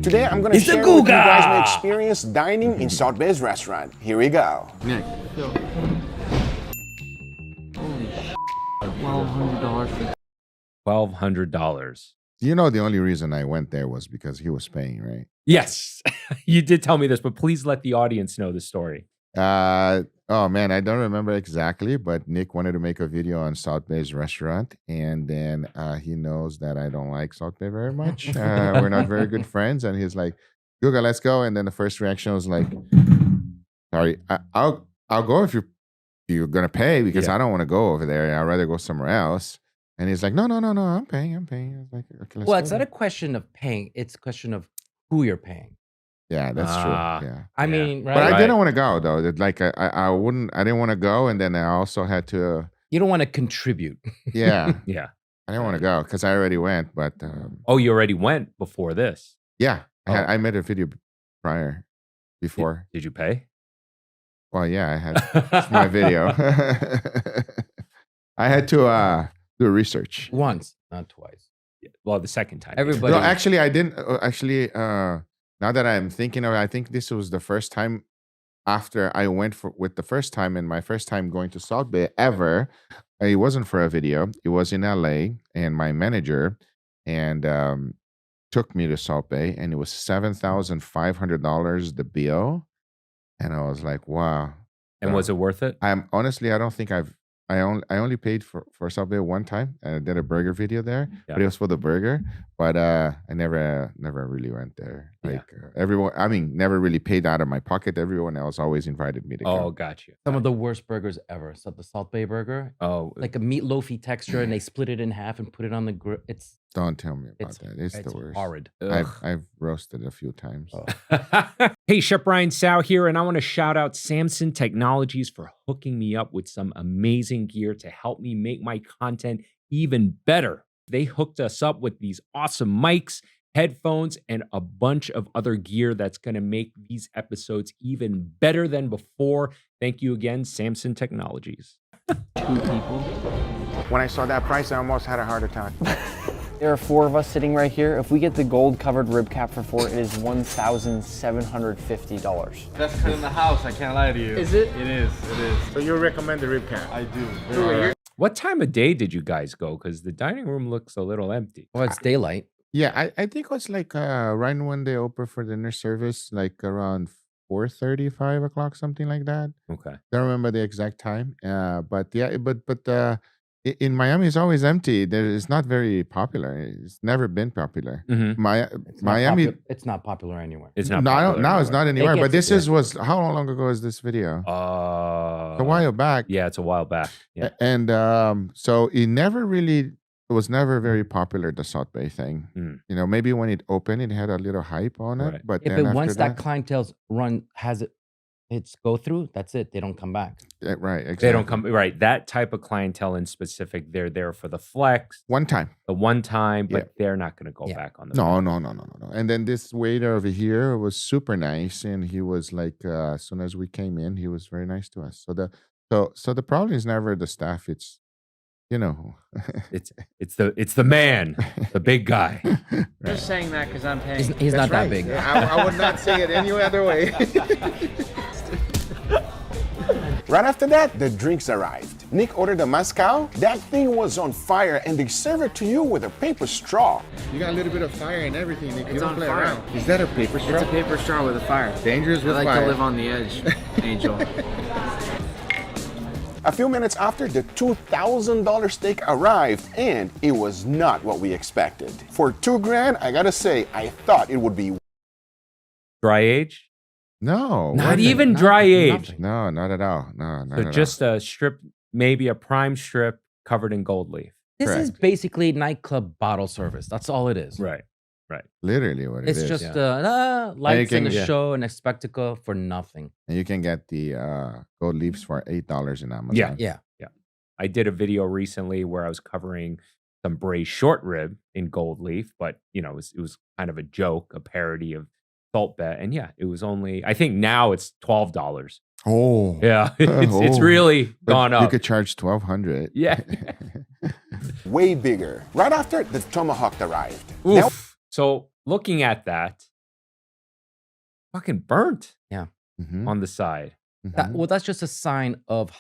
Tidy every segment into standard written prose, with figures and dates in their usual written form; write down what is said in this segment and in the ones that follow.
Today, I'm going to share with you guys my experience dining in Salt Bae's restaurant. Here we go. Nick. Holy $1,200. $1,200. You know, the only reason I went there was because he was paying, right? Yes, you did tell me this, but please let the audience know the story. Oh man, I don't remember exactly, but Nick wanted to make a video on Salt Bae's restaurant, and then he knows that I don't like Salt Bae very much. We're not very good friends, and he's like, "Guga, let's go." And then the first reaction was like, "Sorry, I'll go if you're gonna pay because I don't want to go over there. I'd rather go somewhere else." And he's like, "No, I'm paying." I was like, "Okay, let's Well, go." it's not a question of paying; it's a question of who you're paying. Yeah, that's true. Yeah. I mean, right? But I didn't want to go though. Like I didn't want to go, and then I also had to. You don't want to contribute. Yeah, Yeah. I didn't want to go because I already went. But Oh, you already went before this. yeah, I made a video before. Did you pay? Well, yeah, I had it's my video. I had to do research. Once, not twice. Yeah. Well, the second time. Everybody. No, actually, I didn't. Now that I'm thinking of it, I think this was the first time after I went with the first time and my first time going to Salt Bae ever. It wasn't for a video. It was in LA, and my manager took me to Salt Bae, and it was $7,500 the bill, and I was like, wow. And was it worth it? I don't think I only paid for Salt Bae one time, and I did a burger video there, but it was for the burger. But I never really went there. Like everyone, I mean, never really paid out of my pocket. Everyone else always invited me to go. Oh, got you. Some of the worst burgers ever. So the Salt Bae burger, like a meatloafy texture, and they split it in half and put it on the grill. Don't tell me about that. It's the worst. Horrid. I've roasted a few times. Hey, Chef Brian Tsao here, and I want to shout out Samson Technologies for hooking me up with some amazing gear to help me make my content even better. They hooked us up with these awesome mics, headphones, and a bunch of other gear that's going to make these episodes even better than before. Thank you again, Samson Technologies. 2 people. When I saw that price, I almost had a heart attack. There are 4 of us sitting right here. If we get the gold covered rib cap for 4, it is $1,750. Best cut in the house, I can't lie to you. Is it? It is. So you recommend the rib cap? I do. What time of day did you guys go? Because the dining room looks a little empty. Well, it's daylight. Yeah, I think it was like right when they opened for dinner service, like around 4:30, 5 o'clock, something like that. Okay. Don't remember the exact time. But yeah, but in Miami, it's always empty. It's not very popular. It's never been popular. Mm-hmm. Miami. It's not popular anywhere. It's not. Now it's not anywhere. But gets- this was how long ago is this video? A while back. Yeah, it's a while back. Yeah. And so it was never very popular, the Salt Bae thing. Mm. You know, maybe when it opened, it had a little hype on it. Right. But Yeah, then but after once that clientele's it's go through, that's it. They don't come back. right, exactly. They don't come, right. That type of clientele in specific, they're there for the flex, One time. the one time, but they're not going to go back on the No. And then this waiter over here was super nice, and he was like, as soon as we came in, he was very nice to us. So the problem is never the staff. It's, you know, It's the man, the big guy. Just saying that because I'm paying. He's not that big. I would not say it any other way. Right after that, the drinks arrived. Nick ordered a mezcal. That thing was on fire, and they serve it to you with a paper straw. You got a little bit of fire and everything. Nick. It's on fire. Is that a paper straw? It's a paper straw with a fire. Dangerous with I like fire. to live on the edge, Angel. A few minutes after, the $2,000 steak arrived, and it was not what we expected. For $2,000, I gotta say, I thought it would be. Dry age? No. Not even dry age. No, not at all. No, not So at just a strip, maybe a prime strip covered in gold leaf. This is Correct. basically nightclub bottle service. That's all it is. Right. all. Literally what it It's is. just lights and a can- show and a spectacle for nothing. And you can get the gold leaves for $8 in Amazon. Yeah. I did a video recently where I was covering some braised short rib in gold leaf, but you know, it was kind of a joke, a parody of Salt Bae. And yeah, it was only, I think now it's $12. Oh. Yeah. It's Oh. really But gone up. You could charge $1,200. Yeah. way bigger. Right after, the tomahawk arrived. Now, Oof. So looking at that, fucking burnt Mhm, on the side. That, mhm. well, that's just a sign of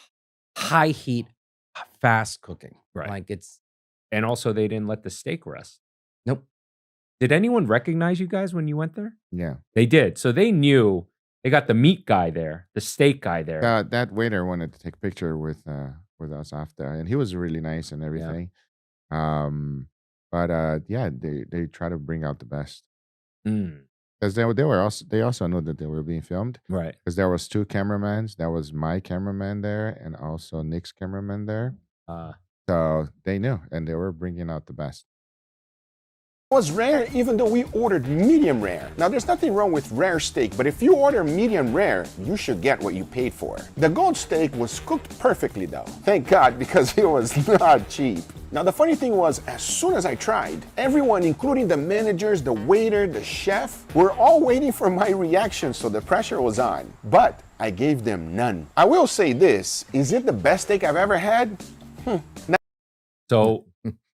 high heat, fast cooking. Right. Like it's And also, they didn't let the steak rest. nope. Did anyone recognize you guys when you went there? Yeah. They did. So they knew. They got the meat guy there, the steak guy there. That waiter wanted to take a picture with us after, and he was really nice and everything. But yeah, they try to bring out the best Mm, because they also knew that they were being filmed right. because there was two cameramans. There was my cameraman there and also Nick's cameraman there. So they knew, and they were bringing out the best. Was rare even though we ordered medium rare. Now there's nothing wrong with rare steak, but if you order medium rare, you should get what you paid for. The gold steak was cooked perfectly though. Thank God, because it was not cheap. Now the funny thing was, as soon as I tried, everyone, including the managers, the waiter, the chef, were all waiting for my reaction, so the pressure was on. But I gave them none. I will say this, is it the best steak I've ever had? So,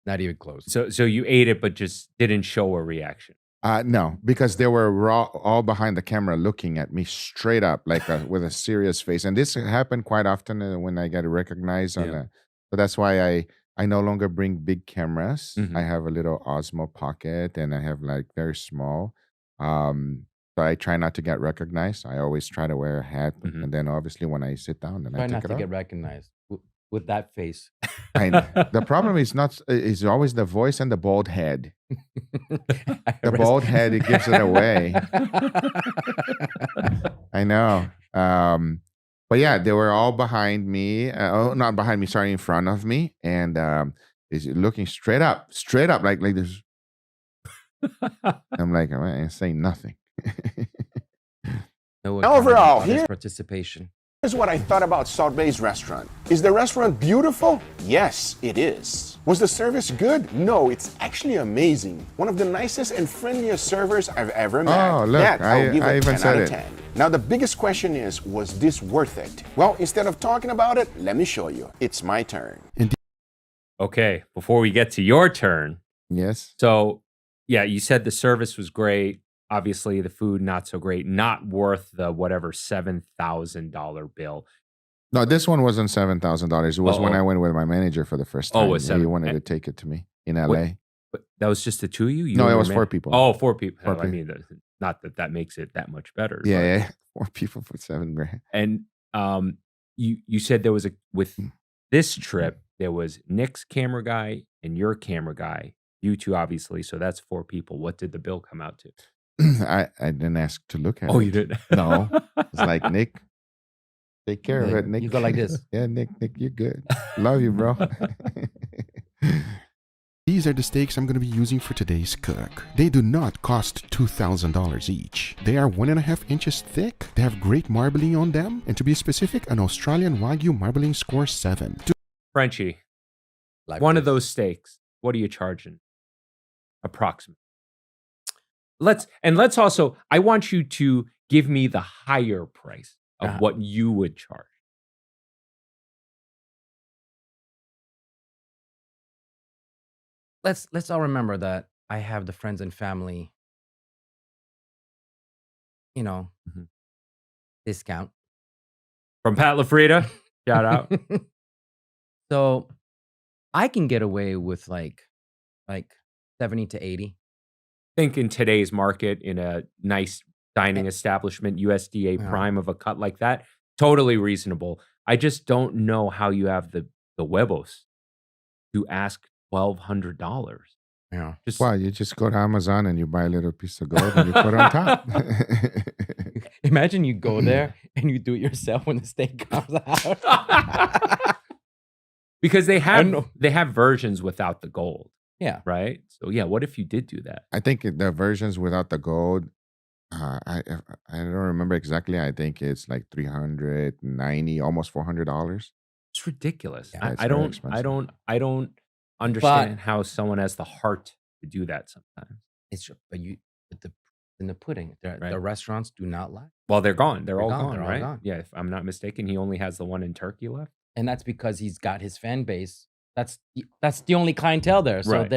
Not even close. so you ate it, but just didn't show a reaction. No, because they were all behind the camera looking at me straight up, like with a serious face. And this happened quite often when I get recognized. So that's why I no longer bring big cameras. Mhm. I have a little Osmo Pocket, and I have like very small. So I try not to get recognized. I always try to wear a hat, Mhm. and then obviously when I sit down, then Try I not take to it get off. recognized with that face. The problem is always the voice and the bald head. The bald head, it gives it away. I know. But yeah, they were all behind me. Not behind me, sorry, in front of me, and is looking straight up, like this. I'm like, I ain't saying nothing. No Overall, accountable here- participation. Here's what I thought about Salt Bae's restaurant. Is the restaurant beautiful? Yes, it is. Was the service good? No, it's actually amazing. One of the nicest and friendliest servers I've ever met. Oh, look, That, I'll give I it even 10 said out of it. 10. Now the biggest question is, was this worth it? Well, instead of talking about it, let me show you. It's my turn. Okay, before we get to your turn. Yes. So, yeah, you said the service was great. Obviously, the food not so great. Not worth the whatever $7,000 bill. No, this one wasn't $7,000. It was when Oh. I went with my manager for the first Oh, time. it was He seven- wanted and- to take it to me in LA. But that was just the two of you? You No, and it your was man- 4 people. Oh, 4 people. Four I mean, not that that makes it that much better. Yeah, but- yeah. 4 people for $7,000. And you said there was with this trip, there was Nick's camera guy and your camera guy. You two, obviously. So that's 4 people. What did the bill come out to? I didn't ask to look at it. Oh, you didn't? No. It's like, Nick, take care of Like, it, Nick. you go like this. Yeah, Nick, you're good. Love you, bro. These are the steaks I'm going to be using for today's cook. They do not cost $2,000 each. They are 1.5 inches thick, they have great marbling on them, and to be specific, an Australian Wagyu marbling score 7. Frenchy, Like one of this. those steaks. What are you charging? Approximately. Let's also, I want you to give me the higher price of what you would charge. Let's all remember that I have the friends and family, Mhm. discount. From Pat LaFrida, shout out. So I can get away with like 70 to 80. Think in today's market, in a nice dining establishment, USDA Yeah. prime of a cut like that, totally reasonable. I just don't know how you have the huevos to ask $1,200. Yeah. Just Wow, you just go to Amazon and you buy a little piece of gold and you put it on top. Imagine you go there and you do it yourself when the steak comes out. because they know. have versions without the gold, Yeah. right? So yeah, what if you did do that? I think the versions without the gold, I don't remember exactly. I think it's like $390, almost $400. It's ridiculous. Yeah, it's I very don't expensive. I don't understand how someone has the heart to do that sometimes. It's true. But in the pudding, Right. the restaurants do not lie. Well, they're gone. They're all gone, They're all right? gone. Yeah, if I'm not mistaken, he only has the one in Turkey left. And that's because he's got his fan base. That's the only clientele there. So Right.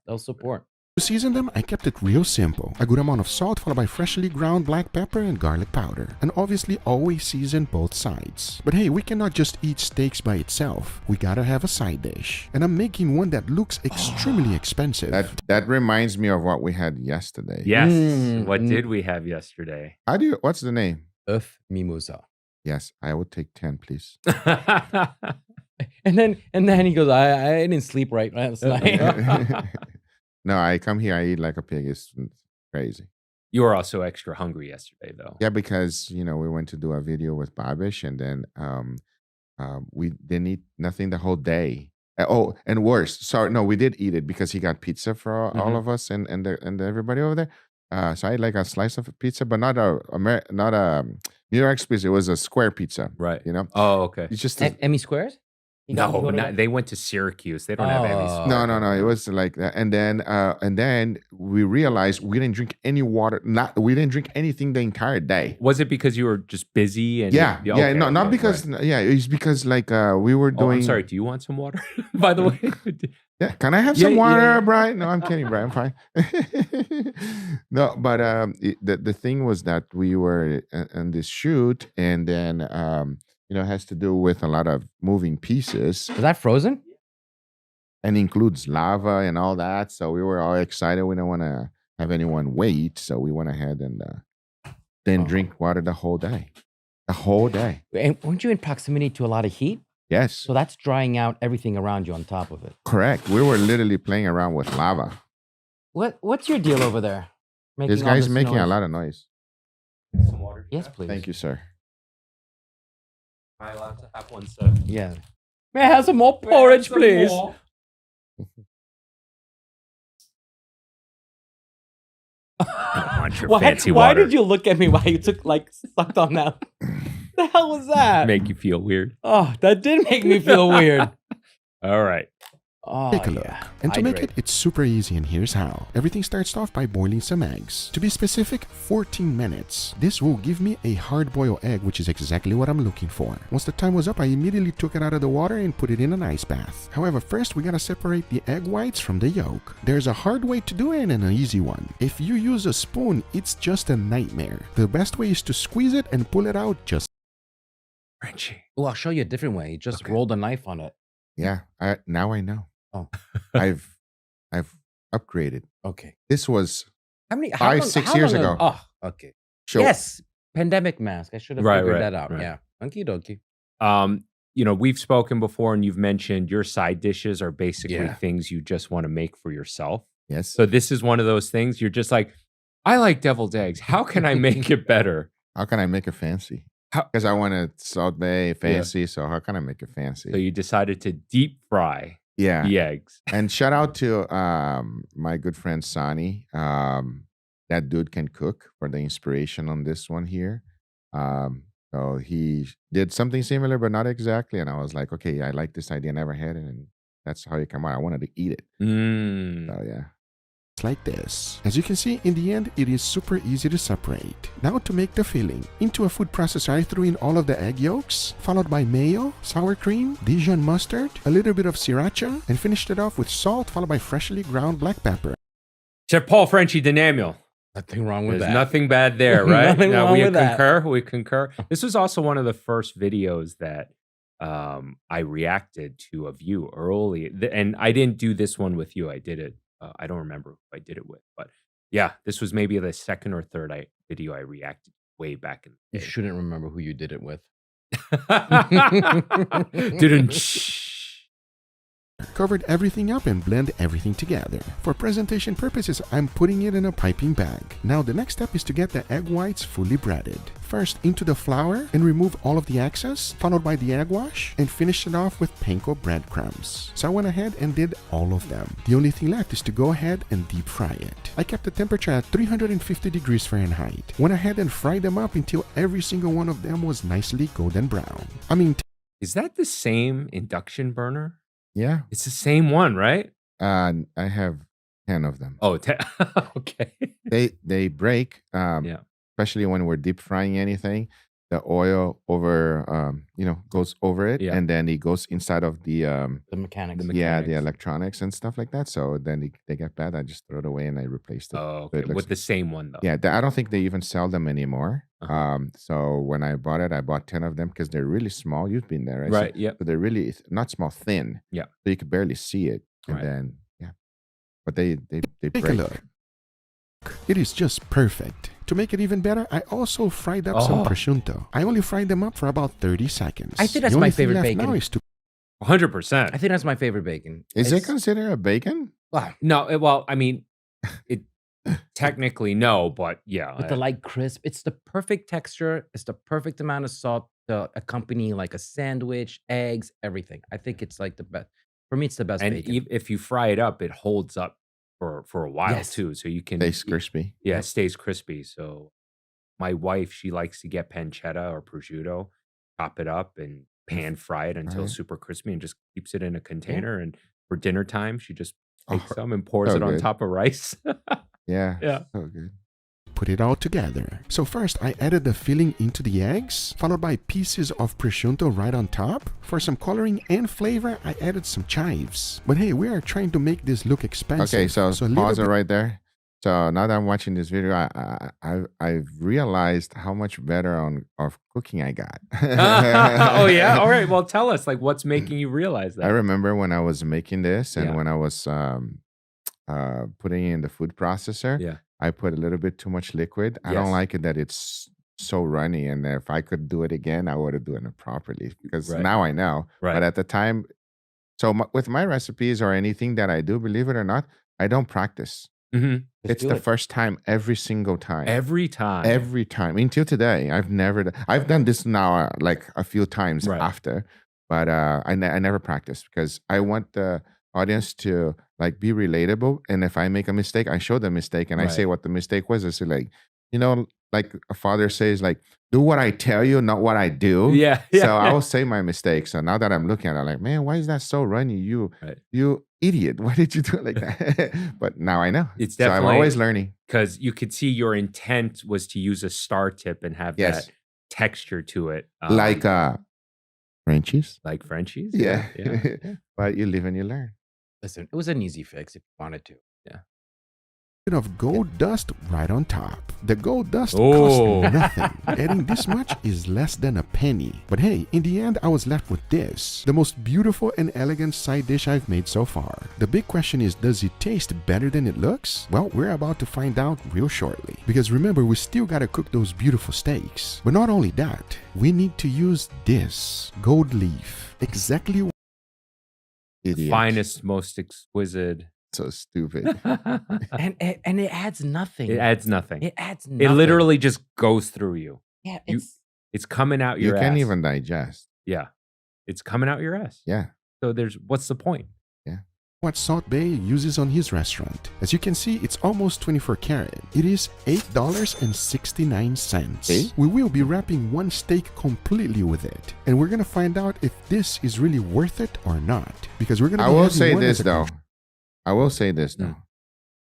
they'll support. To season them, I kept it real simple. A good amount of salt followed by freshly ground black pepper and garlic powder. And obviously always season both sides. But hey, we cannot just eat steaks by itself. We gotta have a side dish. And I'm making one that looks extremely expensive. That reminds me of what we had yesterday. Yes. What did we have yesterday? What's the name? Earth mimosa. Yes, I would take 10, please. And then he goes, I didn't sleep right last night. No, I come here, I eat like a pig. It's crazy. You were also extra hungry yesterday, though. Yeah, because, we went to do a video with Babish and then we didn't eat nothing the whole day. Oh, and worse. Sorry, no, we did eat it because he got pizza for all of us and everybody over there. So I had like a slice of pizza, but not a New York pizza. It was a square pizza. Right. Oh, okay. It's just Emmy Squares? No, they went to Syracuse. They don't have Emmy Squares. No. It was like that, and then we realized we didn't drink any water. We didn't drink anything the entire day. Was it because you were just busy? And Not because. Right. Yeah, it's because like we were doing. I'm sorry. Do you want some water? By the way. Yeah, can I have some water, Brian? No, I'm kidding, Brian. I'm fine. No, but the thing was that we were on this shoot, and then it has to do with a lot of moving pieces. Is that frozen? And includes lava and all that. So we were all excited. We don't want to have anyone wait, so we went ahead and then drink water the whole day. The whole day. And weren't you in proximity to a lot of heat? Yes. So that's drying out everything around you on top of it. Correct. We were literally playing around with lava. What's your deal over there? This guy's making a lot of noise. Some water. Yes, please. Thank you, sir. Am I allowed to have one, sir? Yeah. May I have some more porridge, please? Why did you look at me while you sucked on that? The hell was that? Make you feel weird. Oh, that did make me feel weird. All right. Oh, Take a look. And to make it, it's super easy, and here's how. Everything starts off by boiling some eggs. To be specific, 14 minutes. This will give me a hard-boiled egg, which is exactly what I'm looking for. Once the time was up, I immediately took it out of the water and put it in an ice bath. However, first we gotta separate the egg whites from the yolk. There's a hard way to do it and an easy one. If you use a spoon, it's just a nightmare. The best way is to squeeze it and pull it out just Frenchy. Well, I'll show you a different way. You just roll the knife on it. Yeah, now I know. Oh. I've upgraded. Okay. This was How 6 years ago. Oh, okay. So, Yes. Pandemic mask. I should have figured that out. Right. Yeah. Okie dokie. We've spoken before and you've mentioned your side dishes are basically things you just want to make for yourself. Yes. So this is one of those things you're just like, I like deviled eggs. How can I make it better? How can I make it fancy? Because I want a Salt Bae fancy, so how can I make it fancy? So you decided to deep fry the eggs. And shout out to my good friend Sonny. That dude can cook for the inspiration on this one here. So he did something similar, but not exactly. And I was like, okay, I like this idea. I never had it. And that's how it came out. I wanted to eat it. So yeah. like this. As you can see, in the end, it is super easy to separate. Now to make the filling. Into a food processor, I threw in all of the egg yolks, followed by mayo, sour cream, Dijon mustard, a little bit of sriracha, and finished it off with salt, followed by freshly ground black pepper. Chef Paul Frenchy Denamio. Nothing wrong with There's that. nothing bad there, right? Nothing wrong we with concur. We concur. This was also one of the first videos that I reacted to of you early. And I didn't do this one with you. I did it. I don't remember who I did it with. But yeah, this was maybe the second or third video I reacted way back in the You day. shouldn't remember who you did it with. Didn't Covered everything up and blend everything together. For presentation purposes, I'm putting it in a piping bag. Now the next step is to get the egg whites fully breaded. First into the flour and remove all of the excess, followed by the egg wash, and finish it off with panko breadcrumbs. So I went ahead and did all of them. The only thing left is to go ahead and deep fry it. I kept the temperature at 350 degrees Fahrenheit. Went ahead and fried them up until every single one of them was nicely golden brown. Is that the same induction burner? Yeah. It's the same one, right? I have 10 of them. Oh, okay. They break, especially when we're deep frying anything. the oil over, goes over it, Yeah. and then it goes inside of the mechanics. The yeah, the mechanics. electronics and stuff like that. So then they get bad. I just throw it away and I replaced it. Oh, So okay. it looks- With the same one though. yeah, I don't think they even sell them anymore. Uh-huh. So when I bought it, I bought 10 of them because they're really small. You've been there, right? Right. So, Yep. so they're really not small, thin. Yeah. So you could barely see it, and Right. then but they Take a break. look. It is just perfect. To make it even better, I also fried up some Oh. prosciutto. I only fried them up for about 30 seconds. I think that's The my only thing favorite left bacon. now is to 100%. I think that's my favorite bacon. Is it It's- considered a bacon? wow, No, well, I mean, it technically no, but yeah. with the light crisp. It's the perfect texture. It's the perfect amount of salt to accompany like a sandwich, eggs, everything. I think it's like the best. For me, it's the best and bacon. if you fry it up, it holds up for a while Yes. too. So you can Tastes crispy. Yeah, it stays crispy. So my wife, she likes to get pancetta or prosciutto, chop it up and pan fry it until Right. super crispy, and just keeps it in a container. And for dinner time, she just takes Oh, some and pours so it on good. top of rice. Yeah. Yeah. So good. put it all together. So first, I added the filling into the eggs, followed by pieces of prosciutto right on top. For some coloring and flavor, I added some chives. But hey, we are trying to make this look expensive. Okay, so a little pause it bit- right there. So now that I'm watching this video, I've realized how much better of cooking I got. Oh yeah. All right. Well, tell us, like, what's making you realize that? I remember when I was making this and Yeah. when I was putting it in the food processor, Yeah. I put a little bit too much liquid. I Yes. don't like it that it's so runny. And if I could do it again, I would have done it properly because Right. now I know. Right. But at the time, so with my recipes or anything that I do, believe it or not, I don't practice. Mhm. It's the first time every single time. Every time. Every time until today, I've done this now like a few times Right. after, but I never practice because I want the audience to like be relatable. And if I make a mistake, I show the mistake and I say Right. what the mistake was. I say like, like a father says, like, do what I tell you, not what I do. Yeah. So I will say my mistake. So now that I'm looking at it, I'm like, man, why is that so runny? Right. You idiot. Why did you do it like that? But now I know. It's So I'm definitely always learning. because you could see your intent was to use a star tip and have Yes. that texture to it. Like Frenchies. like Frenchies. Yeah. Yeah. But you live and you learn. Listen, it was an easy fix if you wanted to. of gold dust right on top. The gold dust Oh. costs nothing. Adding this much is less than a penny. But hey, in the end, I was left with this. The most beautiful and elegant side dish I've made so far. The big question is, does it taste better than it looks? Well, we're about to find out real shortly. Because remember, we still gotta cook those beautiful steaks. But not only that, we need to use this gold leaf. Exactly what Idiot. Finest, most exquisite. So stupid. And it adds nothing. It adds nothing. It adds It nothing. literally just goes through you. Yeah, you- It's coming out You your can't ass. even digest. Yeah. It's coming out your ass. Yeah. So what's the point? Salt Bae uses on his restaurant. As you can see, it's almost 24 karat. It is $8.69. See? We will be wrapping one steak completely with it. And we're gonna find out if this is really worth it or not. Because we're gonna I be will having say one this as a though. I will say this though. Mm. Hmm.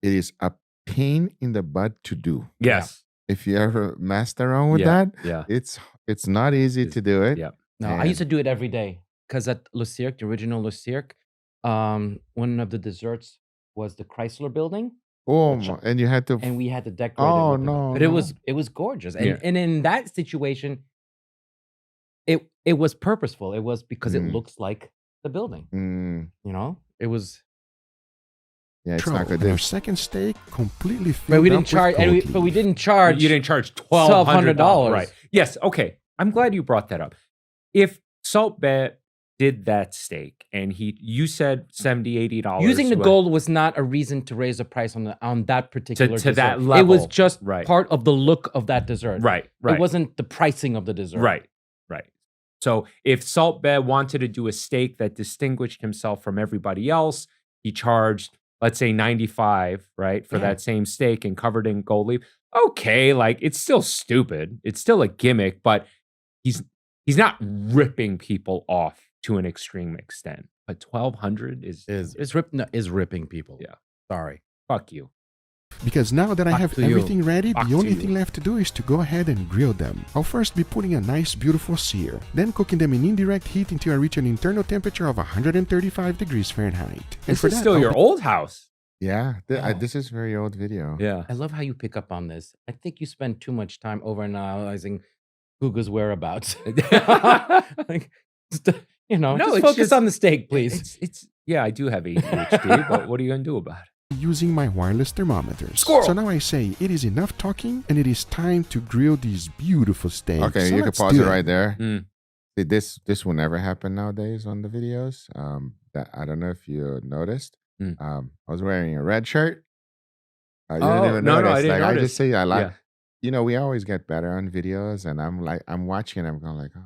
It is a pain in the butt to do. Yes. If you ever messed around with Yeah. that, Yeah. it's not easy to do it. Yeah. No, I used to do it every day because at Le Cirque, the original Le Cirque, one of the desserts was the Chrysler building, Oh, Which- and you had to. and we had to decorate Oh, it. With no, but no. it was gorgeous, and Yeah. and in that situation, it was purposeful. It was because it Mm. looks like the building. Mm, It was. yeah, it's Tro. not good. And our second steak completely filled But we up didn't with charge. gold But we leaf. didn't charge. You didn't charge $1,200. $1,200. Right. Yes. Okay. I'm glad you brought that up. If Salt Bae did that steak and you said $70, $80. Using the well, gold was not a reason to raise the price on that particular to that dessert. It was level. just Right. part of the look of that dessert. Right. Right. It wasn't the pricing of the dessert. Right. Right. So if Salt Bae wanted to do a steak that distinguished himself from everybody else, he charged, let's say, $95, right, for Yeah. that same steak and covered in gold leaf. Okay, like it's still stupid. It's still a gimmick, but he's not ripping people off to an extreme extent. But $1,200 is Is ripping people. Yeah. Sorry. fuck you. Because now that I Back have to you. everything ready, Back the to only you. thing left to do is to go ahead and grill them. I'll first be putting a nice beautiful sear, then cooking them in indirect heat until I reach an internal temperature of 135 degrees Fahrenheit. And This is still I'll your old house. Yeah, Wow. this is very old video. Yeah. I love how you pick up on this. I think you spend too much time overanalyzing Guga's whereabouts. Like, you know, No, just it's focus just- on the steak, please. It's yeah, I do have ADHD, but what are you gonna do about it? using my wireless thermometers. Squirrel. So now I say it is enough talking and it is time to grill these beautiful steaks. Okay, So you can let's pause do it right there. Mm. See, this will never happen nowadays on the videos. That I don't know if you noticed. Mm. I was wearing a red shirt. You Oh, didn't even no, notice. I didn't like, I notice. just say I like. Yeah. You know, we always get better on videos, and I'm watching. I'm going like, oh,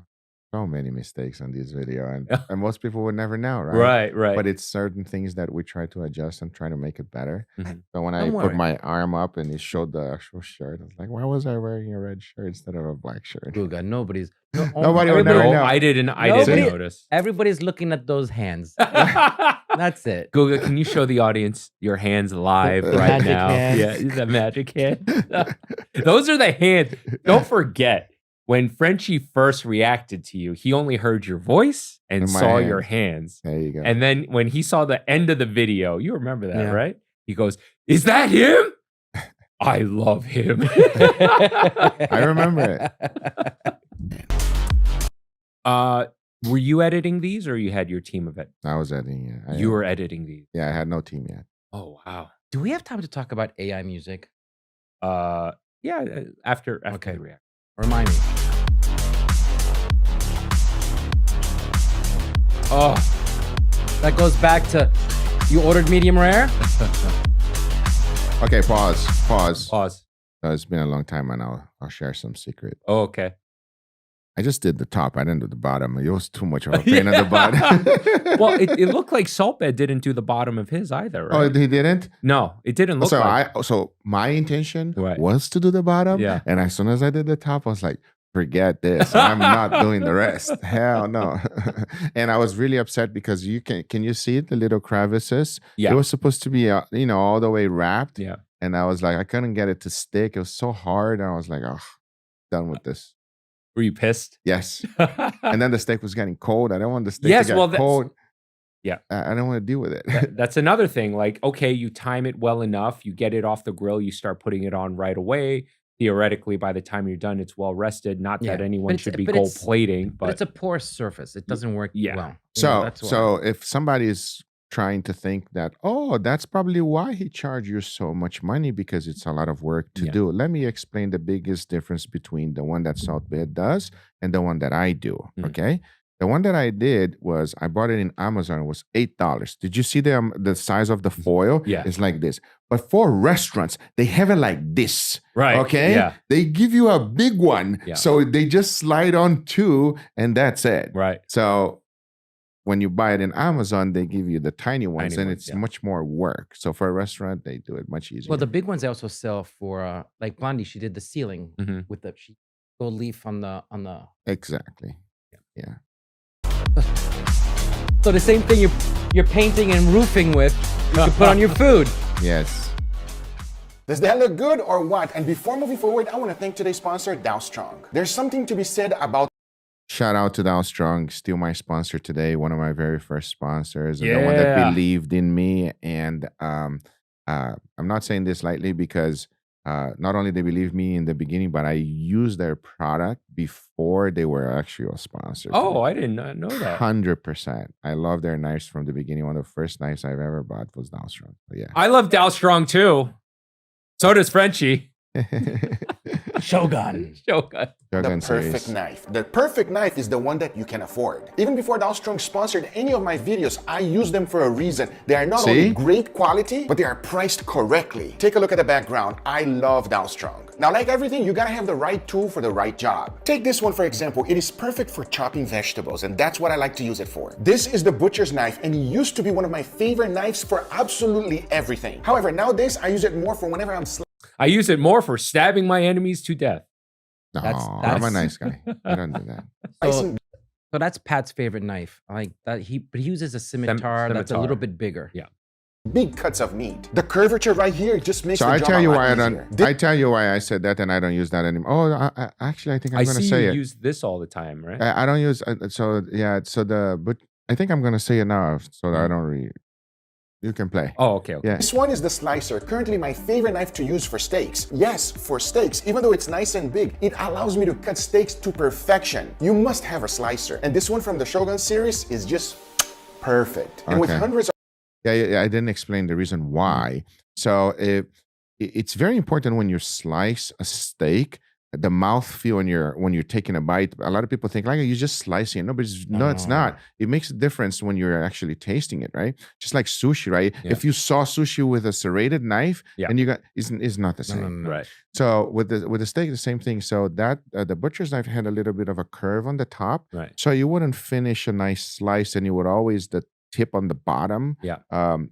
so many mistakes on this video, and most people would never know, right? Right. But it's certain things that we try to adjust and try to make it better. Mhm. So when I Don't put worry. my arm up and it showed the actual shirt, I was like, why was I wearing a red shirt instead of a black shirt? Guga, nobody's. Nobody would everybody- never No, know. I didn't Nobody- notice. Everybody's looking at those hands. That's it. Guga, can you show the audience your hands live The right magic now? hands. Yeah, the magic hand. Those are the hands. Don't forget, when Frenchy first reacted to you, he only heard your voice and And my saw your hands. There you go. And then when he saw the end of the video, you remember that, Yeah. right? He goes, "Is that him? I love him." I remember it. Were you editing these, or you had your team of it? I was editing it. You were editing these. Yeah, I had no team yet. Oh wow. Do we have time to talk about AI music? Yeah. After Okay. the react. Remind me. Oh, That goes back to you ordered medium rare? Okay, pause. pause. It's been a long time, and I'll share some secret. Oh, okay. I just did the top. I didn't do the bottom. It was too much of a pain at the bottom. Well, it looked like Salt Bae didn't do the bottom of his either, Oh, right? he didn't. No, it didn't look So like. so my intention Right. was to do the bottom. Yeah. And as soon as I did the top, I was like, forget this. I'm not doing the rest. Hell no. And I was really upset because can you see it? The little crevices? Yeah. It was supposed to be all the way wrapped. Yeah. And I was like, I couldn't get it to stick. It was so hard. And I was like, oh, done with this. Were you pissed? Yes. And then the steak was getting cold. I don't want the steak Yes, to get well, that's- cold. Yeah. I don't want to deal with it. That's another thing. Like, okay, you time it well enough, you get it off the grill, you start putting it on right away. Theoretically, by the time you're done, it's well rested. Not that Yeah. anyone But should it's- be but gold it's- plating, But it's a porous surface. It doesn't work Yeah. well. You know, So that's why. so if somebody is trying to think that, oh, that's probably why he charged you so much money because it's a lot of work to Yeah. do. Let me explain the biggest difference between the one that Salt Bae does and the one that I do. Mhm. Okay. The one that I did was I bought it in Amazon. It was $8. Did you see the size of the foil? Yeah. It's like this. But for restaurants, they have it like this. right. Okay. Yeah. They give you a big one. Yeah. So they just slide on two and that's it. Right. So when you buy it in Amazon, they give you the tiny ones, Tiny and ones, it's yeah. much more work. So for a restaurant, they do it much easier. Well, the big ones they also sell for like Blondie. She did the ceiling Mhm. with the gold leaf on the. Exactly. Yeah. So the same thing you're painting and roofing with, you can put on your food. Yes. Does that look good or what? And before moving forward, I want to thank today's sponsor, Dow Strong. There's something to be said about Shout out to Dow Strong, still my sponsor today, one of my very first sponsors, and the one that Yeah. believed in me. And I'm not saying this lightly because not only they believed me in the beginning, but I used their product before they were actually a sponsor. to Oh, me. I did not know that. 100%. I love their knives from the beginning. One of the first knives I've ever bought was Dow Strong. But yeah. I love Dow Strong too. So does Frenchy. Shogun. Shogun. the Shogun perfect series. knife. The perfect knife is the one that you can afford. Even before Dow Strong sponsored any of my videos, I use them for a reason. They are not only See? great quality, but they are priced correctly. Take a look at the background. I love Dow Strong. Now, like everything, you gotta have the right tool for the right job. Take this one, for example. It is perfect for chopping vegetables, and that's what I like to use it for. This is the butcher's knife, and it used to be one of my favorite knives for absolutely everything. However, nowadays, I use it more for whenever I'm I use it more for stabbing my enemies to death. No, That's- I'm a that's- nice guy. I don't do that. slicing. So that's Pat's favorite knife. I like that. But he uses a scimitar that's a scimitar. little bit bigger. Yeah. big cuts of meat. The curvature right here just makes So the I job tell a you lot why I easier. don't. I tell you why I said that, and I don't use that anymore. Oh, actually, I think I'm I going to see say you it. use this all the time, right? I don't use. So yeah. So but I think I'm going to say it now, so that I don't read. You can play. Oh, okay. Yeah. This one is the slicer, currently my favorite knife to use for steaks. Yes, for steaks, even though it's nice and big, it allows me to cut steaks to perfection. You must have a slicer. And this one from the Shogun series is just perfect. And with Okay. hundreds of Yeah, I didn't explain the reason why. So it's very important when you slice a steak, the mouth feel when you're taking a bite. A lot of people think like you're just slicing it. No, but no, it's not. It makes a difference when you're actually tasting it, right? Just like sushi, right? Yeah. If you saw sushi with a serrated knife, Yeah. and you got it's not the same. Right. So with the steak, the same thing. So that the butcher's knife had a little bit of a curve on the top, Right. so you wouldn't finish a nice slice, and you would always the tip on the bottom. Yeah.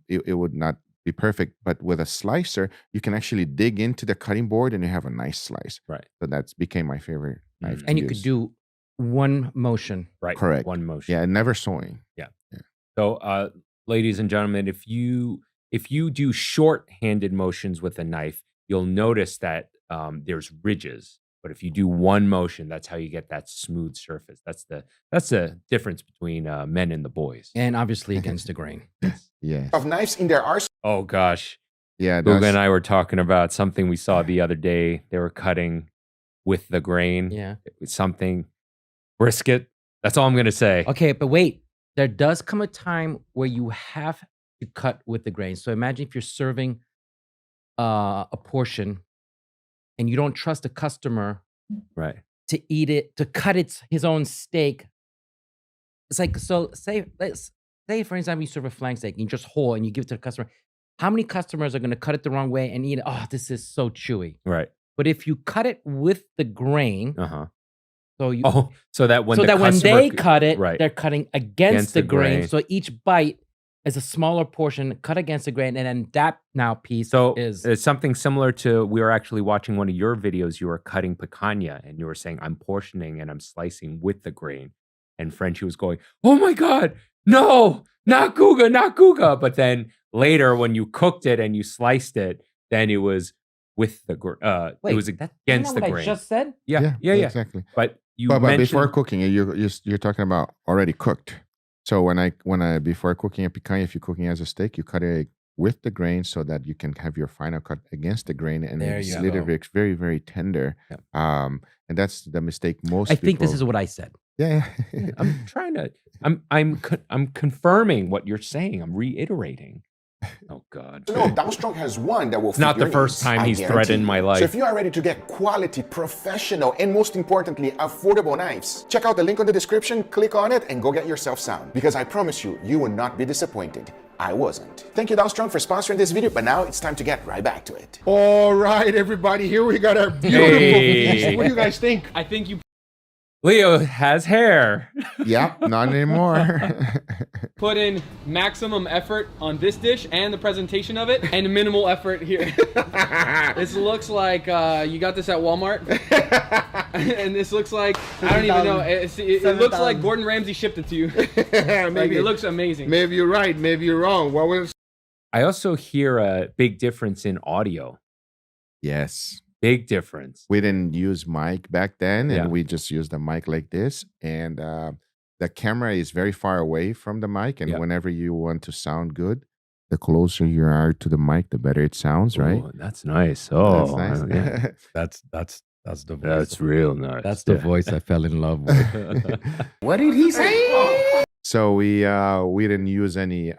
It would not be perfect. But with a slicer, you can actually dig into the cutting board, and you have a nice slice. Right. So that's became my favorite knife. to And you could use. do one motion. Right. Correct. One motion. Yeah, never sewing. So, ladies and gentlemen, if you do short-handed motions with a knife, you'll notice that there's ridges. But if you do one motion, that's how you get that smooth surface. That's the difference between men and the boys. And obviously against the grain. Yeah. knives in their arsenal. Oh gosh, Yeah. Googa and I were talking about something we saw the other day. They were cutting with the grain. Yeah. Something brisket. That's all I'm gonna say. Okay, but wait. There does come a time where you have to cut with the grain. So imagine if you're serving a portion and you don't trust a customer Right. to eat it, to cut his own steak. It's like, so say for example, you serve a flank steak and you just whole and you give it to the customer. How many customers are going to cut it the wrong way and eat it? Oh, this is so chewy. Right. But if you cut it with the grain, Uh-huh. so you So that when so the that when customer they cut it, right. they're cutting against the grain. grain. So each bite is a smaller portion cut against the grain, and then that now piece So is it's something similar to, we were actually watching one of your videos. You were cutting picanha and you were saying, I'm portioning and I'm slicing with the grain. And Frenchy was going, oh my God, no, not Googa, not Googa. But then later when you cooked it and you sliced it, then it was with the grain. wait, It was isn't that against the what grain. I just said? Yeah. Exactly. But you But mentioned, before cooking, you're talking about already cooked. So when I before cooking a picanha, if you're cooking as a steak, you cut it with the grain so that you can have your final cut against the grain, and There it's you literally go. very, very tender. Yep. And that's the mistake most I people. think this is what I said. Yeah. I'm trying to, I'm confirming what you're saying. I'm reiterating. Oh God. No, Downstrong has one that will It's not fit your the first needs, time I he's guarantee threatened you. my life. So if you are ready to get quality, professional, and most importantly, affordable knives, check out the link on the description, click on it, and go get yourself some. Because I promise you, you will not be disappointed. I wasn't. Thank you, Downstrong, for sponsoring this video, but now it's time to get right back to it. All right, everybody, here we got our beautiful piece. What do you guys think? I think you Leo has hair. Yep, not anymore. put in maximum effort on this dish and the presentation of it, and minimal effort here. This looks like you got this at Walmart, and this looks like I don't even know. It looks like Gordon Ramsay shipped it to you. Like, Maybe it looks amazing. Maybe you're right. Maybe you're wrong. What was? I also hear a big difference in audio. Yes. Big difference. We didn't use mic back then, and Yeah. we just used a mic like this. And the camera is very far away from the mic. And Yeah. whenever you want to sound good, the closer you are to the mic, the better it sounds, right? Ooh, that's nice. Oh, That's nice. yeah. That's the voice. That's real nice. That's the Yeah. voice I fell in love with. What did he say? So we didn't use any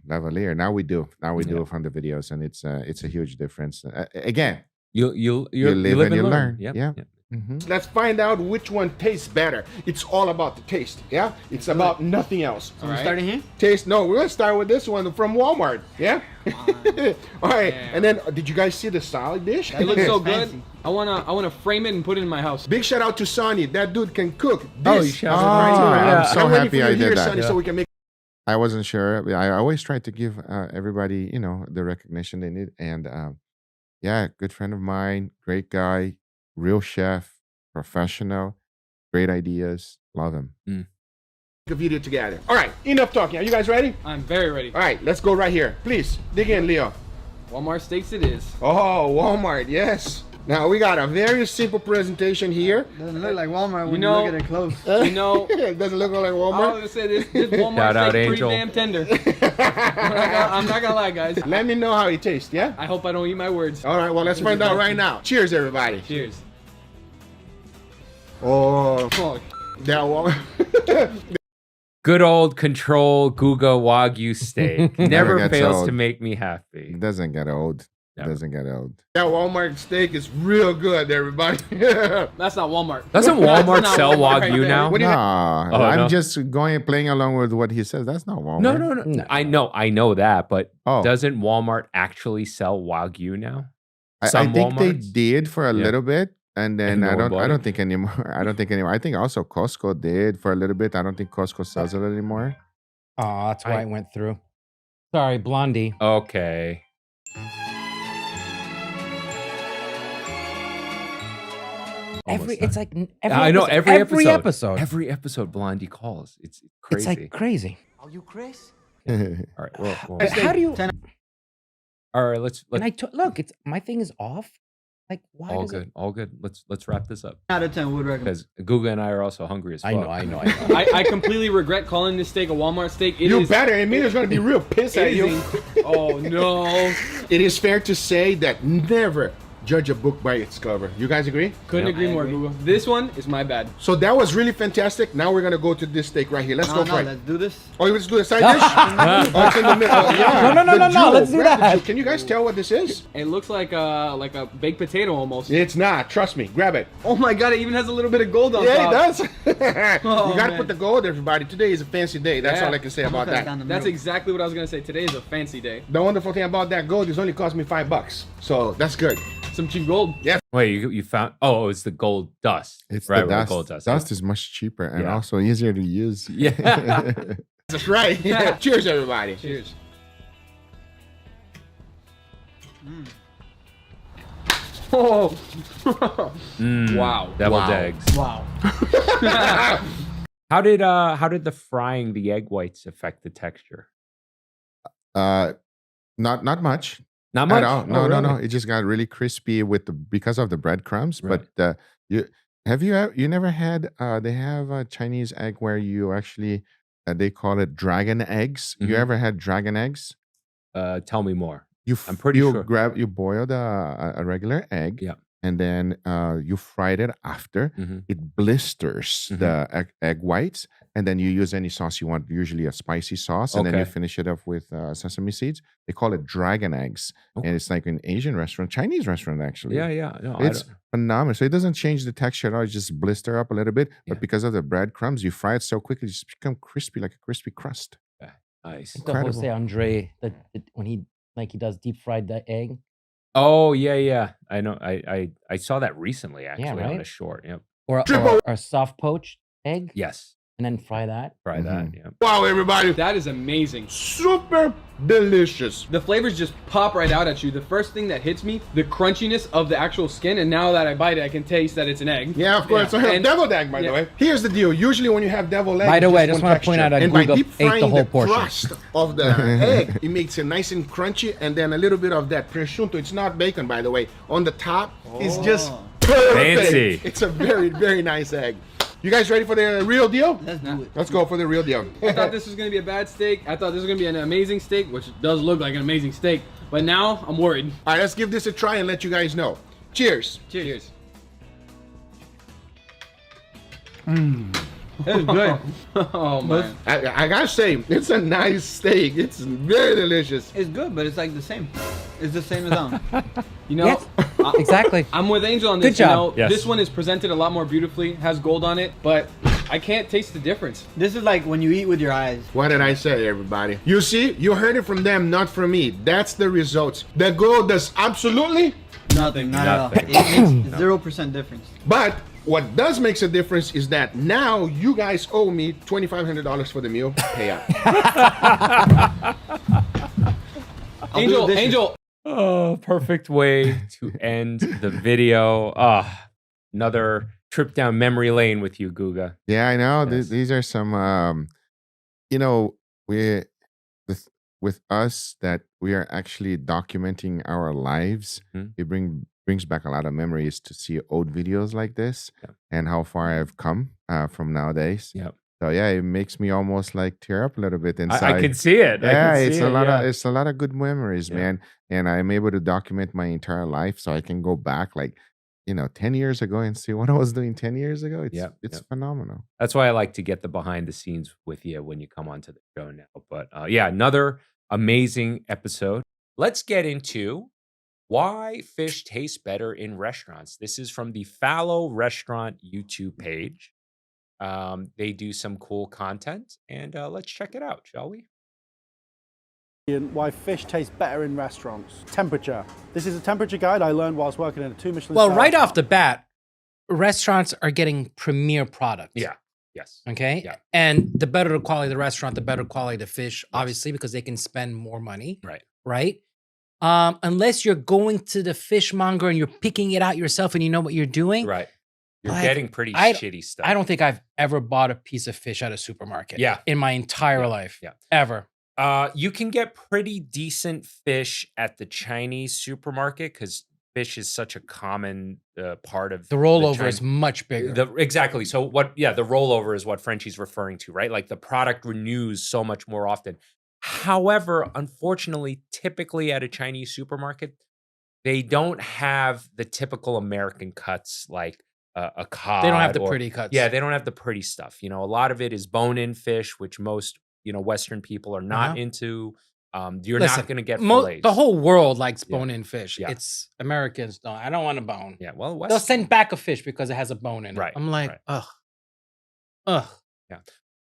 lavalier. Now we do. Now we do Yeah. it from the videos, and it's a huge difference. Again, You live and you learn. Yep. Yeah. Yep. Let's find out which one tastes better. It's all about the taste. Yeah, it's about nothing else. All right. Starting here. Taste. No, we're gonna start with this one from Walmart. Yeah. All right. Yeah. And then, did you guys see the salad dish? It looks so good. I wanna frame it and put it in my house. Big shout out to Sonny. That dude can cook. Oh, This you shouted is right right to here. him. Yeah. I'm so I'm waiting happy for I you here, did that. Sonny, so we can make. I wasn't sure. I always try to give everybody, the recognition they need. And yeah, good friend of mine, great guy, real chef, professional, great ideas. Love him. a video together. All right, enough talking. Are you guys ready? I'm very ready. All right, let's go right here. Please, dig in, Leo. Walmart steaks it is. Oh, Walmart, yes. Now, we got a very simple presentation here. Doesn't look like Walmart when You know- you look at it close. You know, It doesn't look like I was Walmart. gonna say this Walmart Shout out, steak pretty Angel. damn tender. I'm not gonna lie, guys. Let me know how it tastes, yeah? I hope I don't eat my words. All right, well, let's find out right now. Cheers, everybody. Cheers. Oh, Oh, that one. Good old control Guga Wagyu steak. Never gets fails old. to make me happy. It doesn't get old. It Never. doesn't get old. That Walmart steak is real good, everybody. that's not Walmart. Doesn't That's Walmart not sell Walmart right Wagyu there. now? What do you Nah, Oh, I'm no? just playing along with what he says. That's not Walmart. No. I know that, but Oh. doesn't Walmart actually sell Wagyu now? I Some think they Walmarts? did for a Yeah. little bit, and then I no one don't bought think anymore. I don't think anymore. I think also Costco did for a little bit. I don't think Costco sells it anymore. Oh, that's why I went through. Sorry, Blondie. Okay. It's like I know every every episode. episode. Every episode Blondie calls. It's crazy. It's like crazy. Are you Chris? All right. Well, How do you? all right. Let's And I look. It's my thing is off. Like why? all does good. It, All good. Let's wrap this up Out of 10 would recommend. because Guga and I are also hungry as fuck. I know. I know. I completely regret calling this steak a Walmart steak. It You is- better. Emilio's going to be real pissed it at is you. oh no. It is fair to say that never judge a book by its cover. You guys agree? Couldn't Yep. agree more, Google. This one is my bad. So that was really fantastic. Now we're going to go to this steak right here. Let's go No, for it. let's do this. Oh, you want to do the side dish? Oh, it's in the middle. Yeah. No, The jewel. let's do Grab the that. jewel. Can you guys tell what this is? It looks like a baked potato almost. It's not. Trust me. Grab it. Oh my god, it even has a little bit of gold on Yeah, top. it does. Oh, you got to man. put the gold, everybody. Today is a fancy day. That's Yeah. all I can say about Cut it that. down the That's middle. exactly what I was gonna say. Today is a fancy day. The wonderful thing about that gold is only cost me $5. So that's good. Some cheap gold. Yeah. Wait, you found? Oh, it's the gold dust. It's right, the with dust. gold dust. Dust is much cheaper and Yeah. also easier to use. Yeah. That's right. Yeah. Cheers, everybody. Cheers. Oh. Mm, Wow. Deviled Wow. eggs. Wow. How did the frying the egg whites affect the texture? Not much. Not much. At all. No, Oh, no, no. really? It just got really crispy because of the breadcrumbs. Right. But you never had they have a Chinese egg where you actually they call it dragon eggs. You Mhm. ever had dragon eggs? Tell me more. I'm pretty you sure. you boiled a regular egg. Yeah. And then you fried it after. Mhm. It blisters the egg whites, and then you use any sauce you want, usually a spicy sauce, and then you Okay. finish it off with sesame seeds. They call it dragon eggs, Okay. and it's like an Asian restaurant, Chinese restaurant actually. Yeah. No, It's phenomenal. So it doesn't change the texture at all. It just blister up a little bit, but Yeah. because of the breadcrumbs, you fry it so quickly, it just become crispy, like a crispy crust. nice. The Jose Andre when he does deep fried the egg. Oh yeah. I know. I saw that recently actually on right? a short. Yep. Or Triple- a soft poached egg Yes. and then fry that. Try that. Mhm. Yep. Wow, everybody. That is amazing. Super delicious. The flavors just pop right out at you. The first thing that hits me, the crunchiness of the actual skin, and now that I bite it, I can taste that it's an egg. Yeah, of course. Yeah. I have And- deviled egg, by the yeah. way. Here's the deal. Usually when you have deviled egg, By the it's way, I just just one wanna point texture. out that And by Google deep ate the frying whole portion. crust of the egg, it makes it nice and crunchy, and then a little bit of that prosciutto. It's not bacon, by the way. On the top is just perfect. Fancy. It's a very, very nice egg. You guys ready for the real deal? Let's do it. Let's go for the real deal. I thought this was gonna be a bad steak. I thought this was gonna be an amazing steak, which does look like an amazing steak. But now I'm worried. All right, let's give this a try and let you guys know. Cheers. Cheers. That's good. Oh man. I gotta say, it's a nice steak. It's very delicious. It's good, but it's like the same. It's the same as You know, Yes, exactly. I'm with Angel on Good this. job. You know, Yes. this one is presented a lot more beautifully, has gold on it, but I can't taste the difference. This is like when you eat with your eyes. What did I say, everybody? You see, you heard it from them, not from me. That's the results. The gold does absolutely, Nothing, not at all. Nothing. It makes 0% difference. but what does makes a difference is that now you guys owe me $2,500 for the meal payout. Angel, do dishes. Angel. Oh, perfect way to end the video. Another trip down memory lane with you, Guga. Yeah, I know. Yes. These are some you know, we with with us that we are actually documenting our lives. Mhm. It brings back a lot of memories to see old videos like this Yeah. and how far I've come from nowadays. Yep. So yeah, it makes me almost like tear up a little bit inside. I can see it. I Yeah, can it's see a it. lot Yeah. of it's a lot of good memories, Yeah. man. And I'm able to document my entire life, so I can go back like 10 years ago and see what I was doing 10 years ago. It's Yep, it's yep. phenomenal. That's why I like to get the behind the scenes with you when you come onto the show now. But yeah, another amazing episode. Let's get into why fish tastes better in restaurants. This is from the Fallow Restaurant YouTube page. They do some cool content, and let's check it out, shall we? Why fish tastes better in restaurants. Temperature. This is a temperature guide I learned whilst working in a 2 Michelin Well, star right off restaurant. the bat, restaurants are getting premier products. Yeah. Yes. Okay. Yeah. And the better the quality of the restaurant, the better quality of the fish, obviously, because they can spend more money. Right. Right. Unless you're going to the fishmonger and you're picking it out yourself and you know what you're doing. Right. You're Like, getting pretty I- shitty stuff. I don't think I've ever bought a piece of fish at a supermarket. Yeah. In my entire life. Yeah. Ever. You can get pretty decent fish at the Chinese supermarket because fish is such a common part of The rollover Chinese- is much bigger. Exactly. So the rollover is what Frenchy's referring to, right? Like the product renews so much more often. However, unfortunately, typically at a Chinese supermarket, they don't have the typical American cuts like a cod. They don't have the or- pretty cuts. Yeah, they don't have the pretty stuff. A lot of it is bone-in fish, which most Western people are not into. You're Listen, not going to get fillets. the whole world likes Yeah. bone-in fish. Yeah. It's Americans don't. I don't want a bone. Yeah, well, They'll send back a fish because it has a bone in it. Right, I'm like, right. ugh.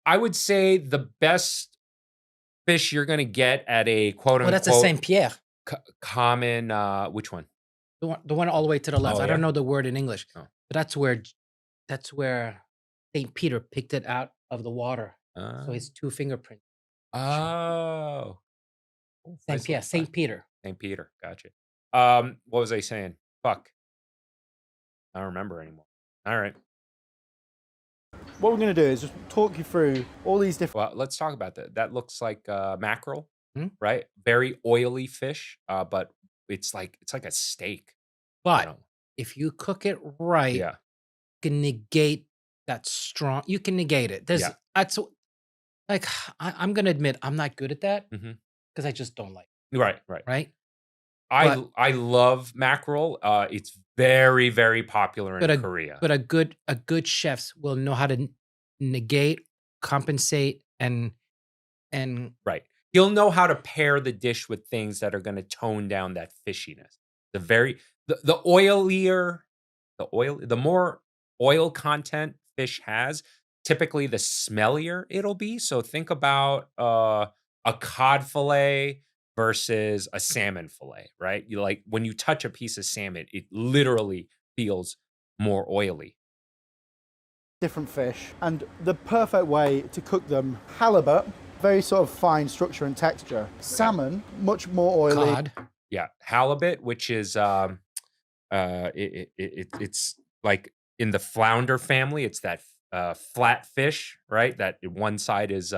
I would say the best fish you're going to get at a quote Well, unquote that's a Saint Pierre. common. Which one? The one all the way to the left. Oh, I don't yeah? know the word in English, Oh. but that's where Saint Peter picked it out of the water. So his 2 fingerprints. Oh, Saint Pierre. Saint Peter. St. Peter. Gotcha. What was I saying? Fuck. I don't remember anymore. All right. What we're going to do is just talk you through all these different. Well, let's talk about that. That looks like mackerel, Hmm? right? Very oily fish, but it's like a steak. But if you cook it right, Yeah. you can negate that strong. You can negate it. Yeah. That's like I'm gonna admit I'm not good at that Mhm. because I just don't like Right. it, right. I love mackerel. It's very, very popular in Korea. But a good chefs will know how to negate, compensate, and Right. He'll know how to pair the dish with things that are going to tone down that fishiness. The oilier, the more oil content fish has, typically the smellier it'll be. So think about a cod fillet versus a salmon fillet, right? You like when you touch a piece of salmon, it literally feels more oily. different fish, and the perfect way to cook them: halibut, very sort of fine structure and texture; salmon, much more oily; cod. Yeah, halibut, which is it's like in the flounder family. It's that flat fish, right? That one side is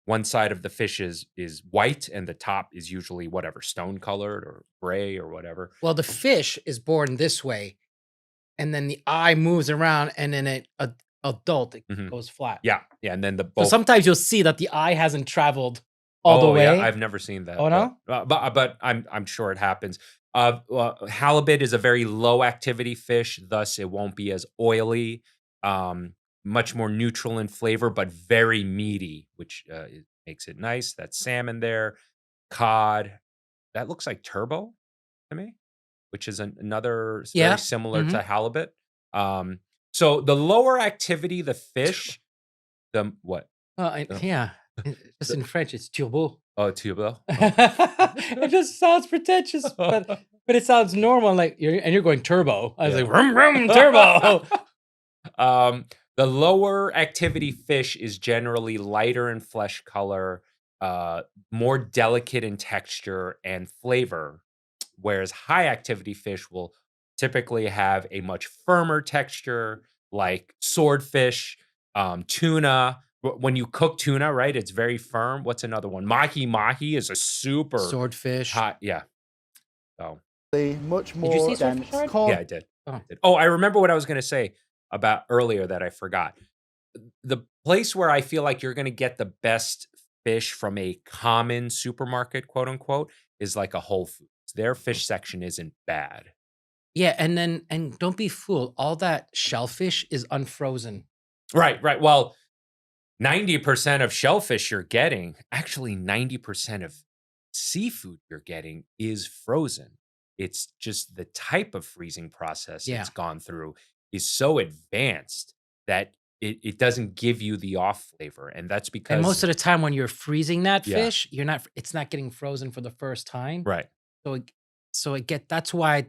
one side of the fish is white, and the top is usually whatever stone colored or gray or whatever. Well, the fish is born this way, and then the eye moves around, and then it adult it Mhm. goes flat. Yeah, and then the So both. sometimes you'll see that the eye hasn't traveled all the way. Yeah, I've never seen that. Oh, no? But I'm sure it happens. Halibut is a very low activity fish, thus it won't be as oily. Much more neutral in flavor, but very meaty, which it makes it nice. That's salmon there. Cod, that looks like turbot to me, which is another Yeah. very similar to halibut. So the lower activity, the fish, the what? Yeah, just in French, it's turbot. Oh, turbot. It just sounds pretentious, but it sounds normal. Like you're going turbo. I was like, rum rum turbo. The lower activity fish is generally lighter in flesh color, more delicate in texture and flavor, whereas high activity fish will typically have a much firmer texture, like swordfish, tuna, when you cook tuna, right? It's very firm. What's another one? Mahi is a super Swordfish. hot. Yeah. So much Did more you see dense. swordfish already? Cod, yeah, I did. Oh. I did. Oh, I remember what I was going to say about earlier that I forgot. The place where I feel like you're going to get the best fish from a common supermarket, quote unquote, is like a Whole Foods. Their fish section isn't bad. Yeah, and don't be fooled. All that shellfish is unfrozen. Right. Well, 90% of shellfish you're getting, actually 90% of seafood you're getting is frozen. It's just the type of freezing process Yeah. it's gone through is so advanced that it doesn't give you the off flavor. And that's because And most of the time when you're freezing that Yeah. fish, it's not getting frozen for the first time. right. That's why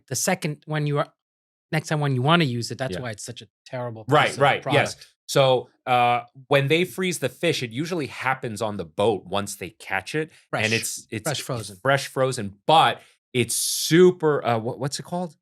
next time when you want to use it, that's Yeah. why it's such a terrible piece Right, of yes. product. So when they freeze the fish, it usually happens on the boat once they catch it, and Fresh. it's Fresh frozen. fresh frozen. But it's super. What's it called?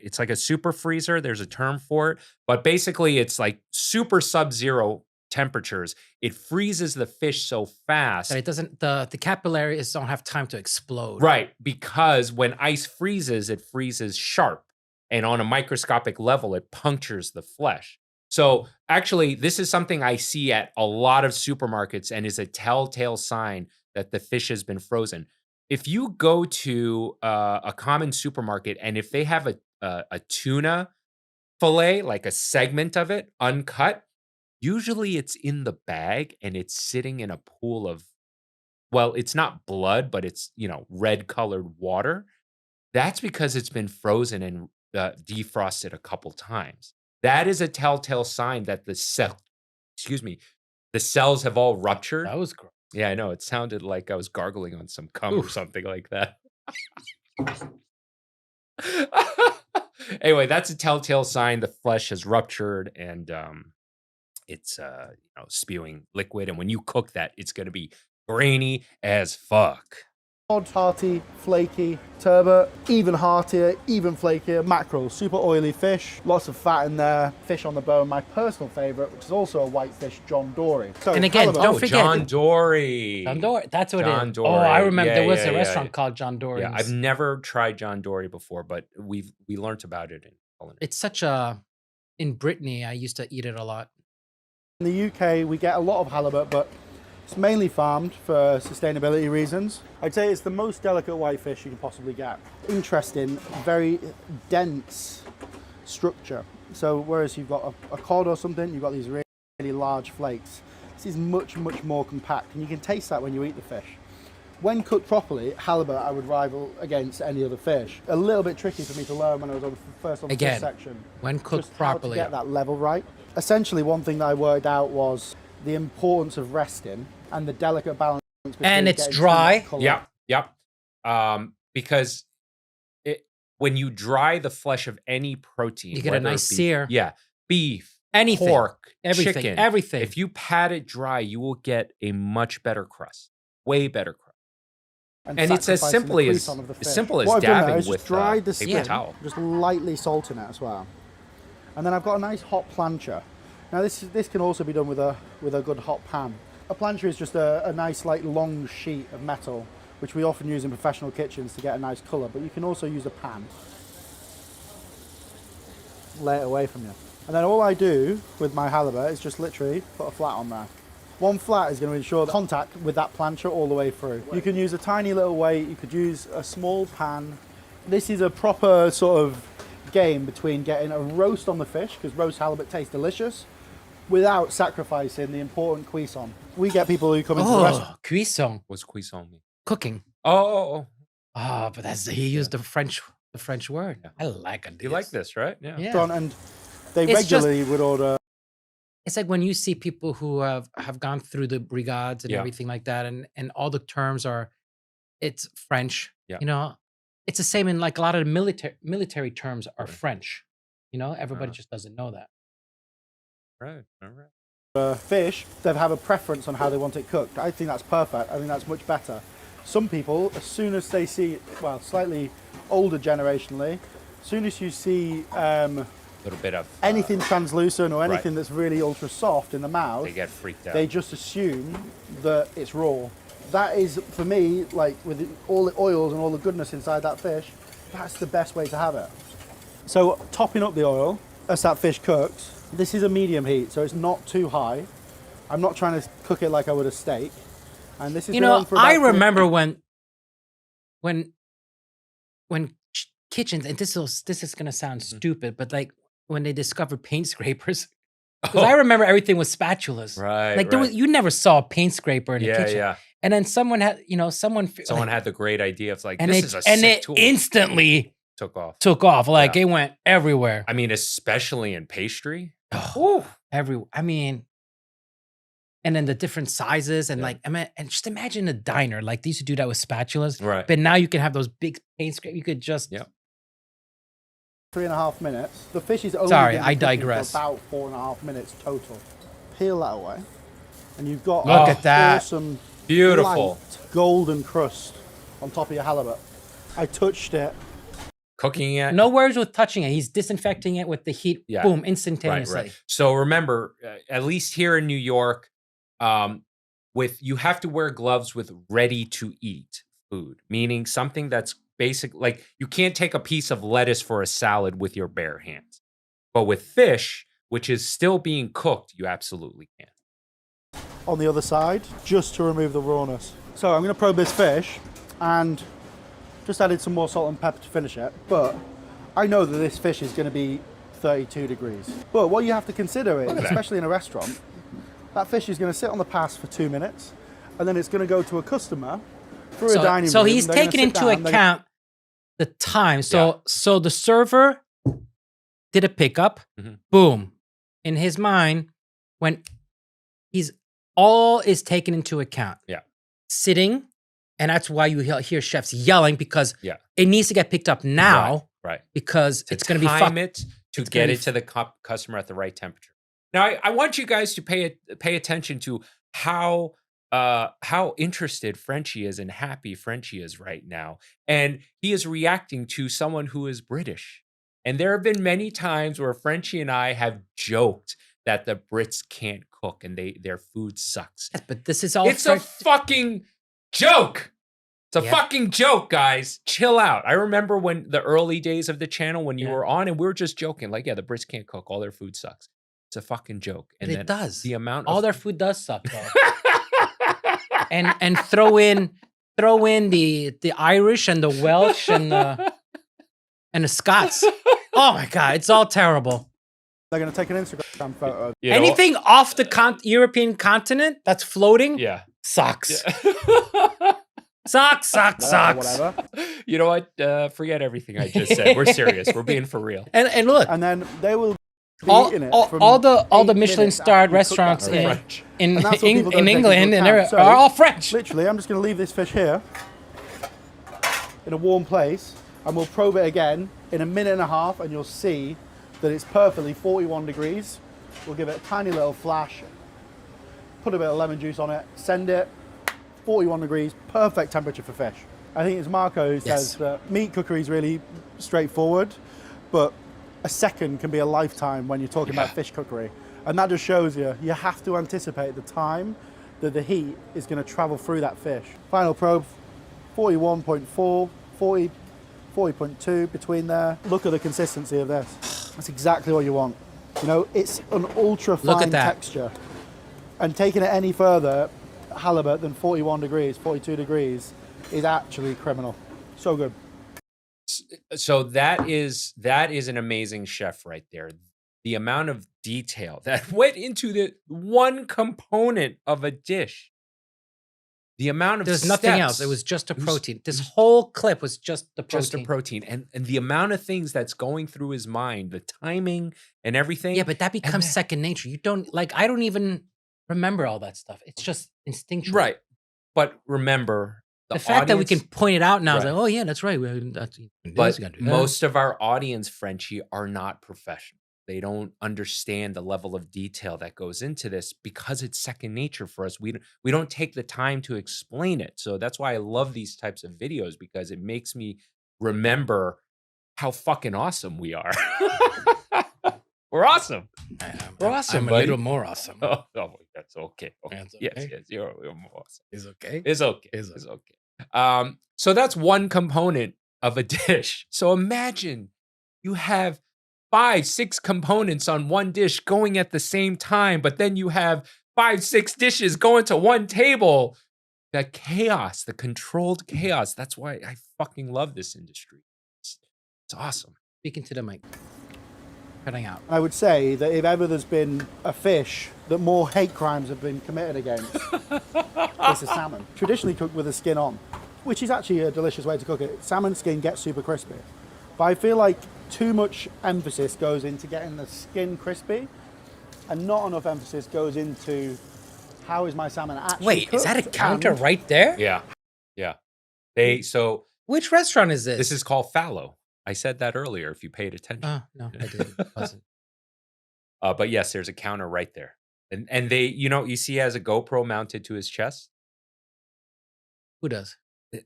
It's like a super freezer. There's a term for it, but basically it's like super sub-zero temperatures. It freezes the fish so fast. That it doesn't the capillaries don't have time to explode. Right, because when ice freezes, it freezes sharp. And on a microscopic level, it punctures the flesh. So actually, this is something I see at a lot of supermarkets and is a telltale sign that the fish has been frozen. If you go to a common supermarket and if they have a tuna fillet, like a segment of it, uncut, usually it's in the bag and it's sitting in a pool of, well, it's not blood, but it's, red colored water. That's because it's been frozen and defrosted a couple times. That is a telltale sign that the cells have all ruptured. That was gross. Yeah, I know. It sounded like I was gargling on some cum or something like that. Anyway, that's a telltale sign the flesh has ruptured and it's spewing liquid. And when you cook that, it's going to be grainy as fuck. Cod, hearty, flaky, turbot, even heartier, even flakier, mackerel, super oily fish, lots of fat in there, fish on the bone. My personal favorite, which is also a white fish, John Dory. So And again, halibut. don't forget John Dory. John Dory. That's what John it is. Dory. Oh, I remember Yeah, there was yeah, a yeah, restaurant yeah. called John Dory. Yeah, I've never tried John Dory before, but we learned about it in culinary. It's in Brittany, I used to eat it a lot. In the UK, we get a lot of halibut, but it's mainly farmed for sustainability reasons. I'd say it's the most delicate whitefish you can possibly get. Interesting, very dense structure. So whereas you've got a cod or something, you've got these really, really large flakes. This is much, much more compact, and you can taste that when you eat the fish. When cooked properly, halibut I would rival against any other fish. A little bit tricky for me to learn when I was on the fish section. When cooked Just properly. how to get that level right. Essentially, one thing that I worked out was the importance of resting and the delicate balance between And it's getting dry. too much colour. Yep. Because when you dry the flesh of any protein, You get a whether it nice be- sear. Yeah, beef, Anything. pork, Everything. chicken, Everything. If you pat it dry, you will get a much better crust, way better crust. And it's as sacrificing simply the as cuisson of the fish. simple as What I've done there dabbing is with just dried the paper skin, towel. just lightly salting it as well. And then I've got a nice hot plancha. Now this can also be done with a good hot pan. A plancha is just a nice like long sheet of metal, which we often use in professional kitchens to get a nice colour, but you can also use a pan. Lay it away from you. And then all I do with my halibut is just literally put a flat on there. One flat is going to ensure contact with that plancha all the way through. You can use a tiny little weight, you could use a small pan. This is a proper sort of game between getting a roast on the fish, because roast halibut tastes delicious, without sacrificing the important cuisson. We get people who come into the restaurant. Cuisson. What's cuisson mean? Cooking. Oh. Ah, but he used the French word. Yeah. I like it. You like this, right? Yeah. Yeah. And they It's regularly would order. It's like when you see people who have gone through the brigades and Yeah. everything like that, and all the terms it's French. Yeah. It's the same in like a lot of the military terms are Right. French. Everybody Uh-huh. just doesn't know that. Right. All right. Fish, they have a preference on how they want it cooked. I think that's perfect. I think that's much better. Some people, as soon as they see, well, slightly older generationally, as soon as you see little bit of anything translucent or anything that's really ultra soft in the mouth, they get freaked out. they just assume that it's raw. That is, for me, like with all the oils and all the goodness inside that fish, that's the best way to have it. So topping up the oil as that fish cooks, this is a medium heat, so it's not too high. I'm not trying to cook it like I would a steak. And this is I remember when kitchens, and this is gonna sound stupid, but like when they discovered paint scrapers. Because I remember everything was spatulas. Right. Like you never saw a paint scraper in the kitchen. Yeah. And then someone had, someone had the great idea of like, and this is a and sick it tool. instantly took off. Like it went everywhere. I mean, especially in pastry. And then the different sizes and and just imagine a diner. Like they used to do that with spatulas. Right. But now you can have those big paint scrapers. You could just 3.5 minutes. The fish is only Sorry, gonna be I cooking digress. for about 4.5 minutes total. Peel that away, and you've got Look at that. awesome, Beautiful. light golden crust on top of your halibut. I touched it. Cooking it. no words with touching it. He's disinfecting it with the heat. Yeah. Boom, instantaneously. Right. So remember, at least here in New York, you have to wear gloves with ready to eat food, meaning something that's basic. Like you can't take a piece of lettuce for a salad with your bare hands, but with fish, which is still being cooked, you absolutely can. On the other side, just to remove the rawness. So I'm going to probe this fish, and just added some more salt and pepper to finish it. But I know that this fish is going to be 32 degrees. But what you have to consider is, especially in a restaurant, that fish is going to sit on the pass for 2 minutes, and then it's going to go to a customer through a dining room. So he's taking into account the time. So the server did a pickup. Boom. In his mind, when all is taken into account. Yeah. Sitting, and that's why you hear chefs yelling because it needs to get picked up now. Right. Because it's going to be time it to get it to the customer at the right temperature. Now, I want you guys to pay attention to how interested Frenchy is and happy Frenchy is right now. And he is reacting to someone who is British. And there have been many times where Frenchy and I have joked that the Brits can't cook and their food sucks. Yes, but this is all It's a fucking joke. It's a fucking joke, guys. Chill out. I remember when the early days of the channel when you were on and we were just joking like, the Brits can't cook. All their food sucks. It's a fucking joke. And it does. The amount all their food does suck though. and throw in the Irish and the Welsh and the Scots. Oh my God, it's all terrible. They're going to take an Instagram photo. Anything off the European continent that's floating sucks. Sucks. Whatever. You know what? Forget everything I just said. We're serious. We're being for real. And look. And then they will be eating it all the Michelin starred restaurants in England and are all French. Literally, I'm just going to leave this fish here in a warm place, and we'll probe it again in a minute and a half, and you'll see that it's perfectly 41 degrees. We'll give it a tiny little flash, put a bit of lemon juice on it, send it, 41 degrees, perfect temperature for fish. I think it's Marco who says that meat cookery is really straightforward, but a second can be a lifetime when you're talking about fish cookery. And that just shows you have to anticipate the time that the heat is going to travel through that fish. Final probe, 41.4, 40, 40.2 between there. Look at the consistency of this. That's exactly what you want. You know, it's an ultra fine texture. And taking it any further, halibut than 41 degrees, 42 degrees is actually criminal. So good. So that is an amazing chef right there. The amount of detail that went into the one component of a dish. The amount of There's nothing else. It was just a protein. This whole clip was just the protein. Just a protein. And the amount of things that's going through his mind, the timing and everything. Yeah, but that becomes second nature. You don't I don't even remember all that stuff. It's just instinctual. Right. But remember, the fact that we can point it out now is like, oh yeah, that's right. But most of our audience, Frenchy, are not professional. They don't understand the level of detail that goes into this because it's second nature for us. We don't take the time to explain it. So that's why I love these types of videos, because it makes me remember how fucking awesome we are. We're awesome. We're I'm awesome, a buddy. little more awesome. Oh, that's okay. That's Yes, okay. yes, you're more awesome. It's okay. It's okay. It's It's okay. So that's one component of a dish. So imagine you have 5, 6 components on one dish going at the same time, but then you have 5, 6 dishes going to one table. That chaos, the controlled chaos. That's why I fucking love this industry. It's awesome. Speaking to the mic. Cutting out. I would say that if ever there's been a fish that more hate crimes have been committed against, it's a salmon. Traditionally cooked with the skin on, which is actually a delicious way to cook it. Salmon skin gets super crispy. But I feel like too much emphasis goes into getting the skin crispy and not enough emphasis goes into how is my salmon actually Wait, is that a cooked counter and- right there? Yeah. So Which restaurant is this? this is called fallow. I said that earlier if you paid attention. Oh, no, I didn't. Wasn't. But yes, there's a counter right there. And they, you see he has a GoPro mounted to his chest. Who does?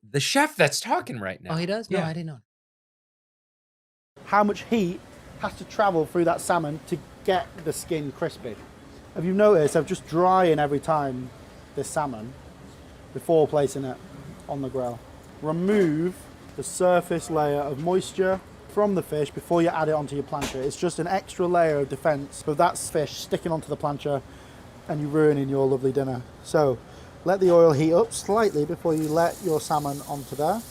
The chef that's talking right now. Oh, he does? No, Yeah. I didn't know. How much heat has to travel through that salmon to get the skin crispy? Have you noticed I'm just drying every time this salmon before placing it on the grill? Remove the surface layer of moisture from the fish before you add it onto your plancha. It's just an extra layer of defense of that fish sticking onto the plancha and you ruining your lovely dinner. So let the oil heat up slightly before you let your salmon onto there.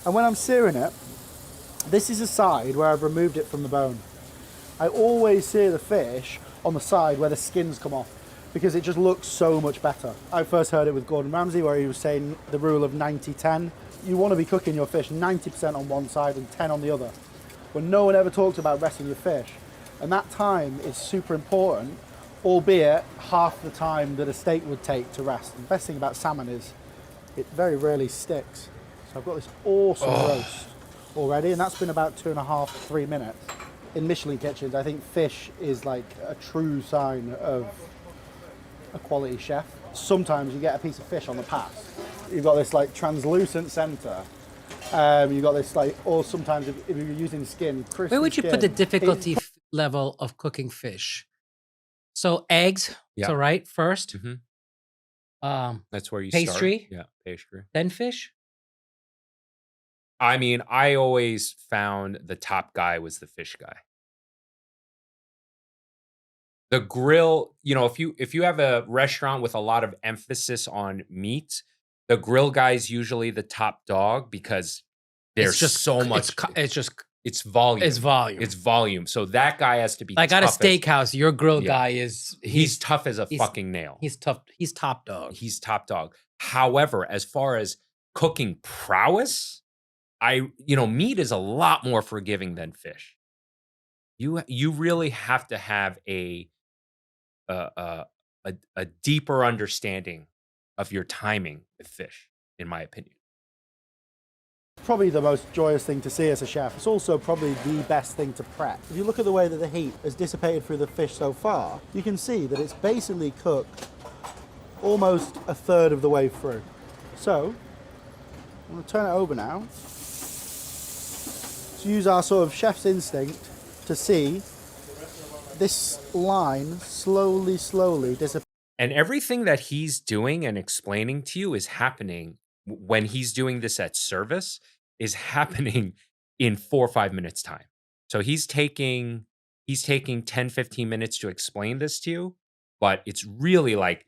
And when I'm searing it, this is a side where I've removed it from the bone. I always sear the fish on the side where the skins come off because it just looks so much better. I first heard it with Gordon Ramsay where he was saying the rule of 90-10. You want to be cooking your fish 90% on one side and 10 on the other. But no one ever talks about resting your fish. And that time is super important, albeit half the time that a steak would take to rest. The best thing about salmon is it very rarely sticks. So I've got this awesome roast already, and that's been about 2.5, 3 minutes. In Michelin kitchens, I think fish is like a true sign of a quality chef. Sometimes you get a piece of fish on the pass. You've got this like translucent center. You've got this like, or sometimes if you're using skin, crispy Where would you put the skin, difficulty level of cooking fish? So eggs, Yeah. so right, first, That's where you Pastry? start. Yeah, pastry. then fish. I mean, I always found the top guy was the fish guy. The grill, if you have a restaurant with a lot of emphasis on meat, the grill guy's usually the top dog because there's so much. It's volume. It's volume. It's volume. So that guy has to be Like at a tough as- steakhouse, your grill Yeah. guy is He's tough as a he's- fucking nail. He's tough. He's top dog. He's top dog. However, as far as cooking prowess, meat is a lot more forgiving than fish. You really have to have a deeper understanding of your timing with fish, in my opinion. probably the most joyous thing to see as a chef. It's also probably the best thing to prep. If you look at the way that the heat has dissipated through the fish so far, you can see that it's basically cooked almost a third of the way through. So, I'm going to turn it over now. To use our sort of chef's instinct to see this line slowly dissipate. And everything that he's doing and explaining to you is happening when he's doing this at service is happening in 4 or 5 minutes time. So he's taking 10, 15 minutes to explain this to you, but it's really like,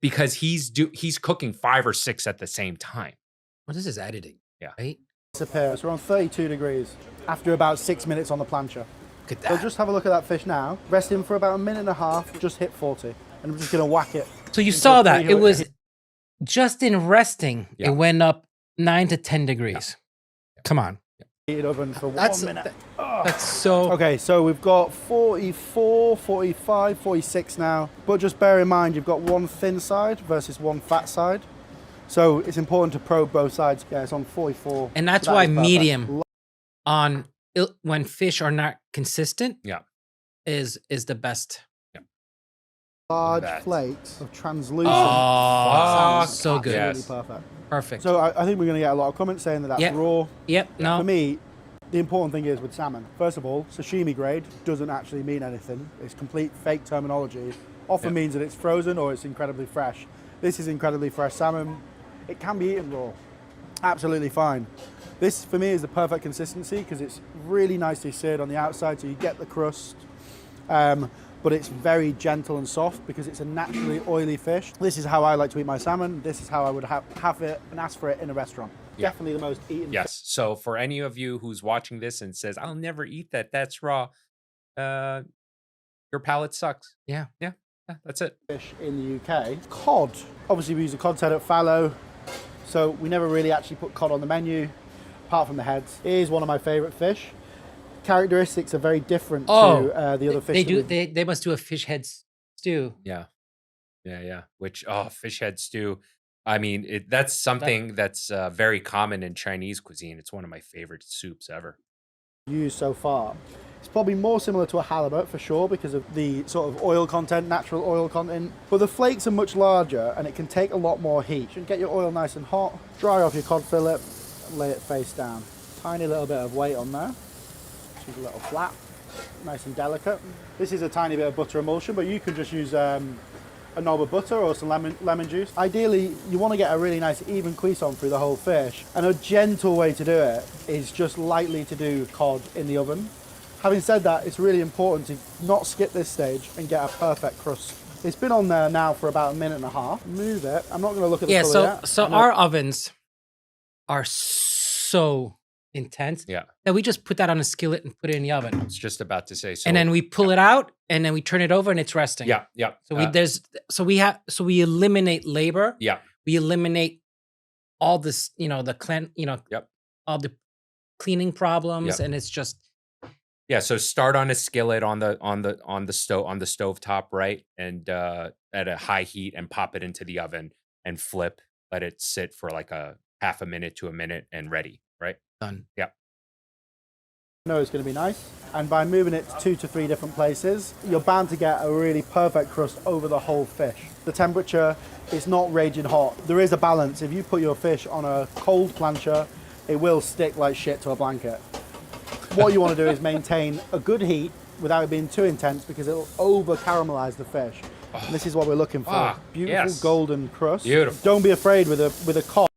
because he's cooking 5 or 6 at the same time. Well, this is editing. Yeah. Right? Disappear. So we're on 32 degrees after about 6 minutes on the plancha. Look at So that. just have a look at that fish now. Rest him for about a minute and a half. Just hit 40. And I'm just going to whack it. So you until saw that. 300 It was just in resting, Yeah. it went up 9 to 10 degrees. Come on. heated oven for That's 1 minute. That's so Okay, so we've got 44, 45, 46 now. But just bear in mind, you've got one thin side versus one fat side. So it's important to probe both sides. Yeah, it's on 44. and that's So that why is perfect. medium on when fish are not consistent Yeah. is the best. Large That. flakes of translucent. Oh, salmon. so good. Absolutely Yes. perfect. Perfect. So I think we're going to get a lot of comments saying that that's Yeah. raw. Yep. For No. me, The important thing is with salmon, first of all, sashimi grade doesn't actually mean anything. It's complete fake terminology. Often means that it's frozen or it's incredibly fresh. This is incredibly fresh salmon. It can be eaten raw, absolutely fine. This, for me, is the perfect consistency because it's really nicely seared on the outside, so you get the crust, but it's very gentle and soft because it's a naturally oily fish. This is how I like to eat my salmon. This is how I would have it and ask for it in a restaurant. Yeah. Definitely the most eaten. Yes. So for any of you who's watching this and says, I'll never eat that, that's raw, your palate sucks. Yeah. Yeah. Yeah, that's it. Fish in the UK. Cod. Obviously, we use a cod head at fallow, so we never really actually put cod on the menu, apart from the heads. It is one of my favourite fish. Characteristics are very different to the other fish. They must do a fish head stew. Yeah. Yeah. Yeah. Which, fish head stew. I mean, that's something that's very common in Chinese cuisine. It's one of my favorite soups ever. Used so far. It's probably more similar to a halibut for sure because of the sort of oil content, natural oil content. But the flakes are much larger and it can take a lot more heat. You should get your oil nice and hot, dry off your cod fillet, and lay it face down. Tiny little bit of weight on there. She's a little flat, nice and delicate. This is a tiny bit of butter emulsion, but you could just use a knob of butter or some lemon juice. Ideally, you want to get a really nice even cuisson through the whole fish. And a gentle way to do it is just lightly to do cod in the oven. Having said that, it's really important to not skip this stage and get a perfect crust. It's been on there now for about a minute and a half. Move it. I'm not going to look at the color yet. So our ovens are so intense that we just put that on a skillet and put it in the oven. I was just about to say. So, and then we pull it out and then we turn it over and it's resting. Yeah. Yeah. So we eliminate labor. Yeah. We eliminate all this, all the cleaning problems, and it's just. Yeah, so start on a skillet on the stove top, right? And at a high heat and pop it into the oven and flip, let it sit for like a half a minute to a minute and ready, right? Done. Yeah. I know it's going to be nice. And by moving it to 2 to 3 different places, you're bound to get a really perfect crust over the whole fish. The temperature is not raging hot. There is a balance. If you put your fish on a cold plancha, it will stick like shit to a blanket. What you want to do is maintain a good heat without it being too intense because it'll over caramelize the fish. And this is what we're looking for. Beautiful golden crust. Beautiful. Don't be afraid with a cod.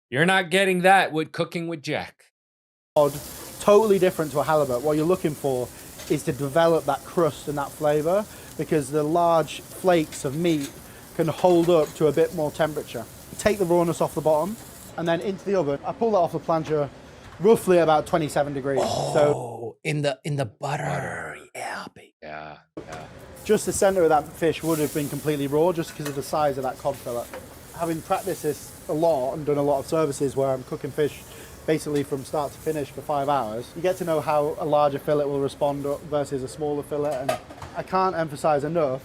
You're not getting that with cooking with Jack. Totally different to a halibut. What you're looking for is to develop that crust and that flavor because the large flakes of meat can hold up to a bit more temperature. Take the rawness off the bottom and then into the oven. I pull that off the plancha roughly about 27 degrees. So in the butter. Yeah, baby. Yeah. Just the center of that fish would have been completely raw just because of the size of that cod fillet. Having practiced this a lot and done a lot of services where I'm cooking fish basically from start to finish for 5 hours, you get to know how a larger fillet will respond versus a smaller fillet. And I can't emphasize enough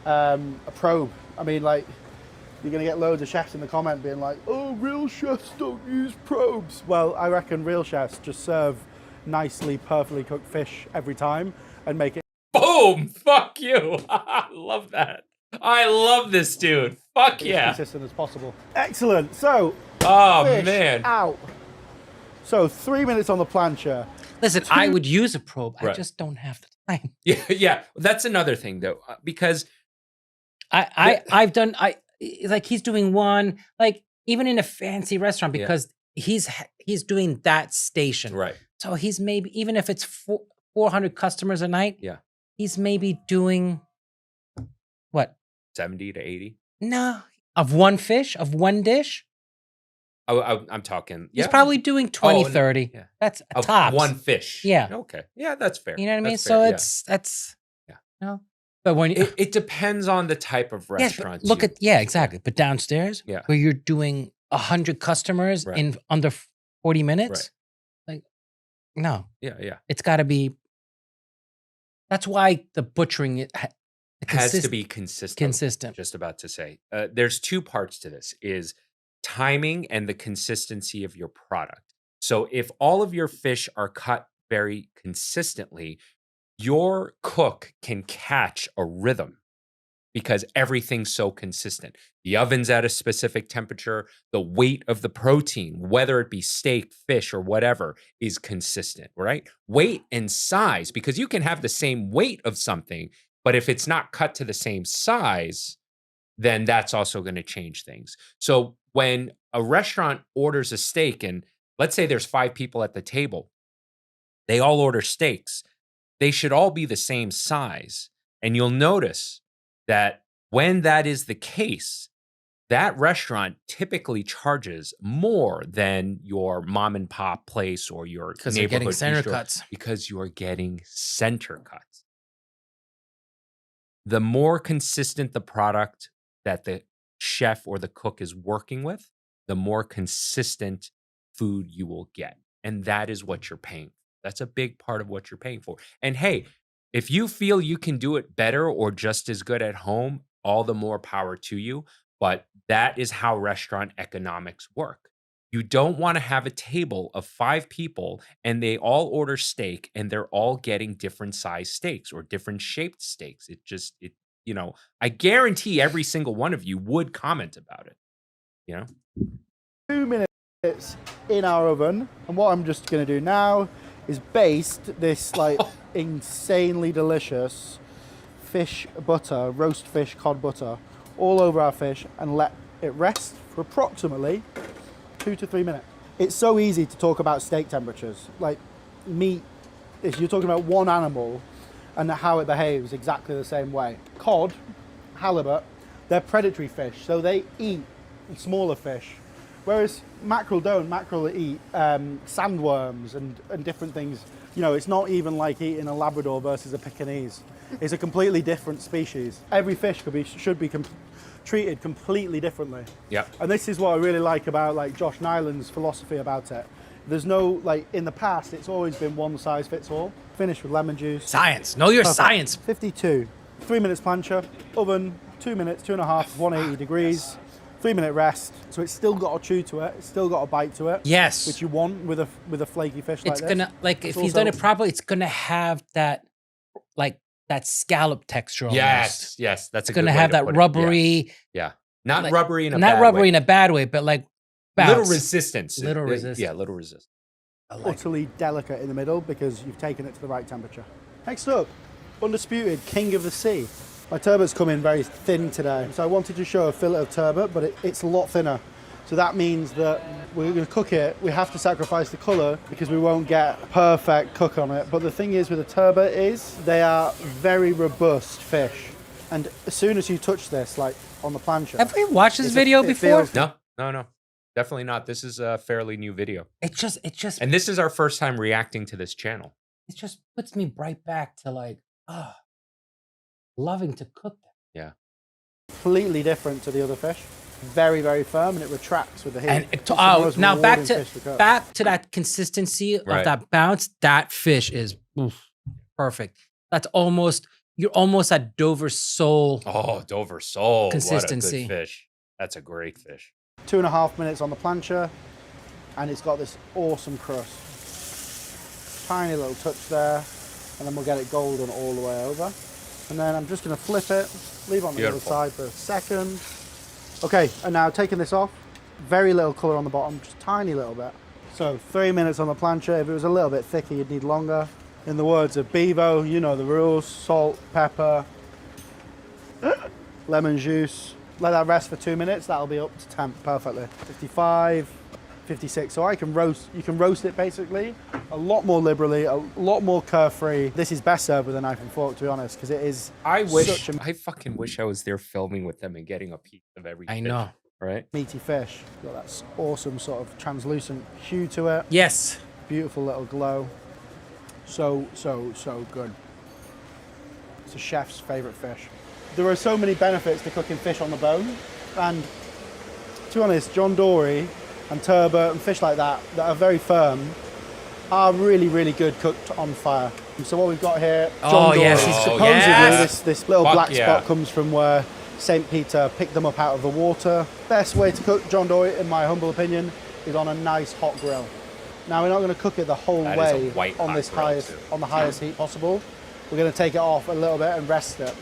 a probe. I mean, like, you're going to get loads of chefs in the comment being like, oh, real chefs don't use probes. Well, I reckon real chefs just serve nicely, perfectly cooked fish every time and make it. Boom! Fuck you! I love that. I love this dude. Fuck yeah. As consistent as possible. Excellent. So, fish out. So 3 minutes on the plancha. Listen, I would use a probe. I just don't have the time. Yeah. That's another thing though, because I've done like he's doing one, like even in a fancy restaurant because he's doing that station. Right. So he's maybe, even if it's 400 customers a night, he's maybe doing what? 70 to 80? No. Of one fish, of one dish? I'm talking. He's probably doing 20, 30. Yeah. That's a top. One fish. Yeah. Okay. Yeah, that's fair. You know what I mean? That's So fair. that's But when it depends on the type of restaurant. Exactly. But downstairs, where you're doing 100 customers in under 40 minutes, like no. Yeah. It's got to be. That's why the butchering has to be consistent. Consistent. Just about to say, there's two parts to this: is timing and the consistency of your product. So if all of your fish are cut very consistently, your cook can catch a rhythm because everything's so consistent. The oven's at a specific temperature, the weight of the protein, whether it be steak, fish, or whatever, is consistent, right? Weight and size, because you can have the same weight of something, but if it's not cut to the same size, then that's also going to change things. So when a restaurant orders a steak, and let's say there's 5 people at the table, they all order steaks, they should all be the same size. And you'll notice that when that is the case, that restaurant typically charges more than your mom and pop place or your Because they're getting neighborhood center bistro, cuts. because you are getting center cuts. The more consistent the product that the chef or the cook is working with, the more consistent food you will get. And that is what you're paying for. That's a big part of what you're paying for. And hey, if you feel you can do it better or just as good at home, all the more power to you. But that is how restaurant economics work. You don't want to have a table of 5 people and they all order steak and they're all getting different size steaks or different shaped steaks. I guarantee every single one of you would comment about it, 2 minutes in our oven, and what I'm just going to do now is baste this like insanely delicious fish butter, roast fish cod butter, all over our fish and let it rest for approximately 2 to 3 minutes. It's so easy to talk about steak temperatures. Like meat, if you're talking about one animal and how it behaves exactly the same way. Cod, halibut, they're predatory fish, so they eat smaller fish. Whereas mackerel don't. Mackerel eat sandworms and different things. It's not even like eating a Labrador versus a Pekingese. It's a completely different species. Every fish should be treated completely differently. Yeah. And this is what I really like about like Josh Nyland's philosophy about it. There's no, like in the past, it's always been one size fits all. Finish with lemon juice. Science. Know your Perfect. science. 52. 3 minutes plancha. Oven, 2 minutes, 2.5, 180 degrees. 3 minute rest. So it's still got a chew to it. It's still got a bite to it. Yes. Which you want with a flaky fish like It's this. gonna if he's done it properly, it's gonna have that that scallop texture. Almost. Yes, that's It's gonna have that rubbery. Yeah. Not like- rubbery in a not bad rubbery way. in a bad way, but like Little bounce. resistance. Little resistance. Yeah, little resistance. Utterly delicate in the middle because you've taken it to the right temperature. Next up, undisputed king of the sea. My turbot's come in very thin today, so I wanted to show a fillet of turbot, but it's a lot thinner. So that means that we're going to cook it. We have to sacrifice the colour because we won't get a perfect cook on it. But the thing is with the turbot is they are very robust fish. And as soon as you touch this, like on the plancha. Have we watched this video before? No. Definitely not. This is a fairly new video. It just And this is our first time reacting to this channel. it just puts me right back to loving to cook them. Yeah. Completely different to the other fish. Very, very firm, and it retracts with the heat. And It's the most now back rewarding to fish cook. that consistency Right. of that bounce. That fish is perfect. You're almost at Dover sole. Oh, Dover sole. Consistency. What a good fish. That's a great fish. 2.5 minutes on the plancha, and it's got this awesome crust. Tiny little touch there, and then we'll get it golden all the way over. And then I'm just going to flip it, leave it on the other Beautiful. side for a second. Okay, and now taking this off, very little colour on the bottom, just tiny little bit. So 3 minutes on the plancha. If it was a little bit thicker, you'd need longer. In the words of Bevo, you know the rules: salt, pepper, lemon juice. Let that rest for 2 minutes. That'll be up to temp perfectly. 55, 56. So you can roast it basically a lot more liberally, a lot more curve-free. This is best served with a knife and fork, to be honest, because it is I fucking wish I was there filming with them and getting a piece of every I fish, know. right? meaty fish. Got that awesome sort of translucent hue to it. Yes. Beautiful little glow. So good. It's a chef's favorite fish. There are so many benefits to cooking fish on the bone, and to be honest, John Dory and turbot and fish like that are very firm are really, really good cooked on fire. And so what we've got here, John Dory, yes, supposedly this little black yeah. spot comes from where St. Peter picked them up out of the water. Best way to cook John Dory, in my humble opinion, is on a nice hot grill. Now we're not going to cook it the whole That is a way white on hot this grill, highest too. on the highest heat possible. We're going to take it off a little bit and rest it.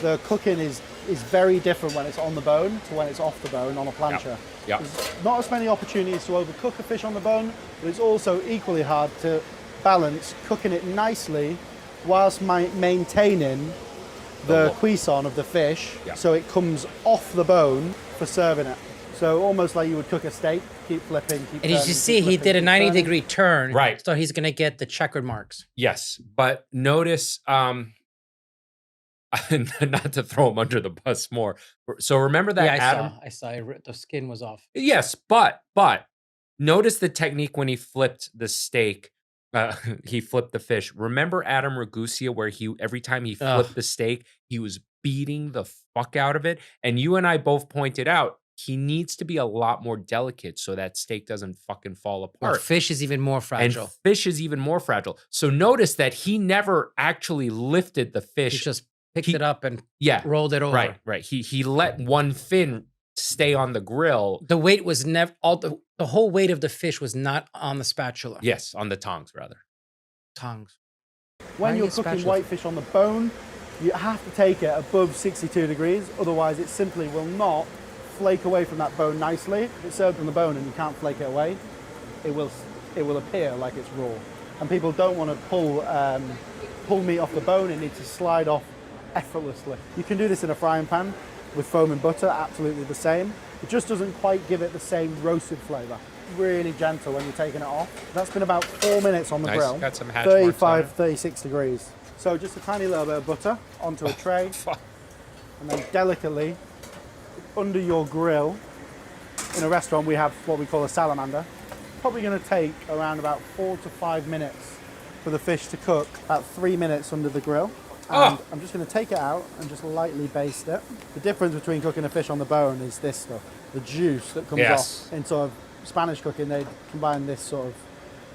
The cooking is is very different when it's on the bone to when it's off the bone on a plancha. Yeah. There's not as many opportunities to overcook a fish on the bone, but it's also equally hard to balance cooking it nicely whilst maintaining the cuisson of the fish, so it comes off the bone for serving it. So almost like you would cook a steak, keep flipping, keep And you turning, should see keep he flipping, did a keep 90-degree turn. Right. So he's going to get the checkered marks. Yes, but notice, not to throw him under the bus more. So remember that Adam? I saw. The skin was off. Yes, but notice the technique when he flipped the steak. He flipped the fish. Remember Adam Ragusa, where every time he flipped the steak, he was beating the fuck out of it. And you and I both pointed out he needs to be a lot more delicate so that steak doesn't fucking fall apart. Well, fish is even more fragile. And fish is even more fragile. So notice that he never actually lifted the fish. He just picked it up and rolled it over. Right. He let one fin stay on the grill. The weight was never the whole weight of the fish was not on the spatula. Yes, on the tongs rather. Tongs. When you're cooking whitefish on the bone, you have to take it above 62 degrees, otherwise it simply will not flake away from that bone nicely. If it's served on the bone and you can't flake it away, it will appear like it's raw. And people don't want to pull meat off the bone, it needs to slide off effortlessly. You can do this in a frying pan with foam and butter, absolutely the same. It just doesn't quite give it the same roasted flavour. Really gentle when you're taking it off. That's been about 4 minutes on the grill. Got some hash marks on it. 36 degrees. So just a tiny little bit of butter onto a tray, and then delicately under your grill. In a restaurant we have what we call a salamander. Probably going to take around about 4 to 5 minutes for the fish to cook, about 3 minutes under the grill. And I'm just going to take it out and just lightly baste it. The difference between cooking a fish on the bone is this stuff, the juice that comes off. In sort of Spanish cooking, they combine this sort of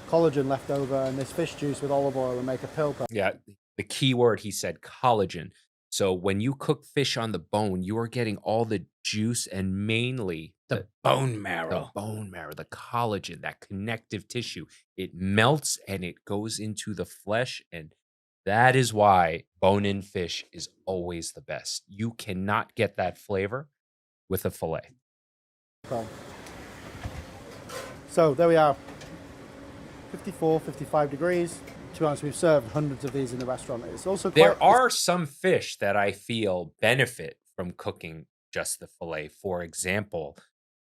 collagen left over and this fish juice with olive oil and make a pulpa. Yeah, the key word he said, collagen. So when you cook fish on the bone, you are getting all the juice and mainly the bone marrow. The bone marrow, the collagen, that connective tissue. It melts and it goes into the flesh, and that is why bone-in fish is always the best. You cannot get that flavor with a fillet. So there we are, 54, 55 degrees. To be honest, we've served hundreds of these in the restaurant. It's also there are some fish that I feel benefit from cooking just the fillet. For example,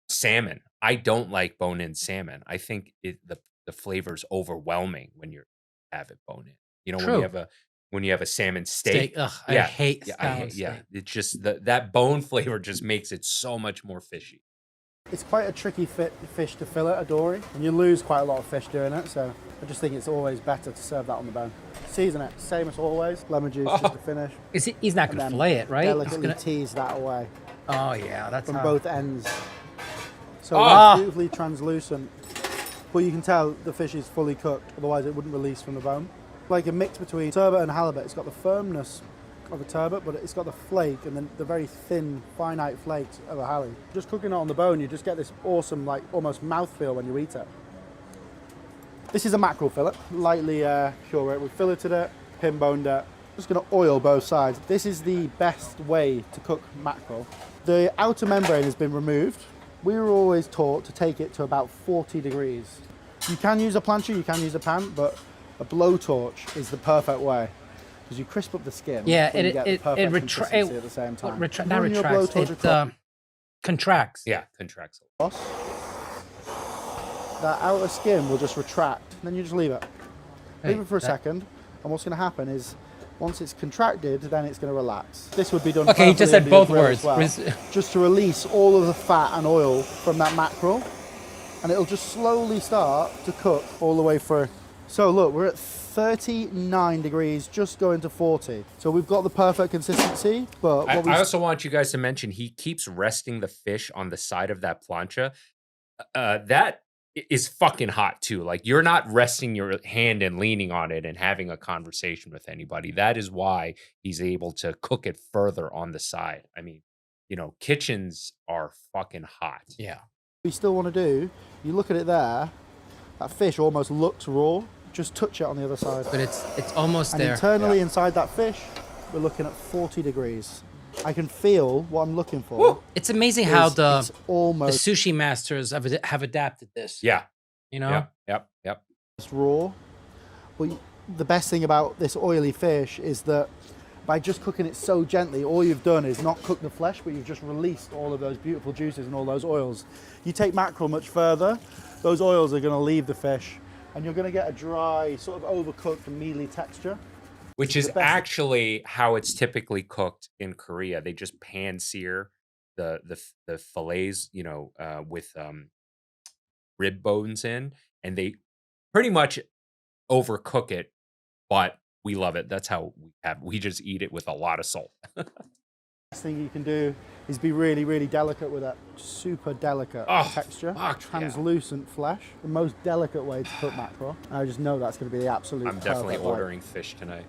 salmon. I don't like bone-in salmon. I think the flavor's overwhelming when you have it bone-in. You know, when you have a salmon steak. I hate salmon steak. It's just that bone flavor just makes it so much more fishy. It's quite a tricky fish to fillet, a dory, and you lose quite a lot of fish doing it, so I just think it's always better to serve that on the bone. Season it, same as always, lemon juice just to finish. He's not going to fillet it, right? Delicately tease that away. Oh yeah, that's from both ends. So it's beautifully translucent, but you can tell the fish is fully cooked, otherwise it wouldn't release from the bone. Like a mix between turbot and halibut. It's got the firmness of a turbot, but it's got the flake and then the very thin, finite flakes of a hallie. Just cooking it on the bone, you just get this awesome, like almost mouthfeel when you eat it. This is a mackerel fillet, lightly cure it. We've filleted it, pin boned it. Just going to oil both sides. This is the best way to cook mackerel. The outer membrane has been removed. We were always taught to take it to about 40 degrees. You can use a plancha, you can use a pan, but a blowtorch is the perfect way because you crisp up the skin. Yeah, so you get the perfect consistency at the same time. Not retracts. It contracts. Yeah, contracts. That outer skin will just retract, and then you just leave it. Leave it for a second, and what's going to happen is once it's contracted, then it's going to relax. This would be done. Okay, you just said both words. Well, just to release all of the fat and oil from that mackerel, and it'll just slowly start to cook all the way through. So look, we're at 39 degrees, just going to 40. So we've got the perfect consistency, but I also want you guys to mention he keeps resting the fish on the side of that plancha. That is fucking hot too. Like, you're not resting your hand and leaning on it and having a conversation with anybody. That is why he's able to cook it further on the side. I mean, you know, kitchens are fucking hot. Yeah. We still want to do, you look at it there, that fish almost looks raw. Just touch it on the other side. But it's almost and there. Internally inside that fish, we're looking at 40 degrees. I can feel what I'm looking for. Woo! It's amazing how It's the almost sushi masters have adapted this. Yeah. You know? Yep. raw. But the best thing about this oily fish is that by just cooking it so gently, all you've done is not cook the flesh, but you've just released all of those beautiful juices and all those oils. You take mackerel much further, those oils are going to leave the fish, and you're going to get a dry, sort of overcooked, mealy texture. Which is actually how it's typically cooked in Korea. They just pan sear the fillets, you know, with rib bones in, and they pretty much overcook it, but we love it. That's how we just eat it with a lot of salt. Best thing you can do is be really, really delicate with that super delicate texture, translucent flesh. The most delicate way to cook mackerel. And I just know that's going to be the absolute. I'm definitely ordering fish tonight.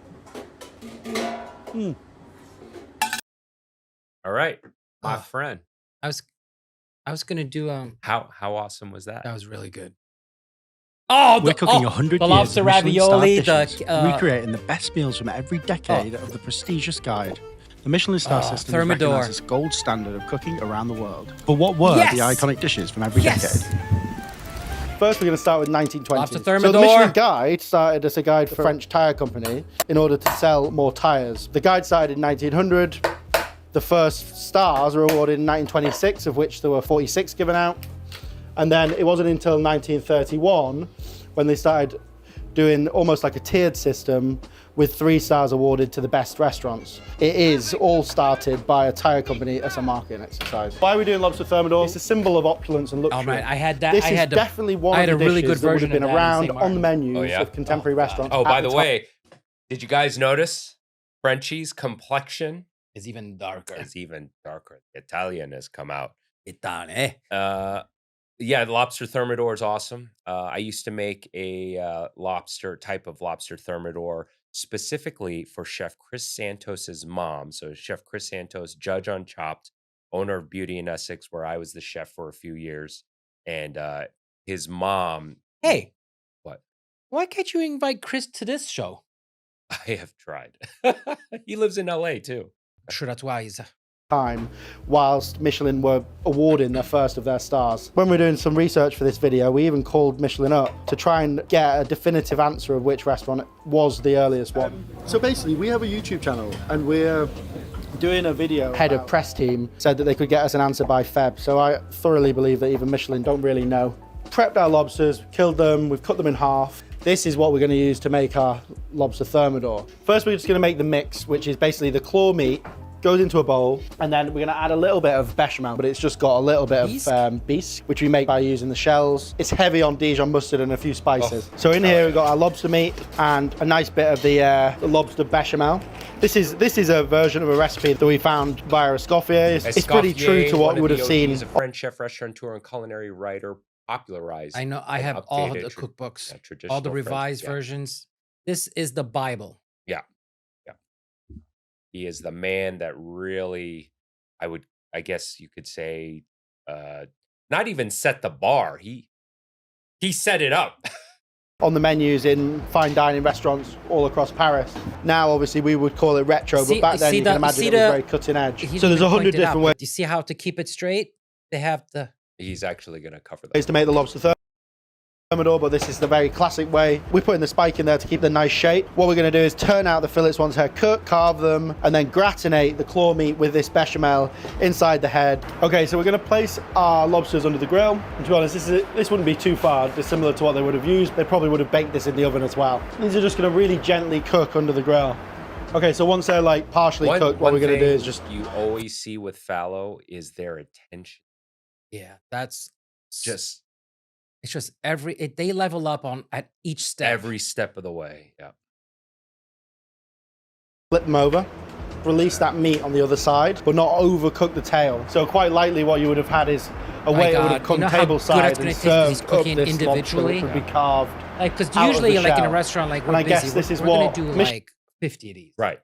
All right, my friend. I was gonna do How awesome was that? that was really good. Oh, We're cooking 100 the years lobster of Michelin-starred ravioli, dishes, the recreating the best meals from every decade of the prestigious guide. The Michelin star system is Thermidor. recognized as gold standard of cooking around the world. But what were the iconic dishes from every decade? First, we're going to start with 1920. Lobster So Thermidor. the Michelin Guide started as a guide for a French tire company in order to sell more tires. The guide started in 1900. The first stars were awarded in 1926, of which there were 46 given out. And then it wasn't until 1931 when they started doing almost like a tiered system with 3 stars awarded to the best restaurants. It is all started by a tire company as a marketing exercise. Why are we doing Lobster Thermidor? It's a symbol of opulence and luxury. Oh man, I had that. This I is had to, definitely one I had of the a really dishes good that would have version been of that in around St. on Martin. the menus Oh, yeah? of contemporary restaurants. Oh, at by the time. way, did you guys notice Frenchie's complexion It's even darker. is even darker? Italian has come out. Italian. Yeah, the Lobster Thermidor is awesome. I used to make a type of lobster thermidor specifically for Chef Chris Santos's mom. So Chef Chris Santos, judge on Chopped, owner of Beauty in Essex, where I was the chef for a few years, and his mom. Hey, what? Why can't you invite Chris to this show? I have tried. He lives in LA too. I'm sure that's why he's. Time whilst Michelin were awarding their first of their stars. When we were doing some research for this video, we even called Michelin up to try and get a definitive answer of which restaurant was the earliest one. So basically, we have a YouTube channel and we're Doing a video. Head of press team said that they could get us an answer by Feb, so I thoroughly believe that even Michelin don't really know. Prepped our lobsters, killed them, we've cut them in half. This is what we're going to use to make our lobster thermidor. First, we're just going to make the mix, which is basically the claw meat goes into a bowl, and then we're going to add a little bit of bechamel, but it's just got a little bit of bisque, which we make by using the shells. It's heavy on Dijon mustard and a few spices. So in here we've got our lobster meat and a nice bit of the lobster bechamel. This is a version of a recipe that we found via Escoffier. It's pretty true to what we would have seen. He's a French chef, restaurateur, and culinary writer, popularized. I know. I have all of the cookbooks, all the revised versions. This is the Bible. Yeah. He is the man that really, I guess you could say, not even set the bar. He set it up. On the menus in fine dining restaurants all across Paris. Now, obviously, we would call it retro, but back then you can imagine it was very cutting edge. So there's 100 different ways. Do you see how to keep it straight? They have the. He's actually going to cover that. Ways to make the lobster thermidor, but this is the very classic way. We're putting the spike in there to keep the nice shape. What we're going to do is turn out the fillets once they're cooked, carve them, and then gratinate the claw meat with this bechamel inside the head. Okay, so we're going to place our lobsters under the grill. And to be honest, this wouldn't be too far dissimilar to what they would have used. They probably would have baked this in the oven as well. These are just going to really gently cook under the grill. Okay, so once they're like partially cooked, what we're going to do is just... You always see with fallow is their attention. Yeah, that's just... It's just they level up at each step. Every step of the way, yeah. Flip them over, release that meat on the other side, but not overcook the tail. So quite likely what you would have had is a way it would have come table side and served up this individually, which would be carved. Like, because usually, like in a restaurant, like we're I busy, guess this is we're what gonna do like 50 of these. Right.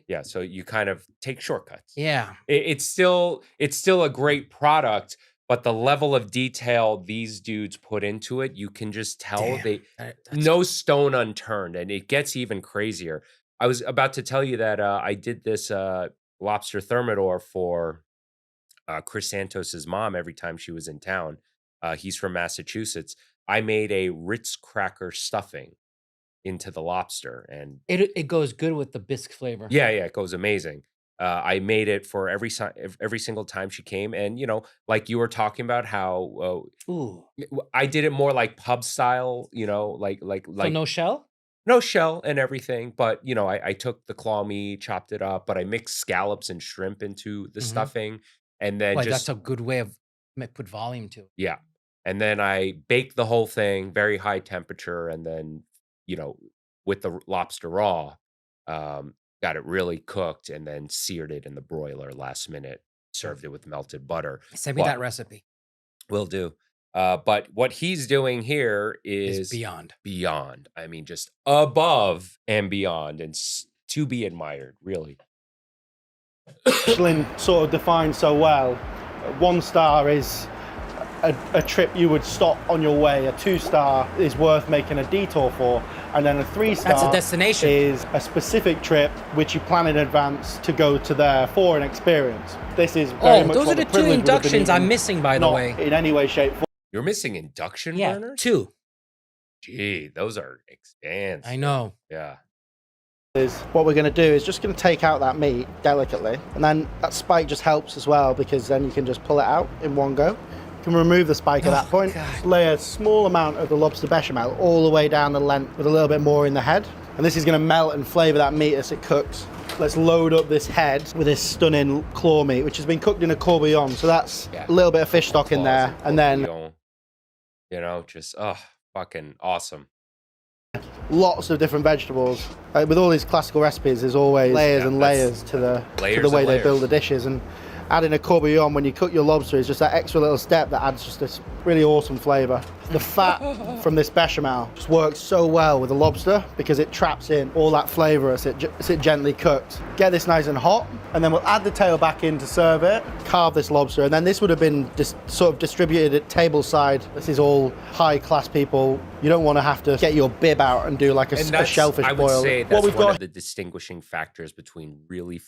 Yeah, so you kind of take shortcuts. Yeah. It's still a great product. But the level of detail these dudes put into it, you can just tell no stone unturned, and it gets even crazier. I was about to tell you that I did this lobster thermidor for Chris Santos's mom every time she was in town. He's from Massachusetts. I made a Ritz cracker stuffing into the lobster, and It goes good with the bisque flavor. yeah, it goes amazing. I made it for every single time she came, and like you were talking about how Ooh. I did it more like pub style, like So no shell? no shell and everything, but I took the claw meat, chopped it up, but I mixed scallops and shrimp into the stuffing, and then Like just that's a good way of put volume to it. yeah, and then I baked the whole thing very high temperature, and then with the lobster raw, got it really cooked, and then seared it in the broiler last minute. Served it with melted butter. Send me that recipe. Will do. But what he's doing here It's is beyond. beyond. I mean, just above and beyond, and to be admired, really. Michelin sort of defined so well. 1 star is a trip you would stop on your way. A 2-star is worth making a detour for, and then a 3-star That's a destination. is a specific trip which you plan in advance to go to there for an experience. This is very much those what are the the 2 privilege would have been inductions I'm eaten, missing, by the not way. in any way, shape, form. You're missing induction Yeah, burners? 2. Gee, those are expansive. I know. Yeah. Is what we're going to do is just going to take out that meat delicately, and then that spike just helps as well, because then you can just pull it out in one go. You can remove the spike at that point. God. Lay a small amount of the lobster bechamel all the way down the length with a little bit more in the head, and this is going to melt and flavour that meat as it cooks. Let's load up this head with this stunning claw meat, which has been cooked in a courtillon, so that's a little bit of fish stock in there, and then just fucking awesome. lots of different vegetables. With all these classical recipes, there's always layers and layers to the way they build the dishes, and adding a courtillon when you cook your lobster is just that extra little step that adds just this really awesome flavour. The fat from this bechamel just works so well with the lobster because it traps in all that flavour as it gently cooked. Get this nice and hot, and then we'll add the tail back in to serve it, carve this lobster, and then this would have been sort of distributed at table side. This is all high class people. You don't want to have to get your bib out and do like a shellfish boil. I would say that's one of the distinguishing factors between really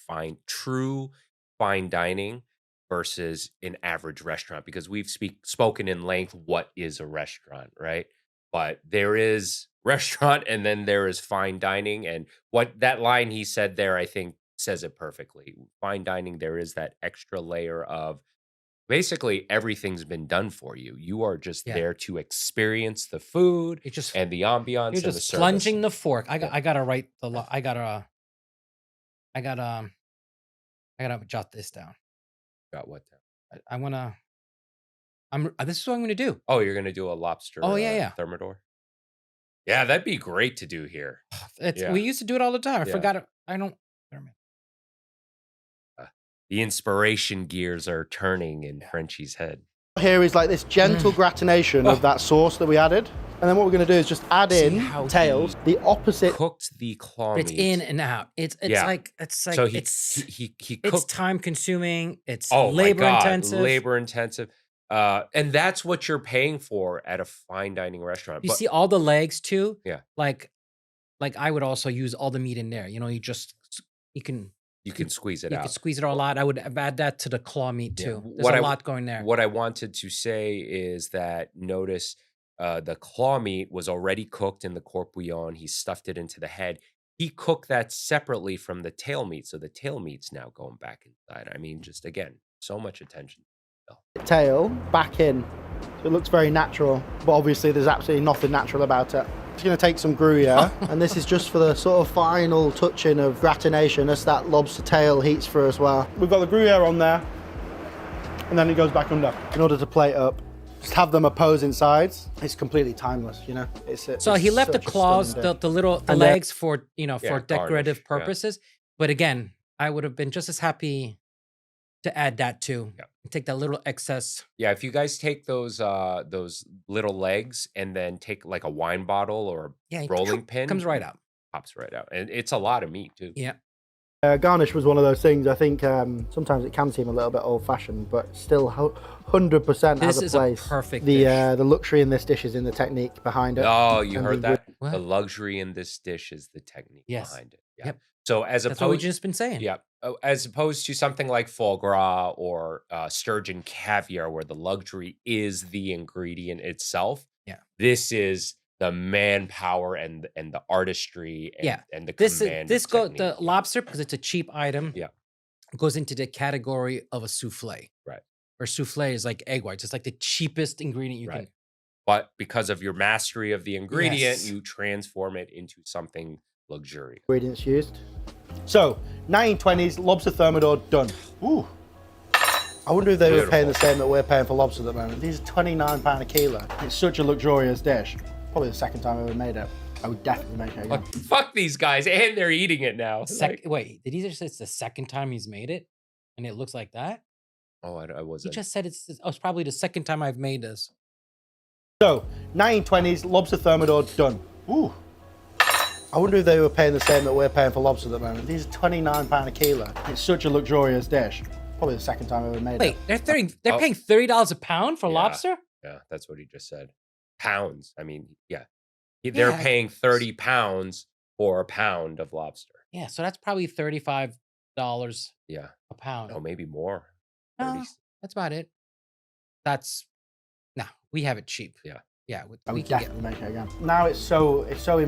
true fine dining versus an average restaurant, because we've spoken in length what is a restaurant, right? But there is restaurant and then there is fine dining, and what that line he said there, I think, says it perfectly. Fine dining, there is that extra layer of basically everything's been done for you. You are just there to experience the food and the ambiance. You're and the just service. plunging the fork. I gotta write I gotta jot this down. Got what down? I wanna. This is what I'm gonna do. Oh, you're gonna do a lobster? Oh yeah. Thermidor. Yeah, that'd be great to do here. We used to do it all the time. I forgot it. I don't. The inspiration gears are turning in Frenchy's head. Here is like this gentle gratination of that sauce that we added. And then what we're going to do is just add in tails, the opposite. Cooked the claw It's meat. in and out. It's like So it's cooked. time consuming. It's Oh labor my God, intensive. labor intensive. And that's what you're paying for at a fine dining restaurant. You see all the legs too. Yeah. Like I would also use all the meat in there. You can squeeze it You out. can squeeze it all out. I would add that to the claw meat too. There's What a I- lot going there. What I wanted to say is that notice the claw meat was already cooked in the courtillon. He stuffed it into the head. He cooked that separately from the tail meat, so the tail meat's now going back inside. I mean, just again, so much attention. Tail back in. So it looks very natural, but obviously there's absolutely nothing natural about it. Just going to take some Gruyere, and this is just for the sort of final touching of gratination as that lobster tail heats through as well. We've got the Gruyere on there, and then it goes back under. In order to plate up, just have them opposing sides. It's completely timeless, you know. So he left the claws, the legs for for decorative garnish, purposes. But again, I would have been just as happy to add that too. Take that little excess. Yeah, if you guys take those little legs and then take like a wine bottle or a rolling pin, Comes right out. Pops right out, and it's a lot of meat too. Yeah. Garnish was one of those things. I think sometimes it can seem a little bit old-fashioned, but still 100% has This is a a place. perfect The luxury in this dish is in the technique behind it. Oh, you And heard the that? The luxury in this dish is the technique behind it. Yeah. Yep. So as That's what we've opposed, just been saying. yeah, as opposed to something like foie gras or sturgeon caviar, where the luxury is the ingredient itself. Yeah. This is the manpower and the artistry and, Yeah. and the This command. this of go technique. the lobster, because it's a cheap item. Yeah. Goes into the category of a souffle. Right. Or souffle is like egg whites. It's like the cheapest ingredient you Right. can. But because of your mastery of the ingredient, Yes. you transform it into something luxurious. Ingredients used. So, 1920s, Lobster Thermidor, done. Ooh. I wonder if they were paying the same that we're paying for lobster at the moment. These are £29 a kilo. It's such a luxurious dish. Probably the second time I ever made it. I would definitely make it again. Fuck these guys, and they're eating it now. Wait, did he just say it's the second time he's made it? And it looks like that? Oh, I He wasn't. just said it's probably the second time I've made this. So, 1920s, Lobster Thermidor, done. Ooh. I wonder if they were paying the same that we're paying for lobster at the moment. These are £29 a kilo. It's such a luxurious dish. Probably the second time I ever made Wait, it. they're paying $30 a pound for lobster? Yeah, that's what he just said. Pounds. I mean, yeah. They're paying 30 pounds for a pound of lobster. Yeah, so that's probably $35 Yeah. a pound. Oh, maybe more. No, that's about it. We have it cheap. Yeah. Yeah, I we would can get. definitely make it again. Now it's so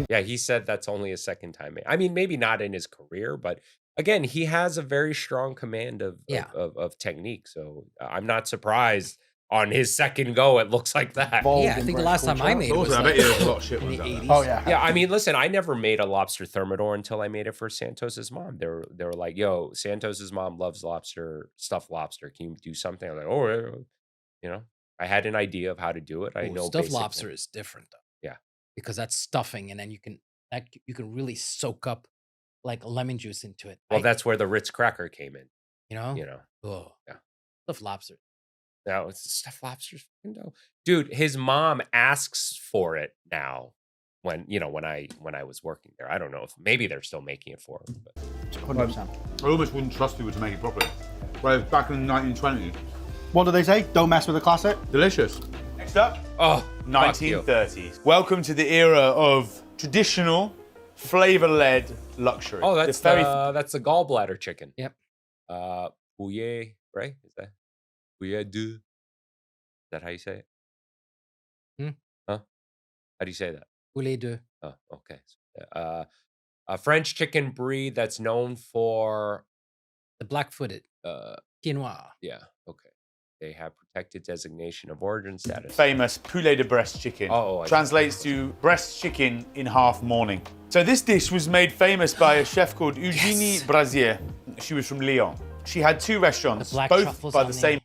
Yeah, he said that's only a second time. I mean, maybe not in his career, but again, he has a very strong command of technique. So I'm not surprised on his second go it looks like that. Yeah, I think the last time I made it was I bet you there's a lot of shit in the ones out 80s. Oh yeah. Yeah, I mean, listen, I never made a lobster thermidor until I made it for Santos's mom. They were like, "Yo, Santos's mom loves lobster, stuffed lobster. Can you do something?" I'm like, "Oh, yeah." You know, I had an idea of how to do it. I know stuffed basic lobster things. is different though. Yeah, because that's stuffing, and then you can really soak up like lemon juice into it. Well, that's where the Ritz cracker came in. You know. Oh, yeah. Stuffed lobster. Now it's stuffed lobster's fucking dope. Dude, his mom asks for it now. When I was working there, I don't know if maybe they're still making it for him. But 100%. I almost wouldn't trust people to make it properly. Whereas back in the 1920s, What do they say? Don't mess with the classic. delicious. Next up, oh, 1930s. Welcome to the era of traditional, flavor-led luxury. Oh, that's the gallbladder chicken. Yep. Poulet, right? Is that poulet de? Is that how you say it? Huh? How do you say that? Poulet de. Oh, okay. A French chicken breed that's known for the black-footed, quinoa. Yeah. Okay. They have protected designation of origin status. Famous Poularde de Bresse chicken. Oh, translates to breast chicken in half mourning. So this dish was made famous by a chef called Eugénie Brazier. She was from Lyon. She had two restaurants, both by the same.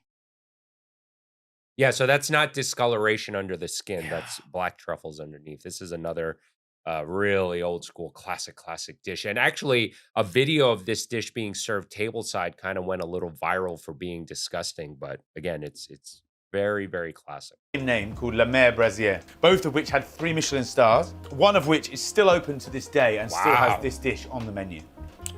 Yeah, so that's not discoloration under the skin. That's black truffles underneath. This is another really old school classic dish. And actually, a video of this dish being served tableside kind of went a little viral for being disgusting. But again, it's very, very classic. Name called La Mère Brazier, both of which had 3 Michelin stars, one of which is still open to this day and still has this dish on the menu.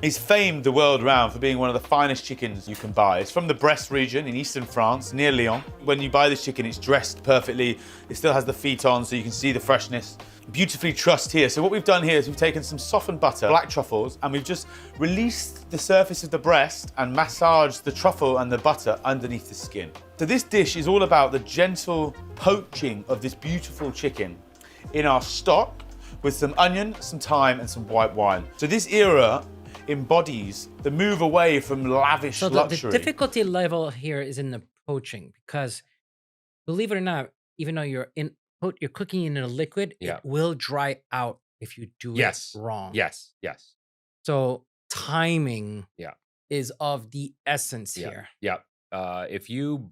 He's famed the world round for being one of the finest chickens you can buy. It's from the Bresse region in eastern France, near Lyon. When you buy this chicken, it's dressed perfectly. It still has the feet on, so you can see the freshness. Beautifully trussed here. So what we've done here is we've taken some softened butter, black truffles, and we've just released the surface of the breast and massaged the truffle and the butter underneath the skin. So this dish is all about the gentle poaching of this beautiful chicken in our stock with some onion, some thyme, and some white wine. So this era embodies the move away from lavish luxury. The difficulty level here is in the poaching, because believe it or not, even though you're cooking in a liquid, it will dry out if you do it wrong. Yes. So timing is of the essence here. Yeah. If you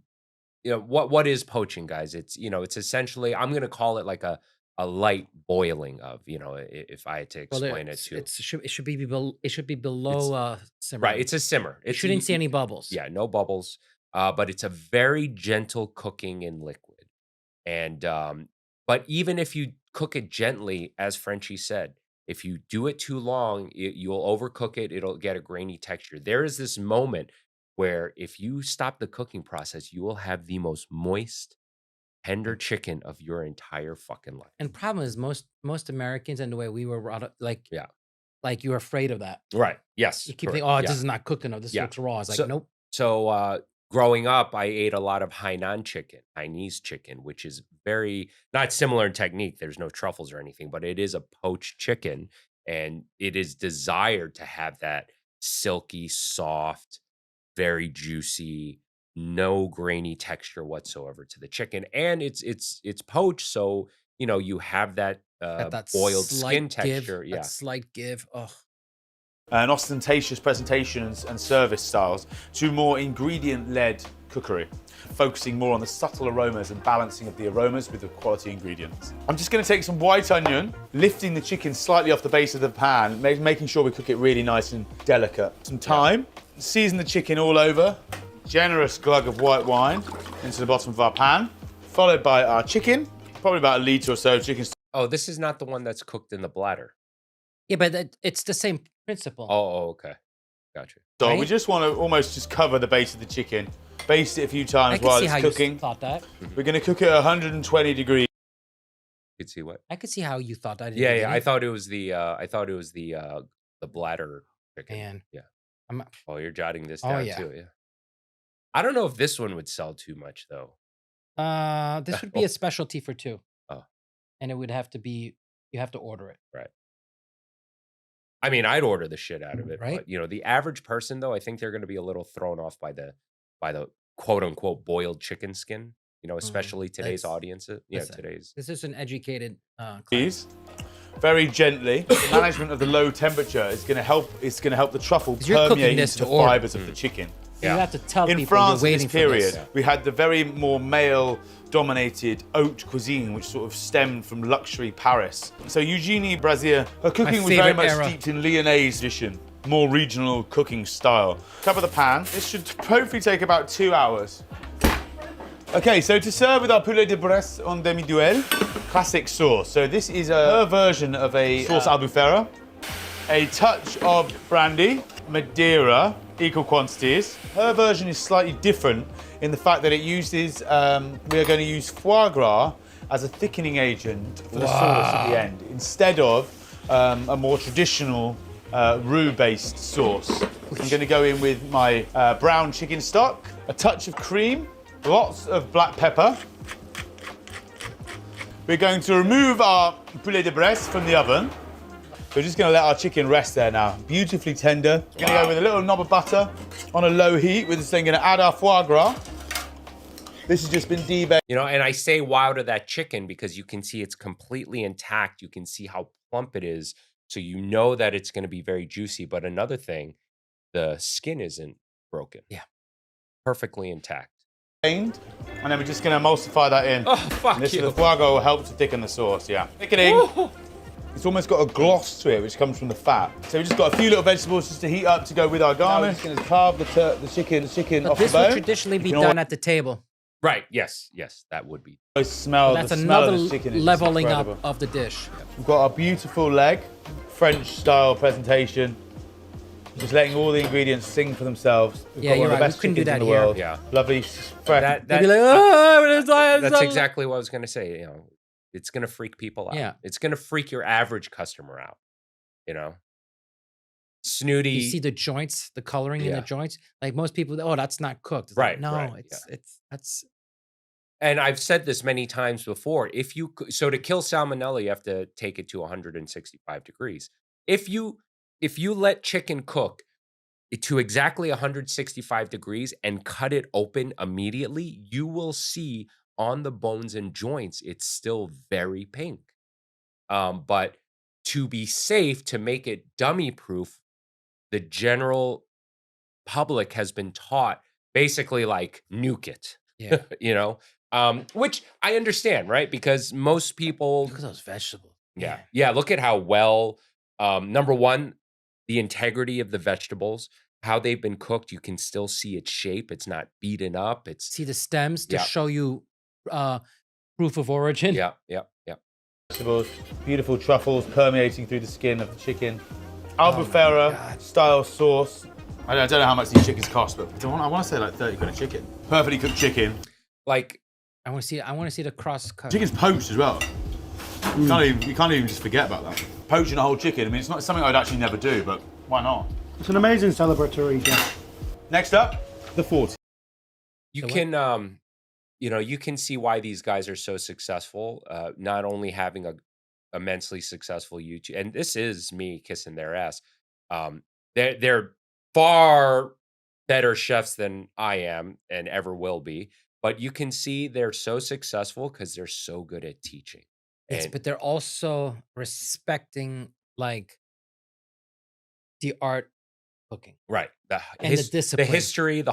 know what is poaching, guys? It's essentially, I'm gonna call it like a light boiling of, if I had to explain it to. It should be below simmer. Right, it's a simmer. You shouldn't see any bubbles. Yeah, no bubbles. But it's a very gentle cooking in liquid. And but even if you cook it gently, as Frenchy said, if you do it too long, you'll overcook it. It'll get a grainy texture. There is this moment where if you stop the cooking process, you will have the most moist, tender chicken of your entire fucking life. And problem is most Americans, and the way we were brought up, like like you're afraid of that. Right. Yes. You keep correct, thinking, oh, yeah. this is not cooked enough. This Yeah. looks raw. It's like, So- nope. So growing up, I ate a lot of Hainan chicken, Hainese chicken, which is very not similar in technique. There's no truffles or anything, but it is a poached chicken, and it is desired to have that silky, soft, very juicy, no grainy texture whatsoever to the chicken, and it's poached, so you know you have that, Got that boiled slight skin give, texture. Yeah, that slight give. Oh, And ostentatious presentations and service styles to more ingredient-led cookery, focusing more on the subtle aromas and balancing of the aromas with the quality ingredients. I'm just going to take some white onion, lifting the chicken slightly off the base of the pan, making sure we cook it really nice and delicate. Some thyme, season the chicken all over, generous glug of white wine into the bottom of our pan, followed by our chicken, probably about a litre or so of chicken. Oh, this is not the one that's cooked in the bladder. yeah, but it's the same principle. Oh, okay, gotcha. So Right? we just want to almost just cover the base of the chicken, baste it a few I times can while see it's how cooking. you thought that. We're going to cook it at 120 degrees. You could see what? I could see how you thought that. in the Yeah, yeah. beginning. I thought it was the bladder chicken. Man, Yeah. I'm Oh, you're jotting this Oh, down yeah. too. Yeah. I don't know if this one would sell too much though. This would be a specialty for 2. Oh. And it would have to be, you have to order it. Right. I mean, I'd order the shit out of it, Right? but you know, the average person though, I think they're going to be a little thrown off by the quote unquote boiled chicken skin. You know, especially today's that's- audiences. Yeah, listen, today's. This is an educated client. These very gently. The management of the low temperature is going to help. It's going to help the truffle 'Cause you're cooking permeate this into to the order. fibers of the chicken. So you have to tell In people France, you're in waiting this period, for this. we had the very more male-dominated haute cuisine, which sort of stemmed from luxury Paris. So Eugenie Brazier, her cooking was very favorite much era. steeped in Lyonnaise tradition, more regional cooking style. Cover the pan. This should hopefully take about 2 hours. Okay, so to serve with our poulet de Bresse en demi-duel, classic sauce. So this is her version of a sauce albufera. A touch of brandy, Madeira, equal quantities. Her version is slightly different in the fact that it uses, we are going to use foie gras as a thickening agent for the sauce at the end, instead of a more traditional roux-based sauce. I'm going to go in with my brown chicken stock, a touch of cream, lots of black pepper. We're going to remove our poulet de Bresse from the oven. We're just going to let our chicken rest there now. Beautifully tender. Going to go with a little knob of butter on a low heat. We're just then going to add our foie gras. This has just been debaked. You know, and I say wow to that chicken because you can see it's completely intact. You can see how plump it is. So you know that it's going to be very juicy. But another thing, the skin isn't broken. Yeah. Perfectly intact. And then we're just going to emulsify that in. Oh, fuck And this you. the foie gras will help to thicken the sauce, yeah. Thickening. It's almost got a gloss to it, which comes from the fat. So we've just got a few little vegetables just to heat up to go with our garnish. Now we're just going to carve the chicken But off the this would bone. traditionally be You can done at the table. Right. Yes. Yes. That would be. always smell That's the smell another of the chicken. is just leveling incredible. up of the dish. We've got our beautiful leg, French style presentation. Just letting all the ingredients sing for themselves. We've Yeah, got you're one of the right. best We couldn't do chickens in that the here. world. Yeah. Lovely, fresh. They'd be like, oh, That's exactly what I was going to say. You know, it's going to freak people out. Yeah. It's going to freak your average customer out. You know, snooty. You see the joints, the coloring in Yeah. the joints. Like most people, oh, that's not cooked. It's Right, Like, no, right, that's. And I've said this many times before. So to kill salmonella, you have to take it to 165 degrees. If you let chicken cook to exactly 165 degrees and cut it open immediately, you will see on the bones and joints, it's still very pink. But to be safe, to make it dummy proof, the general public has been taught basically like nuke it. Yeah. You know, which I understand, right? Because most people Look at those vegetables. yeah. Yeah. Look at how well, number one, the integrity of the vegetables, how they've been cooked. You can still see its shape. It's not beaten up. It's See the stems to Yeah. show you proof of origin. yeah, yeah, yeah. Vegetables, beautiful truffles permeating through the skin of the chicken. Oh Albufera style sauce. I don't know how much these chickens cost, but I want to say like 30 quid a chicken. Perfectly cooked chicken. Like I want to see the cross cut. Chicken's poached as well. You can't even just forget about that. Poaching a whole chicken, I mean, it's not something I'd actually never do, but why not? It's an amazing celebratory dish. Next up, the 40. You can, you know, you can see why these guys are so successful. Not only having a immensely successful YouTube, and this is me kissing their ass. They're far better chefs than I am and ever will be. But you can see they're so successful because they're so good at teaching. Yes, And but they're also respecting like the art cooking. right, the And the discipline. the history, the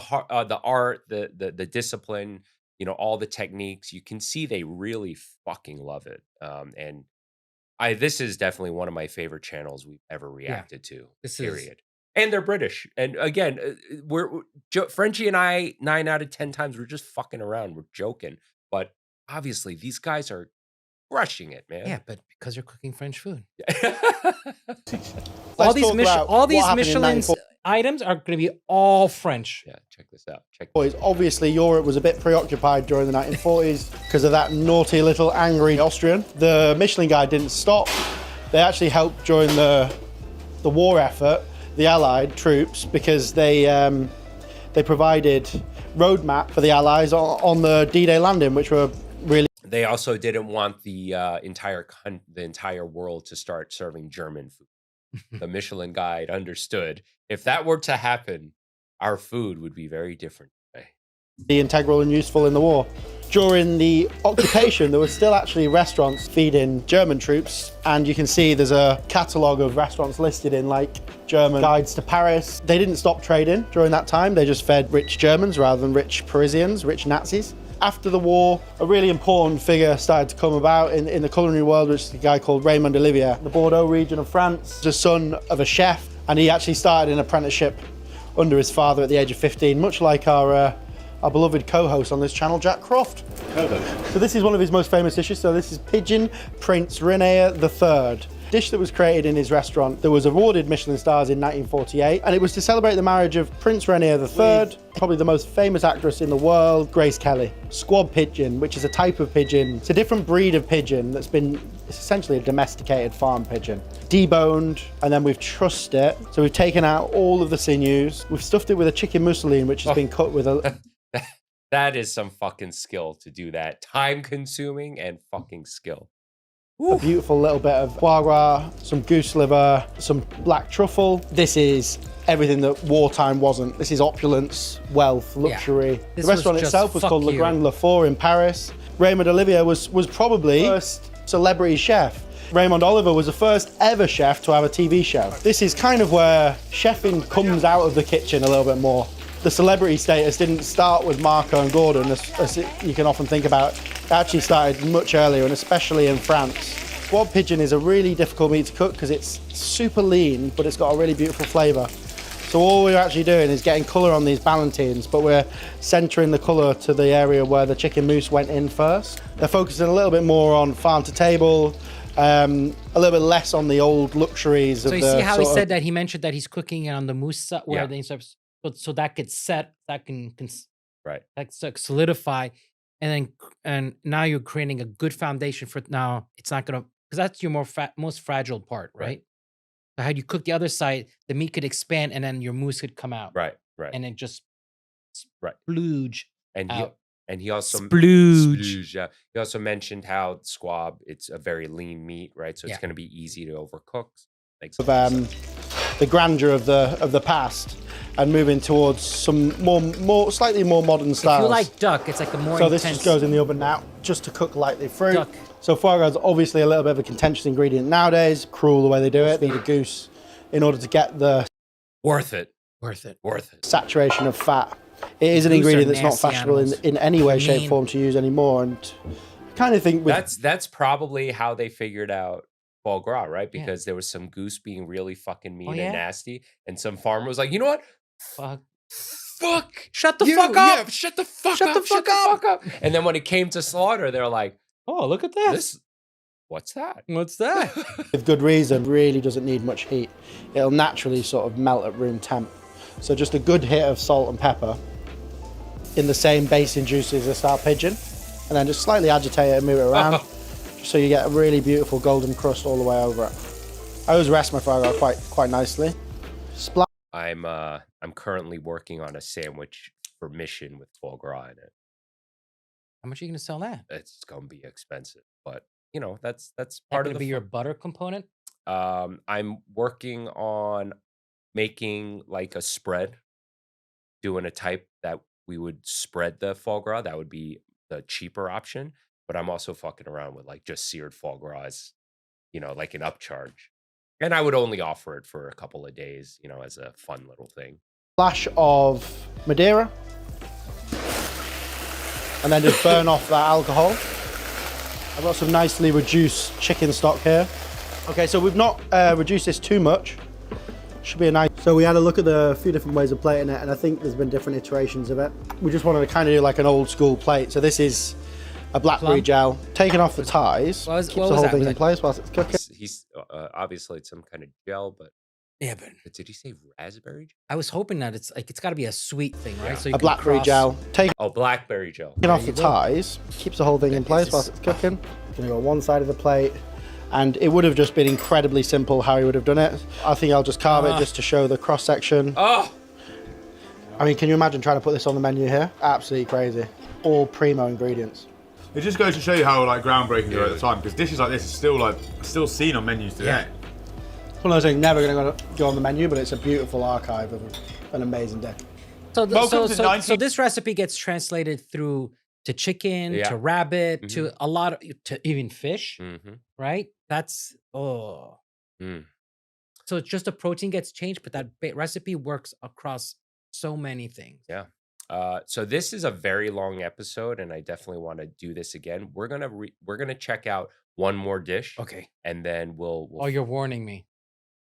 art, the discipline, you know, all the techniques. You can see they really fucking love it. And this is definitely one of my favorite channels we've ever reacted to. This is- period. And they're British. And again, Frenchy and I, 9 out of 10 times, we're just fucking around. We're joking. But obviously, these guys are crushing it, man. Yeah, but because you're cooking French food. Let's all these talk about all what these happened in Michelin 1940. items are going to be all French. Yeah, check this out. Boys, obviously Europe was a bit preoccupied during the 1940s because of that naughty little angry Austrian. The Michelin guy didn't stop. They actually helped during the war effort, the Allied troops, because they provided roadmap for the Allies on the D-Day landing, which were really. They also didn't want the entire world to start serving German food. The Michelin Guide understood if that were to happen, our food would be very different today. Integral and useful in the war. During the occupation, there were still actually restaurants feeding German troops, and you can see there's a catalogue of restaurants listed in like German guides to Paris. They didn't stop trading during that time. They just fed rich Germans rather than rich Parisians, rich Nazis. After the war, a really important figure started to come about in the culinary world, which is a guy called Raymond Olivier, the Bordeaux region of France. The son of a chef, and he actually started an apprenticeship under his father at the age of 15, much like our beloved co-host on this channel, Jack Croft. So this is one of his most famous dishes. So this is Pigeon Prince René III. Dish that was created in his restaurant that was awarded Michelin stars in 1948, and it was to celebrate the marriage of Prince René III, probably the most famous actress in the world, Grace Kelly. Squab pigeon, which is a type of pigeon. It's a different breed of pigeon that's been, it's essentially a domesticated farm pigeon. Deboned, and then we've trussed it. So we've taken out all of the sinews. We've stuffed it with a chicken mousseline, which has been cut with a... That is some fucking skill to do that. Time consuming and fucking skill. A beautiful little bit of foie gras, some goose liver, some black truffle. This is everything that wartime wasn't. This is opulence, wealth, luxury. This The restaurant was just itself was called Le fuck Grand Le Four in Paris. Raymond Olivier was probably the first celebrity chef. Raymond Oliver was the first ever chef to have a TV show. This is kind of where chefing comes out of the kitchen a little bit more. The celebrity status didn't start with Marco and Gordon, as you can often think about. It actually started much earlier, and especially in France. Squab pigeon is a really difficult meat to cook because it's super lean, but it's got a really beautiful flavour. So all we're actually doing is getting colour on these ballantines, but we're centering the colour to the area where the chicken mousse went in first. They're focusing a little bit more on farm to table, a little bit less on the old luxuries of the... So you see how he said that he mentioned that he's cooking it on the mousse where they so that gets set, that can right, that solidify, and now you're creating a good foundation for now. It's not gonna, because that's your most fragile part, right? So how you cook the other side, the meat could expand, and then your mousse could come out, right, and it just splooge out. And he also Splooge. yeah. He also mentioned how squab, it's a very lean meat, right? So it's Yeah. going to be easy to overcook. Makes of sense. the grandeur of the past, and moving towards some slightly more modern styles. If you like duck, it's like a more So intense. this just goes in the oven now, just to cook lightly through. Duck. So foie gras is obviously a little bit of a contentious ingredient nowadays. Cruel the way they do it. Feed a goose in order to get the Worth it. saturation of fat. It is an Goose are ingredient that's not nasty fashionable animals. in any way, shape, Mean. form to use anymore. And I kind of think with That's probably how they figured out foie gras, right? Because there was some goose being really fucking mean yeah? and nasty, and some farmer was like, you know what? Fuck. Shut the you, fuck up. Yeah, shut the fuck Shut up. the fuck up. And then when it came to slaughter, they're like, Oh, look at this. what's that? What's that? with good reason, really doesn't need much heat. It'll naturally sort of melt at room temp. So just a good hit of salt and pepper in the same basin juices as our pigeon, and then just slightly agitate it and move it around. so you get a really beautiful golden crust all the way over it. I always rest my foie gras quite nicely. I'm currently working on a sandwich for mission with foie gras in it. How much are you gonna sell that? It's gonna be expensive, but you know that's That part of gonna the be your butter component. I'm working on making like a spread, doing a type that we would spread the foie gras. That would be the cheaper option. But I'm also fucking around with like just seared foie gras, as, you know, like an upcharge. And I would only offer it for a couple of days, you know, as a fun little thing. Splash of Madeira. And then just burn off that alcohol. I've got some nicely reduced chicken stock here. Okay, so we've not reduced this too much. Should be a nice. So we had a look at the few different ways of plating it, and I think there's been different iterations of it. We just wanted to kind of do like an old school plate. So this is a blackberry gel, taking off the ties, keeps the whole thing in place whilst it's cooking. He's obviously it's some kind of gel, but yeah, but did he say raspberry? I was hoping that it's like it's got to be a sweet thing, right? So you A can blackberry cross- gel, taking blackberry gel. off the ties, keeps the whole thing in place whilst it's cooking. Gonna go on one side of the plate, and it would have just been incredibly simple how he would have done it. I think I'll just carve it just to show the cross section. Oh! I mean, can you imagine trying to put this on the menu here? Absolutely crazy. All primo ingredients. It just goes to show you how like groundbreaking they were at the time, because dishes like this are still seen on menus today. It's one of those things never going to go on the menu, but it's a beautiful archive of an amazing dish. So, so this recipe gets translated through to chicken, to rabbit, to a lot of, to even fish, right? That's So it's just the protein gets changed, but that recipe works across so many things. Yeah. So this is a very long episode, and I definitely want to do this again. We're gonna check out one more dish. Okay. And then we'll Oh, you're warning me.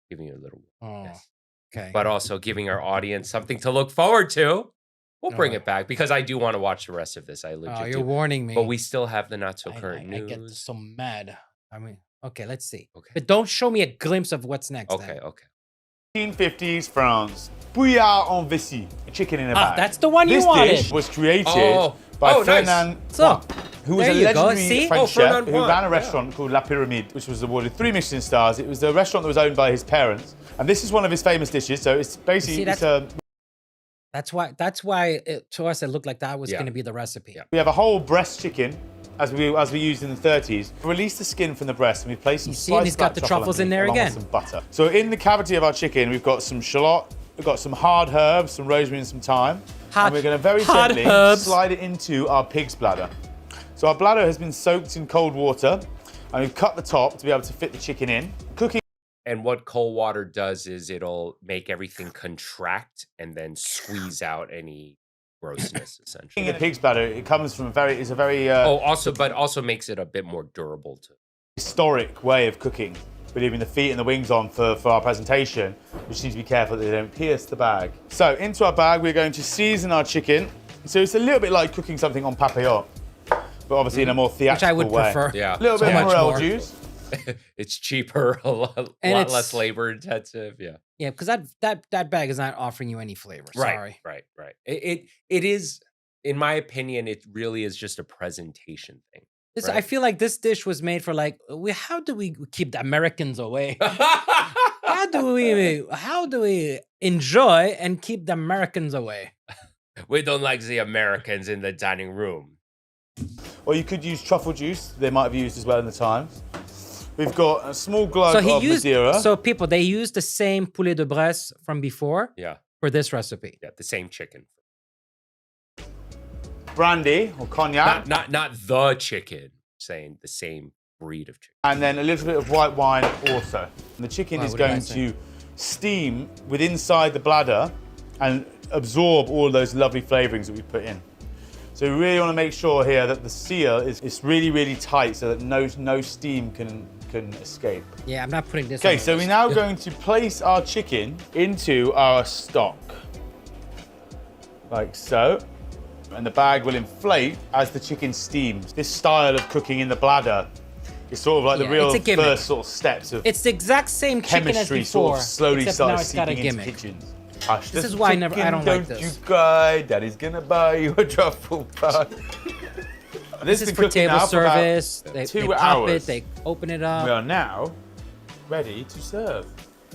giving you a little. Oh, Yes. okay. But also giving our audience something to look forward to. We'll bring it back because I do want to watch the rest of this. I legit you're do. warning me. But we still have the not so current I news. get so mad. I mean, okay, let's see. Okay. But don't show me a glimpse of what's next. Okay, okay. 1950s France. Bouillard en vessie, a chicken in a bag. That's the one you this wanted. Dish was created Oh. by Oh, nice. Fernand So, who was there a you go. legendary See? French Oh, chef Fernand who won, ran a yeah. restaurant called La Pyramide, which was awarded 3 Michelin stars. It was the restaurant that was owned by his parents, and this is one of his famous dishes. So it's basically See, that's why to us it looked like that was Yeah. going to be the recipe. we have a whole breast chicken, as we used in the 30s. Release the skin from the breast, and we place some see, and he's sliced got black the truffle truffles in there underneath, along again. with some butter. So in the cavity of our chicken, we've got some shallot, we've got some hard herbs, some rosemary and some thyme. And we're going to very hard gently herbs. slide it into our pig's bladder. So our bladder has been soaked in cold water, and we've cut the top to be able to fit the chicken in. Cooking. And what cold water does is it'll make everything contract and then squeeze out any grossness, essentially. In a pig's bladder, it comes from it's a very but also makes it a bit more durable too. historic way of cooking. We're leaving the feet and the wings on for our presentation, which needs to be careful that they don't pierce the bag. So into our bag, we're going to season our chicken. So it's a little bit like cooking something on papillon, but obviously in a more theatrical Which I would way. prefer. Yeah. A little So bit much more more. juice. It's cheaper, a lot it's- less labor intensive. Yeah. Yeah, because that bag is not offering you any flavor. Right. Sorry. Right. It is, in my opinion, it really is just a presentation thing. This, right? I feel like this dish was made for like, how do we keep the Americans away? how do we enjoy and keep the Americans away? We don't like the Americans in the dining room. Or you could use truffle juice. They might have used as well in the times. We've got a small glug of Madeira. So people, they used the same Poularde de Bresse from before Yeah. for this recipe. Yeah. The same chicken. brandy or cognac. Not the chicken. Saying the same breed of chicken. And then a little bit of white wine also. And the chicken Wow, is what did I going say? to steam inside the bladder and absorb all those lovely flavourings that we put in. So we really want to make sure here that the seal is really, really tight so that no steam can escape. Yeah, I'm not putting this Okay, on so the we're list. now going to place our chicken into our stock. Like so. And the bag will inflate as the chicken steams. This style of cooking in the bladder is sort of like Yeah, the real it's a gimmick. first sort of steps of It's the exact same chicken as chemistry before, sort of slowly except now started it's got a seeping into gimmick. kitchens. Hush, This is why I don't like Don't this. you cry, Daddy's gonna buy you a truffle pie. This is been for cooking table now for about service. They 2 pop hours. it, they open it up. We are now ready to serve.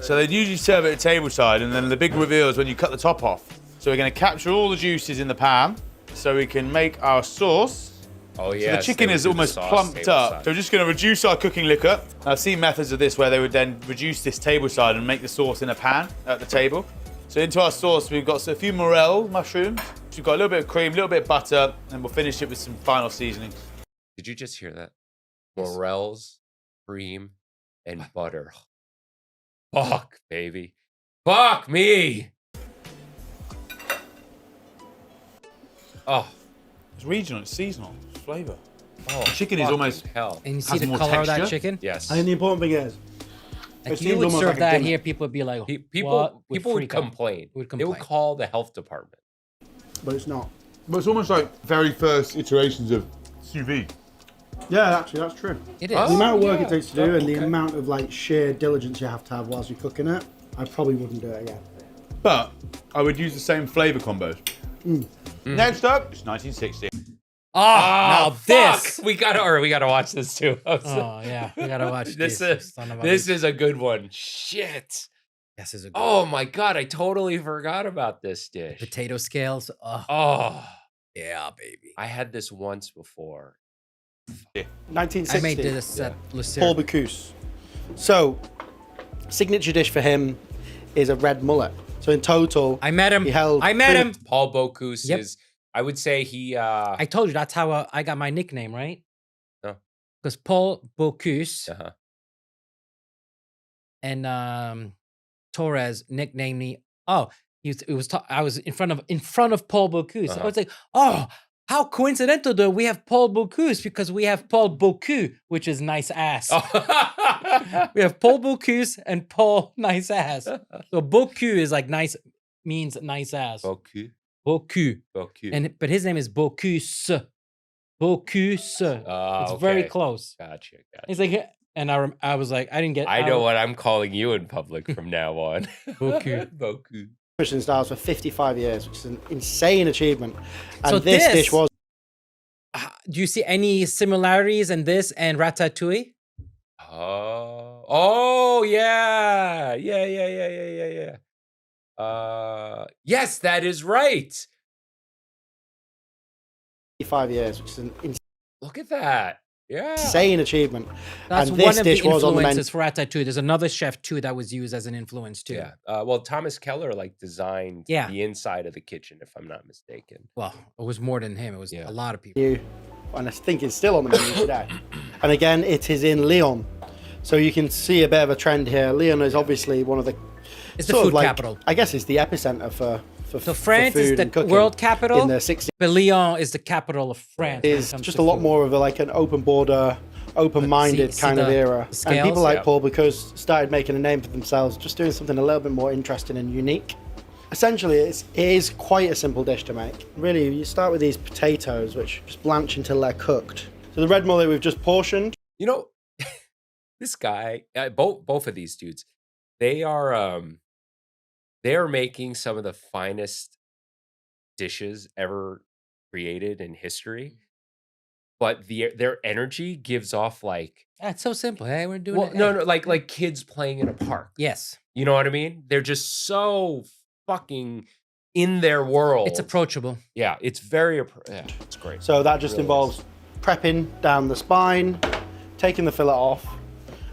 So they'd usually serve it at table side, and then the big reveal is when you cut the top off. So we're going to capture all the juices in the pan so we can make our sauce. Oh, So yeah. the chicken is almost plumped up. So we're just going to reduce our cooking liquor. I've seen methods of this where they would then reduce this table side and make the sauce in a pan at the table. So into our sauce, we've got a few morel mushrooms. We've got a little bit of cream, a little bit of butter, and we'll finish it with some final seasoning. Did you just hear that? Morels, cream, and butter. Fuck, baby. Fuck me. Oh. It's regional, it's seasonal, it's flavor. Oh, the chicken is almost hell. And you see has the more color of that texture. chicken? Yes. And the important thing is, Like it you seems would almost serve like a that dinner. here, people would be like, People would freak out. complain. Would They would complain. call the health department. But it's not. But it's almost like very first iterations of sous vide. Yeah, actually, that's true. It The is. amount of work it takes to do Oh, and the okay. amount of like sheer diligence you have to have whilst you're cooking it, I probably wouldn't do it again. But I would use the same flavor combos. Next up, it's 1960. Oh, now fuck! this. We gotta watch this too. Oh yeah, we gotta watch This this. is Son of a this bitch. is a good one. Shit. This is a good Oh my god, I totally forgot about this dish. potato scales. Oh, Oh, yeah, baby. I had this once before. 1960. I made this at Lucille. Paul Bocuse. So, signature dish for him is a red mullet. So in total, I met him. he held I met him. Paul Bocuse Yep. is, I would say he I told you that's how I got my nickname, right? No. Because Paul Bocuse uh-huh. and Torres nicknamed me. Oh, I was in front of Paul Bocuse. I was like, oh, how coincidental though. We have Paul Bocuse because we have Paul Bocuse, which is nice ass. We have Paul Bocuse and Paul nice ass. So Bocuse is like nice, means nice ass. Bocuse. Bocuse. Bocuse. But his name is Bocuse. Bocuse. It's very okay. close. Gotcha. He's like, and I was like, I didn't get. I know what I'm calling you in public from now on. Bocuse. Bocuse. Michelin stars for 55 years, which is an insane achievement. And So this dish was Do you see any similarities in this and Ratatouille? Oh yeah. Yes, that is right. 55 years, which is an Look at that. Yeah. insane achievement. That's and one this of the dish was on the menu. influences for Ratatouille. There's another chef too that was used as an influence too. Yeah. Well, Thomas Keller designed Yeah. the inside of the kitchen, if I'm not mistaken. Well, it was more than him. It was a lot of people. And I think it's still on the menu today. And again, it is in Lyon. So you can see a bit of a trend here. Lyon is obviously one of the... It's the sort of food like- capital. I guess it's the epicenter for So France is food the and cooking world capital, in the 60s. but Lyon is the capital of France. when it Is comes just to a lot food. more of an open border, open-minded See kind of the era. And scales? people like Yeah. Paul Bocuse started making a name for themselves, just doing something a little bit more interesting and unique. Essentially, it is quite a simple dish to make. Really, you start with these potatoes, which just blanch until they're cooked. So the red mullet we've just portioned. You know, this guy, both of these dudes, they are making some of the finest dishes ever created in history. But their energy gives off like That's so simple. Hey, we're doing it. no, like kids playing in a park. Yes, You know what I mean? They're just so fucking in their world. it's approachable. Yeah, it's very yeah, it's great. So that just Really involves prepping down the spine, taking the fillet off,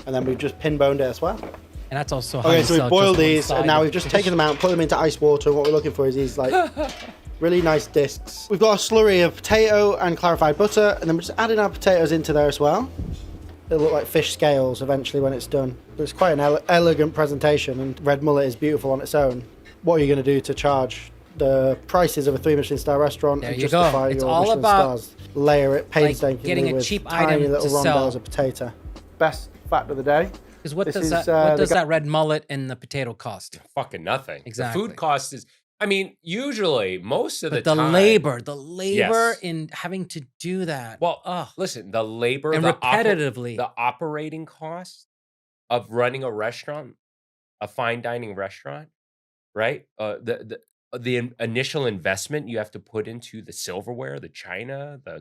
and then we've just pin boned it as well. And that's also how Okay, you so sell we've boiled just one these, side and now of we've just the taken them out and put them into ice water. And what we're looking for is these like really nice discs. We've got a slurry of potato and clarified butter, and then we're just adding our potatoes into there as well. They'll look like fish scales eventually when it's done. But it's quite an elegant presentation, and red mullet is beautiful on its own. What are you going to do to charge the prices of a 3 Michelin star restaurant There and you go. justify It's your all Michelin about, stars? Layer it painstakingly getting a with cheap tiny item little to sell. rondelles of potato. Best fact of the day. Because what This does is, that red mullet and the potato cost? Fucking nothing. Exactly. The food cost is, I mean, usually most of But the the time. labor Yes. in having to do that. Well, listen, the labor And the repetitively. the operating cost of running a restaurant, a fine dining restaurant, right? the initial investment you have to put into the silverware, the china, the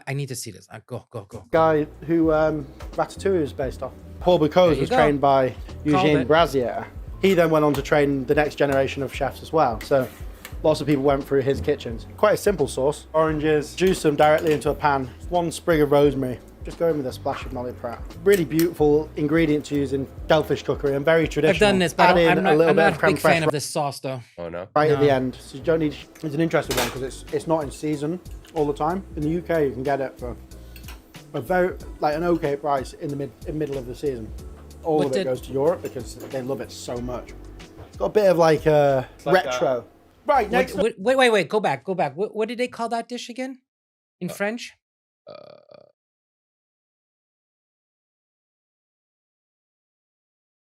I need to see this. Go. Guy who Ratatouille is based off. Paul Bocuse was trained by Eugene Brazier. He then went on to train the next generation of chefs as well. So lots of people went through his kitchens. Quite a simple sauce. Oranges, juice them directly into a pan. 1 sprig of rosemary. Just go in with a splash of nolly prat. Really beautiful ingredient to use in shellfish cookery and very traditional. I've done this, but I'm not a big fan fresh of this sauce though. Oh no. Right at the end. So you don't need, it's an interesting one because it's not in season all the time. In the UK you can get it for a very, like an okay price in the middle of the season. All of it goes to Europe because they love it so much. It's got a bit of like a retro. Right, next. Wait, go back. What did they call that dish again? In French?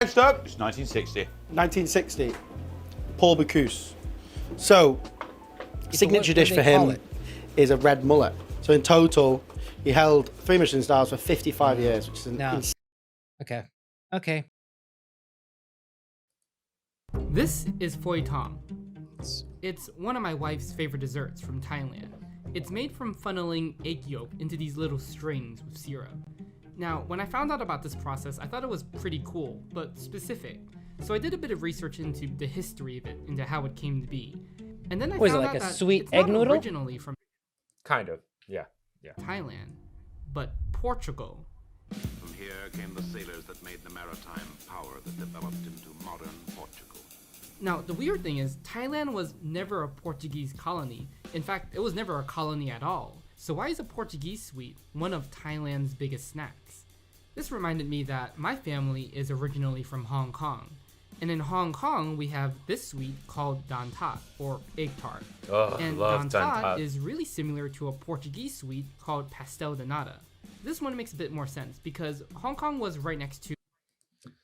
Next up, it's 1960. 1960, Paul Bocuse. So, signature dish for him is a red mullet. So in total, he held 3 Michelin stars for 55 years, which is an Okay. This is Phoi Thom. It's one of my wife's favorite desserts from Thailand. It's made from funneling egg yolk into these little strings with syrup. Now, when I found out about this process, I thought it was pretty cool, but specific. So I did a bit of research into the history of it, into how it came to be. And then I found out that sweet it's egg not noodle? originally from Kind of. Yeah. Thailand, but Portugal. From here came the sailors that made the maritime power that developed into modern Portugal. Now, the weird thing is, Thailand was never a Portuguese colony. In fact, it was never a colony at all. So why is a Portuguese sweet one of Thailand's biggest snacks? This reminded me that my family is originally from Hong Kong. And in Hong Kong, we have this sweet called dan tat, or egg tart. Oh, and love dan dan tat. tat is really similar to a Portuguese sweet called pastel de nata. This one makes a bit more sense because Hong Kong was right next to.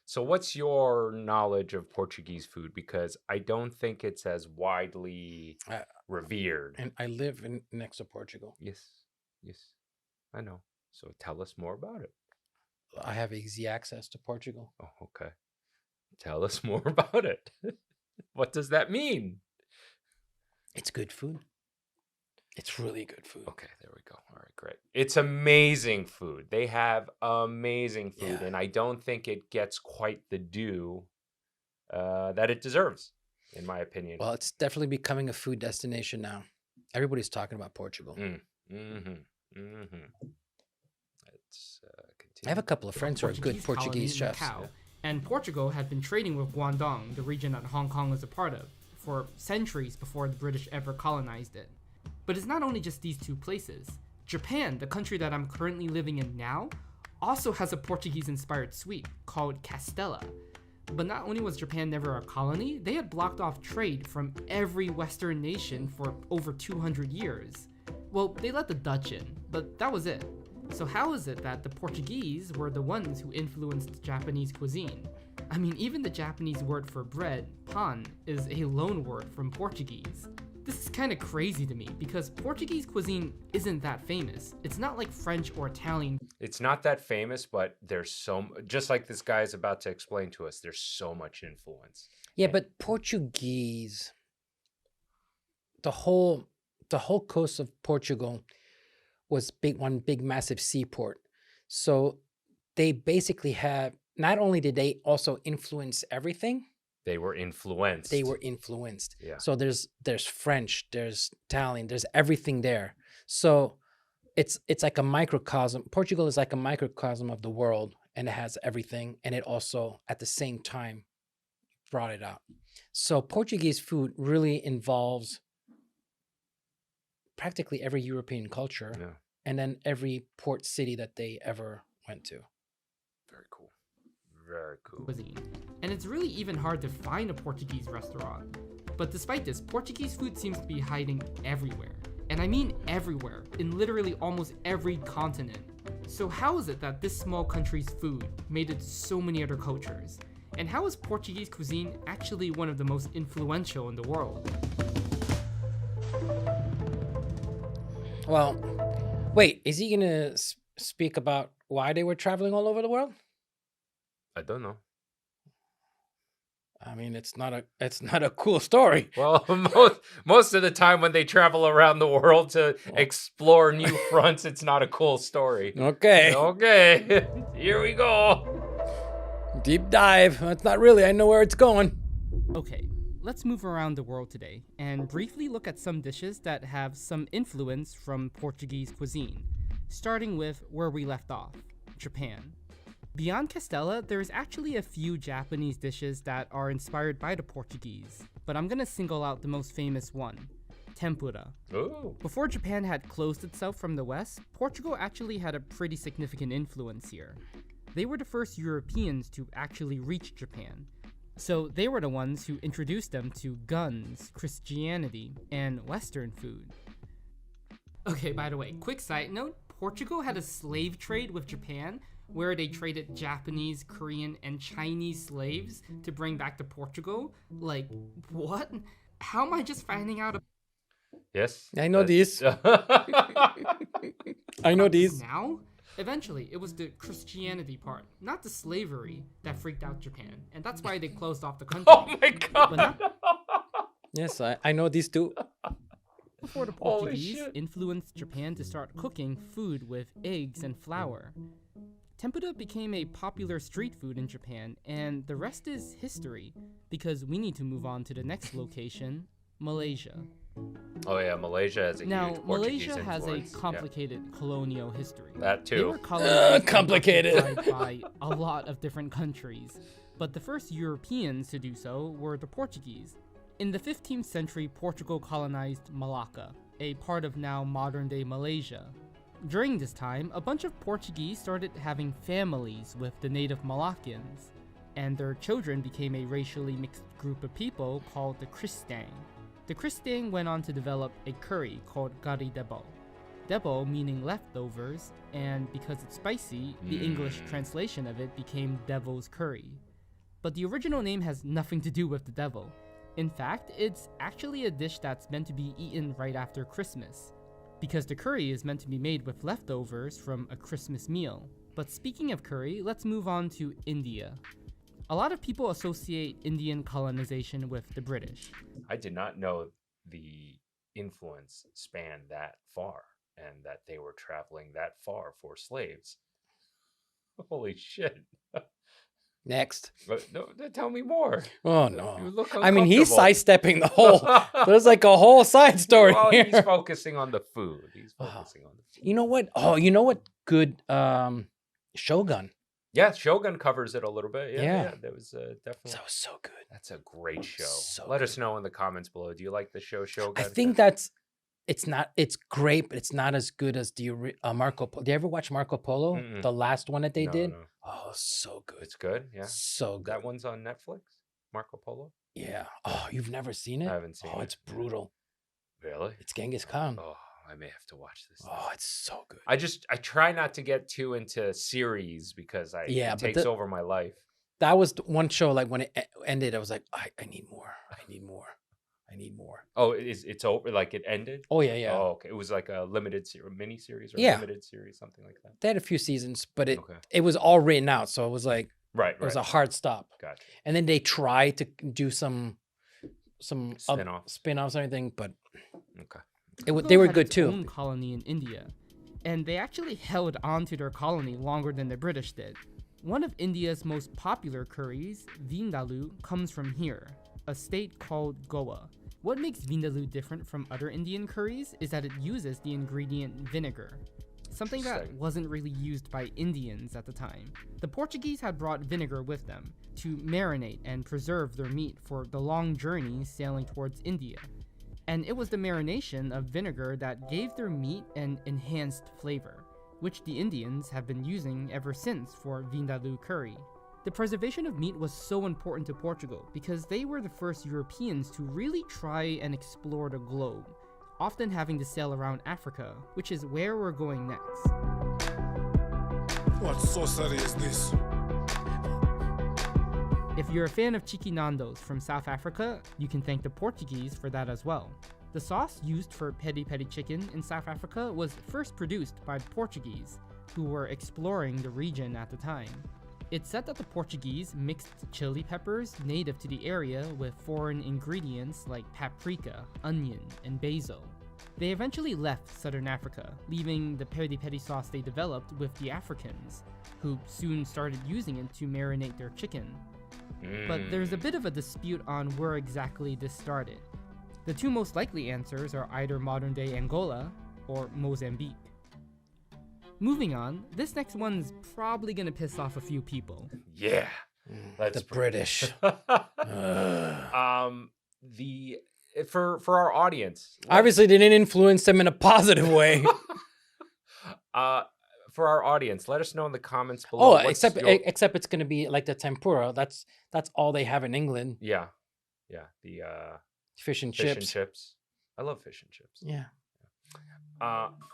So what's your knowledge of Portuguese food? Because I don't think it's as widely revered. And I live next to Portugal. Yes, I know. So tell us more about it. I have easy access to Portugal. Oh, okay. Tell us more about it. What does that mean? It's good food. It's really good food. Okay, there we go. All right, great. It's amazing food. They have amazing food, and I don't think it gets quite the due that it deserves, in my opinion. Well, it's definitely becoming a food destination now. Everybody's talking about Portugal. Let's I have a couple of friends who are good Portuguese chefs. Macau, and Portugal had been trading with Guangdong, the region that Hong Kong was a part of, for centuries before the British ever colonized it. But it's not only just these two places. Japan, the country that I'm currently living in now, also has a Portuguese-inspired sweet called Castella. But not only was Japan never a colony, they had blocked off trade from every Western nation for over 200 years. Well, they let the Dutch in, but that was it. So how is it that the Portuguese were the ones who influenced Japanese cuisine? I mean, even the Japanese word for bread, pan, is a loan word from Portuguese. This is kind of crazy to me because Portuguese cuisine isn't that famous. It's not like French or Italian. It's not that famous, but there's just like this guy is about to explain to us, there's so much influence. Yeah, but Portuguese, the whole coast of Portugal was one big massive seaport. So they basically have, not only did they also influence everything, they were influenced. Yeah. Yeah. So there's French, there's Italian, there's everything there. So it's like a microcosm. Portugal is like a microcosm of the world, and it has everything, and it also at the same time brought it out. So Portuguese food really involves practically every European culture, and then every port city that they ever went to. Very cool. Very cool. Cuisine. And it's really even hard to find a Portuguese restaurant. But despite this, Portuguese food seems to be hiding everywhere. And I mean everywhere, in literally almost every continent. So how is it that this small country's food made it to so many other cultures? And how is Portuguese cuisine actually one of the most influential in the world? Well, wait, is he gonna speak about why they were traveling all over the world? I don't know. I mean, it's not a cool story. Well, most of the time when they travel around the world to explore new fronts, it's not a cool story. Okay. Okay. Here we go. Deep dive. It's not really. I know where it's going. Okay, let's move around the world today and briefly look at some dishes that have some influence from Portuguese cuisine, starting with where we left off, Japan. Beyond Castella, there's actually a few Japanese dishes that are inspired by the Portuguese, but I'm gonna single out the most famous one, tempura. Ooh. Before Japan had closed itself from the West, Portugal actually had a pretty significant influence here. They were the first Europeans to actually reach Japan, so they were the ones who introduced them to guns, Christianity, and Western food. Okay, by the way, quick side note, Portugal had a slave trade with Japan where they traded Japanese, Korean, and Chinese slaves to bring back to Portugal. Like, what? How am I just finding out? Yes. I know these. I know these. Now? Eventually, it was the Christianity part, not the slavery, that freaked out Japan, and that's why they closed off the country. Oh my god! Yes, I know these too. Before the Portuguese influenced Japan to start cooking food with eggs and flour. Tempura became a popular street food in Japan, and the rest is history, because we need to move on to the next location, Malaysia. Oh yeah, Malaysia has a Now, huge Portuguese Malaysia has a influence. complicated colonial history. That too. They were colonized complicated. and occupied by a lot of different countries, but the first Europeans to do so were the Portuguese. In the 15th century, Portugal colonized Malacca, a part of now modern-day Malaysia. During this time, a bunch of Portuguese started having families with the native Malaccans, and their children became a racially mixed group of people called the Kristang. The Kristang went on to develop a curry called gari debo. Debo meaning leftovers, and because it's spicy, the English translation of it became devil's curry. But the original name has nothing to do with the devil. In fact, it's actually a dish that's meant to be eaten right after Christmas, because the curry is meant to be made with leftovers from a Christmas meal. But speaking of curry, let's move on to India. A lot of people associate Indian colonization with the British. I did not know the influence spanned that far and that they were traveling that far for slaves. Holy shit. Next. But no, tell me more. Oh no. You look I mean, he's uncomfortable. sidestepping the whole. There's like a whole side story Well, here. he's focusing on the food. He's focusing on the food. You know what? Oh, you know what? Good Shogun. Yeah, Shogun covers it a little bit. Yeah, Yeah. yeah. That was definitely. That was so good. That's a great show. So Let us know in the comments below. Do you like the show Shogun? I think it's great, but it's not as good as the Marco Polo. Did you ever watch Marco Polo? Mm-mm. The last one that they No, did? no. Oh, so good. It's good. Yeah. So good. That one's on Netflix. Marco Polo. Yeah. Oh, you've never seen it? I haven't seen it. Oh, it's brutal. Really? It's Genghis Khan. Oh, I may have to watch this. Oh, it's so good. I try not to get too into series because Yeah, it but takes over my life. That was the one show, like when it ended, I was like, I need more. I need more. I need more. Oh, it's over? Like it ended? Oh, yeah, yeah. Oh, okay. It was like a limited mini series or Yeah. limited series, something like that. They had a few seasons, but Okay. it was all written out. So it was like, Right, it was right. a hard stop. Gotcha. And then they tried to do some Spin-offs. spin-offs and everything, but Okay. they Portugal were had good its too. own colony in India, and they actually held on to their colony longer than the British did. One of India's most popular curries, Vindaloo, comes from here, a state called Goa. What makes Vindaloo different from other Indian curries is that it uses the ingredient vinegar, something that wasn't really used by Indians at the time. The Portuguese had brought vinegar with them to marinate and preserve their meat for the long journey sailing towards India. And it was the marination of vinegar that gave their meat an enhanced flavor, which the Indians have been using ever since for Vindaloo curry. The preservation of meat was so important to Portugal because they were the first Europeans to really try and explore the globe, often having to sail around Africa, which is where we're going next. What sorcery is this? If you're a fan of chiquinandos from South Africa, you can thank the Portuguese for that as well. The sauce used for peri peri chicken in South Africa was first produced by the Portuguese, who were exploring the region at the time. It's said that the Portuguese mixed chili peppers native to the area with foreign ingredients like paprika, onion, and basil. They eventually left southern Africa, leaving the peri-peri sauce they developed with the Africans, who soon started using it to marinate their chicken. But there's a bit of a dispute on where exactly this started. The two most likely answers are either modern-day Angola or Mozambique. Moving on, this next one's probably gonna piss off a few people. Yeah. The British. For our audience. Obviously, they didn't influence them in a positive way. For our audience, let us know in the comments below. Oh, except it's gonna be like the tempura. That's all they have in England. Yeah. The fish and fish chips. and chips. I love fish and chips. Yeah.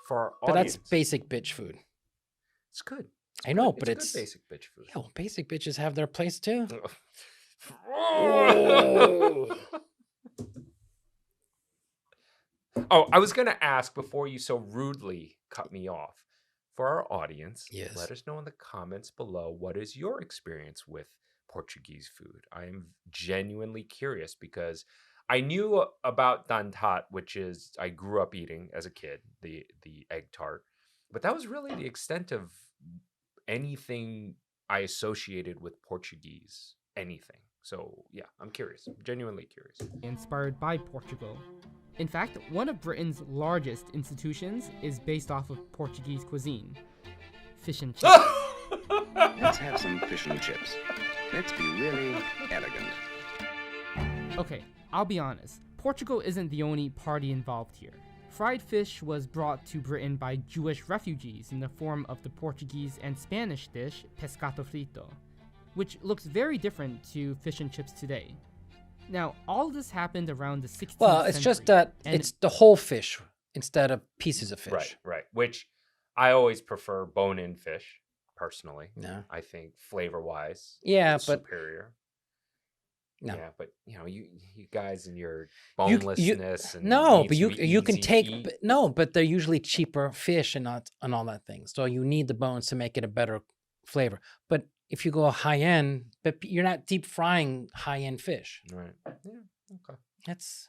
For our But audience, that's basic bitch food. it's good. I know, Good. but It's it's good basic bitch food. Yo, basic bitches have their place too. Oh, I was going to ask before you so rudely cut me off. For our audience, Yes. let us know in the comments below, what is your experience with Portuguese food? I am genuinely curious because I knew about dantat, which is I grew up eating as a kid, the egg tart, but that was really the extent of anything I associated with Portuguese, anything. So yeah, I'm curious, genuinely curious. Inspired by Portugal. In fact, one of Britain's largest institutions is based off of Portuguese cuisine. Fish and chips. Let's have some fish and chips. Let's be really elegant. Okay, I'll be honest. Portugal isn't the only party involved here. Fried fish was brought to Britain by Jewish refugees in the form of the Portuguese and Spanish dish pescado frito, which looks very different to fish and chips today. Now, all this happened around the 16th Well, it's century, just that and it's the whole fish instead of pieces of fish. Right. Which I always prefer bone-in fish, personally. Yeah. I think flavor-wise, Yeah, it's but superior. No. Yeah, but you guys and your bonelessness and no, needs but to be you can easy to take eat. but they're usually cheaper fish and all that thing. So you need the bones to make it a better flavor. But if you go high end, but you're not deep frying high end fish. Right. Yeah. Okay. It's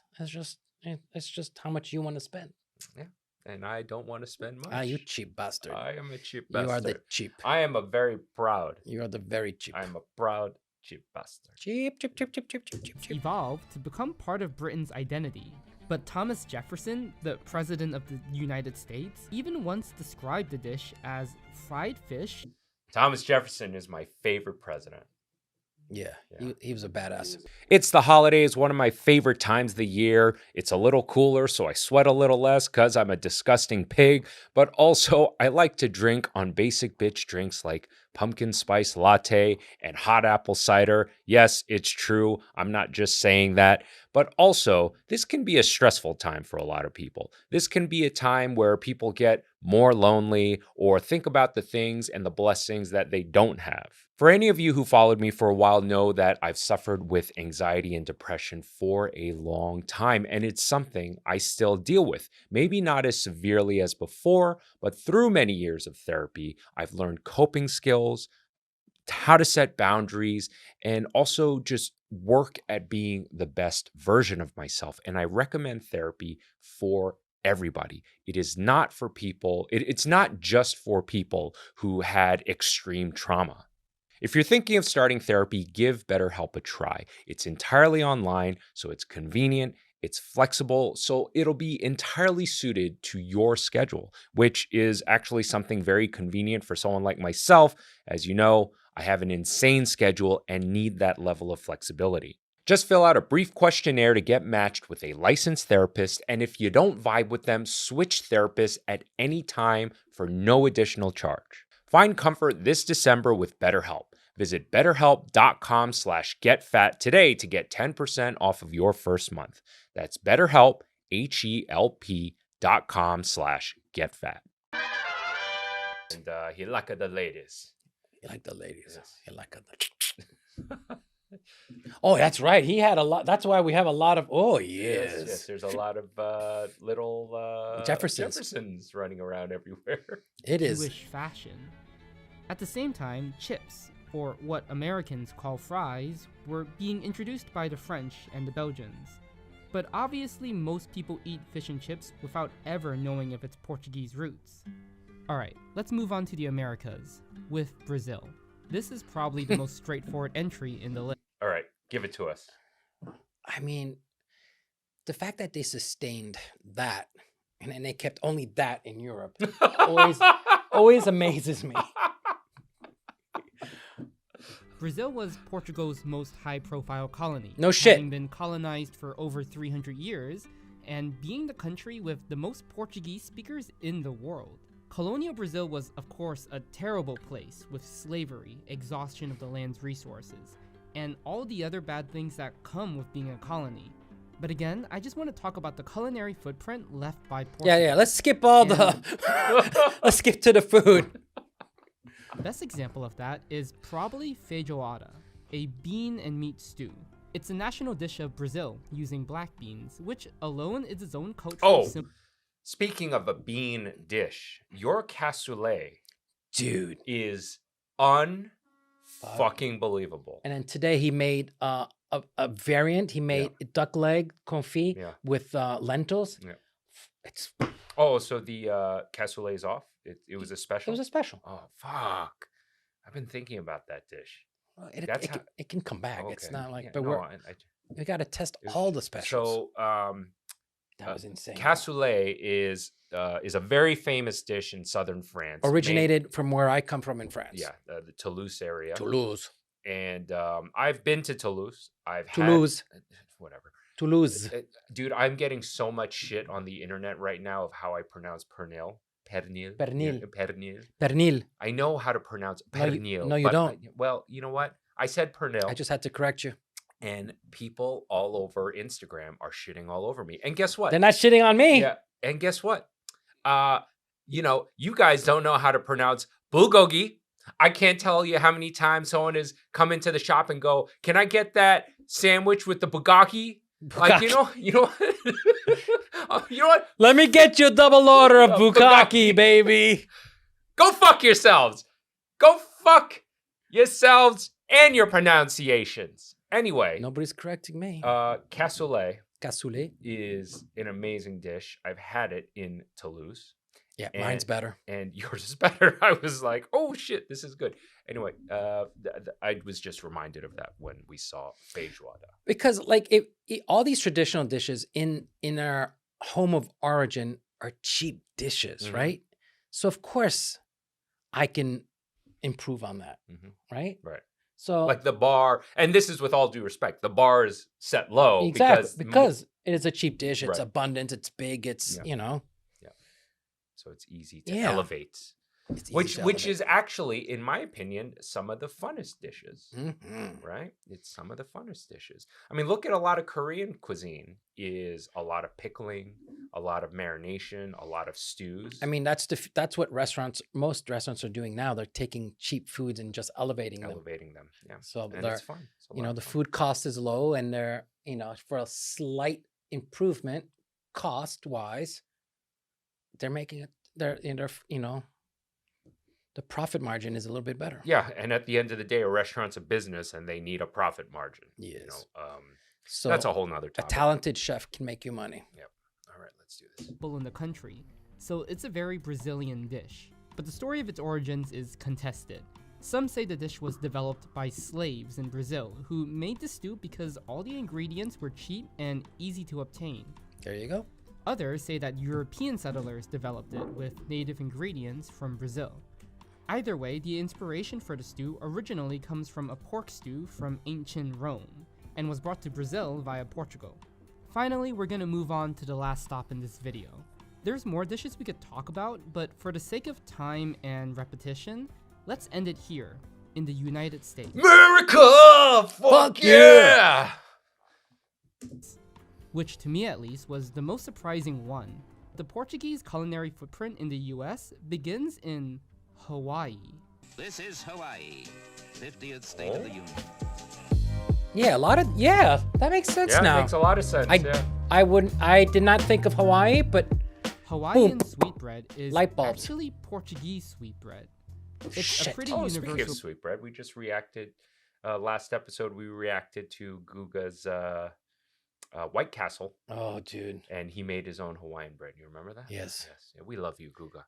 just how much you want to spend. Yeah. And I don't want to spend much. You cheap bastard. I am a cheap You bastard. are the cheap. I am a very proud. You are the very cheap. I am a proud cheap bastard. Cheap. evolved to become part of Britain's identity. But Thomas Jefferson, the President of the United States, even once described the dish as fried fish. Thomas Jefferson is my favorite president. Yeah. He was a badass. It's the holidays, one of my favorite times of the year. It's a little cooler, so I sweat a little less because I'm a disgusting pig. But also, I like to drink on basic bitch drinks like pumpkin spice latte and hot apple cider. Yes, it's true. I'm not just saying that. But also, this can be a stressful time for a lot of people. This can be a time where people get more lonely or think about the things and the blessings that they don't have. For any of you who followed me for a while know that I've suffered with anxiety and depression for a long time, and it's something I still deal with. Maybe not as severely as before, but through many years of therapy, I've learned coping skills, how to set boundaries, and also just work at being the best version of myself. And I recommend therapy for everybody. It is not for people, it's not just for people who had extreme trauma. If you're thinking of starting therapy, give BetterHelp a try. It's entirely online, so it's convenient, it's flexible, so it'll be entirely suited to your schedule, which is actually something very convenient for someone like myself. As you know, I have an insane schedule and need that level of flexibility. Just fill out a brief questionnaire to get matched with a licensed therapist, and if you don't vibe with them, switch therapists at any time for no additional charge. Find comfort this December with BetterHelp. Visit betterhelp.com/getfat today to get 10% off of your first month. That's BetterHelp, HELP.com/getfat. And he like the ladies. You like the ladies. Yes. You like the... Oh, that's right. He had a lot. That's why we have a lot of... Oh, yes. There's a lot of little Jeffersons running around everywhere. It is. Jewish fashion. At the same time, chips, or what Americans call fries, were being introduced by the French and the Belgians. But obviously most people eat fish and chips without ever knowing of its Portuguese roots. Alright, let's move on to the Americas, with Brazil. This is probably the most straightforward entry in the list. All right, give it to us. I mean, the fact that they sustained that and then they kept only that in Europe always amazes me. Brazil was Portugal's most high-profile colony. No shit. Having been colonized for over 300 years, and being the country with the most Portuguese speakers in the world. Colonial Brazil was, of course, a terrible place with slavery, exhaustion of the land's resources, and all the other bad things that come with being a colony. But again, I just want to talk about the culinary footprint left by Portugal. Yeah, let's skip all the... Let's skip to the food. Best example of that is probably feijoada, a bean and meat stew. It's a national dish of Brazil using black beans, which alone is its own cultural symbol. Speaking of a bean dish, your cassoulet, dude, is un-fucking believable. And then today he made a variant. He made duck leg confit with lentils. Yeah. It's so the cassoulet is off? It was a special? It was a special. Oh, fuck. I've been thinking about that dish. Well, it can come back. Okay. It's not like, Yeah, but no, we got to test all the specials. So, that was insane. Cassoulet is a very famous dish in southern France. Originated from where I come from in France. Yeah, the Toulouse area. Toulouse. And I've been to Toulouse. Whatever. Toulouse. Dude, I'm getting so much shit on the internet right now of how I pronounce pernil. Pernil. Pernil. I know how to pronounce pernil. No, you don't. Well, you know what? I said pernil. I just had to correct you. And people all over Instagram are shitting all over me. And guess what? They're not shitting on me. Yeah. And guess what? You guys don't know how to pronounce bulgogi. I can't tell you how many times someone has come into the shop and go, "Can I get that sandwich with the bulgogi?" Like, you know what? You know what? Let me get you a double order of bukkake, baby. Go fuck yourselves. Go fuck yourselves and your pronunciations. Anyway. Nobody's correcting me. Cassoulet. Cassoulet is an amazing dish. I've had it in Toulouse. Yeah, mine's better. And yours is better. I was like, oh shit, this is good. Anyway, I was just reminded of that when we saw feijoada. Because like all these traditional dishes in our home of origin are cheap dishes, right? So of course I can improve on that, right? Right. So like the bar, and this is with all due respect, the bar is set low. Exactly, because it is a cheap dish. It's abundant. It's big. It's, Yeah. So it's easy to elevate. Which is actually, in my opinion, some of the funnest dishes, right? It's some of the funnest dishes. I mean, look at a lot of Korean cuisine is a lot of pickling, a lot of marination, a lot of stews. I mean, that's what most restaurants are doing now. They're taking cheap foods and just elevating them. Yeah. So and it's fun. It's the food cost is low, and they're, for a slight improvement cost-wise, they're making it. The profit margin is a little bit better. Yeah, and at the end of the day, a restaurant's a business, and they need a profit margin. Yes. So that's a whole nother topic. A talented chef can make you money. Yep. All right, let's do this. In the country, so it's a very Brazilian dish. But the story of its origins is contested. Some say the dish was developed by slaves in Brazil who made the stew because all the ingredients were cheap and easy to obtain. There you go. Others say that European settlers developed it with native ingredients from Brazil. Either way, the inspiration for the stew originally comes from a pork stew from ancient Rome and was brought to Brazil via Portugal. Finally, we're gonna move on to the last stop in this video. There's more dishes we could talk about, but for the sake of time and repetition, let's end it here in the United States. America! Fuck yeah! Which to me at least was the most surprising one. The Portuguese culinary footprint in the US begins in Hawaii. This is Hawaii, 50th state of the union. Yeah, that makes sense now. Yeah, it makes a lot of sense. I did not think of Hawaii, but Hawaiian sweetbread is light bulbs. actually Portuguese sweetbread. It's a pretty Speaking of universal. sweetbread, we just reacted. Last episode, we reacted to Guga's White Castle. Oh, dude. And he made his own Hawaiian bread. You remember that? Yes. Yes. Yeah, we love you, Guga.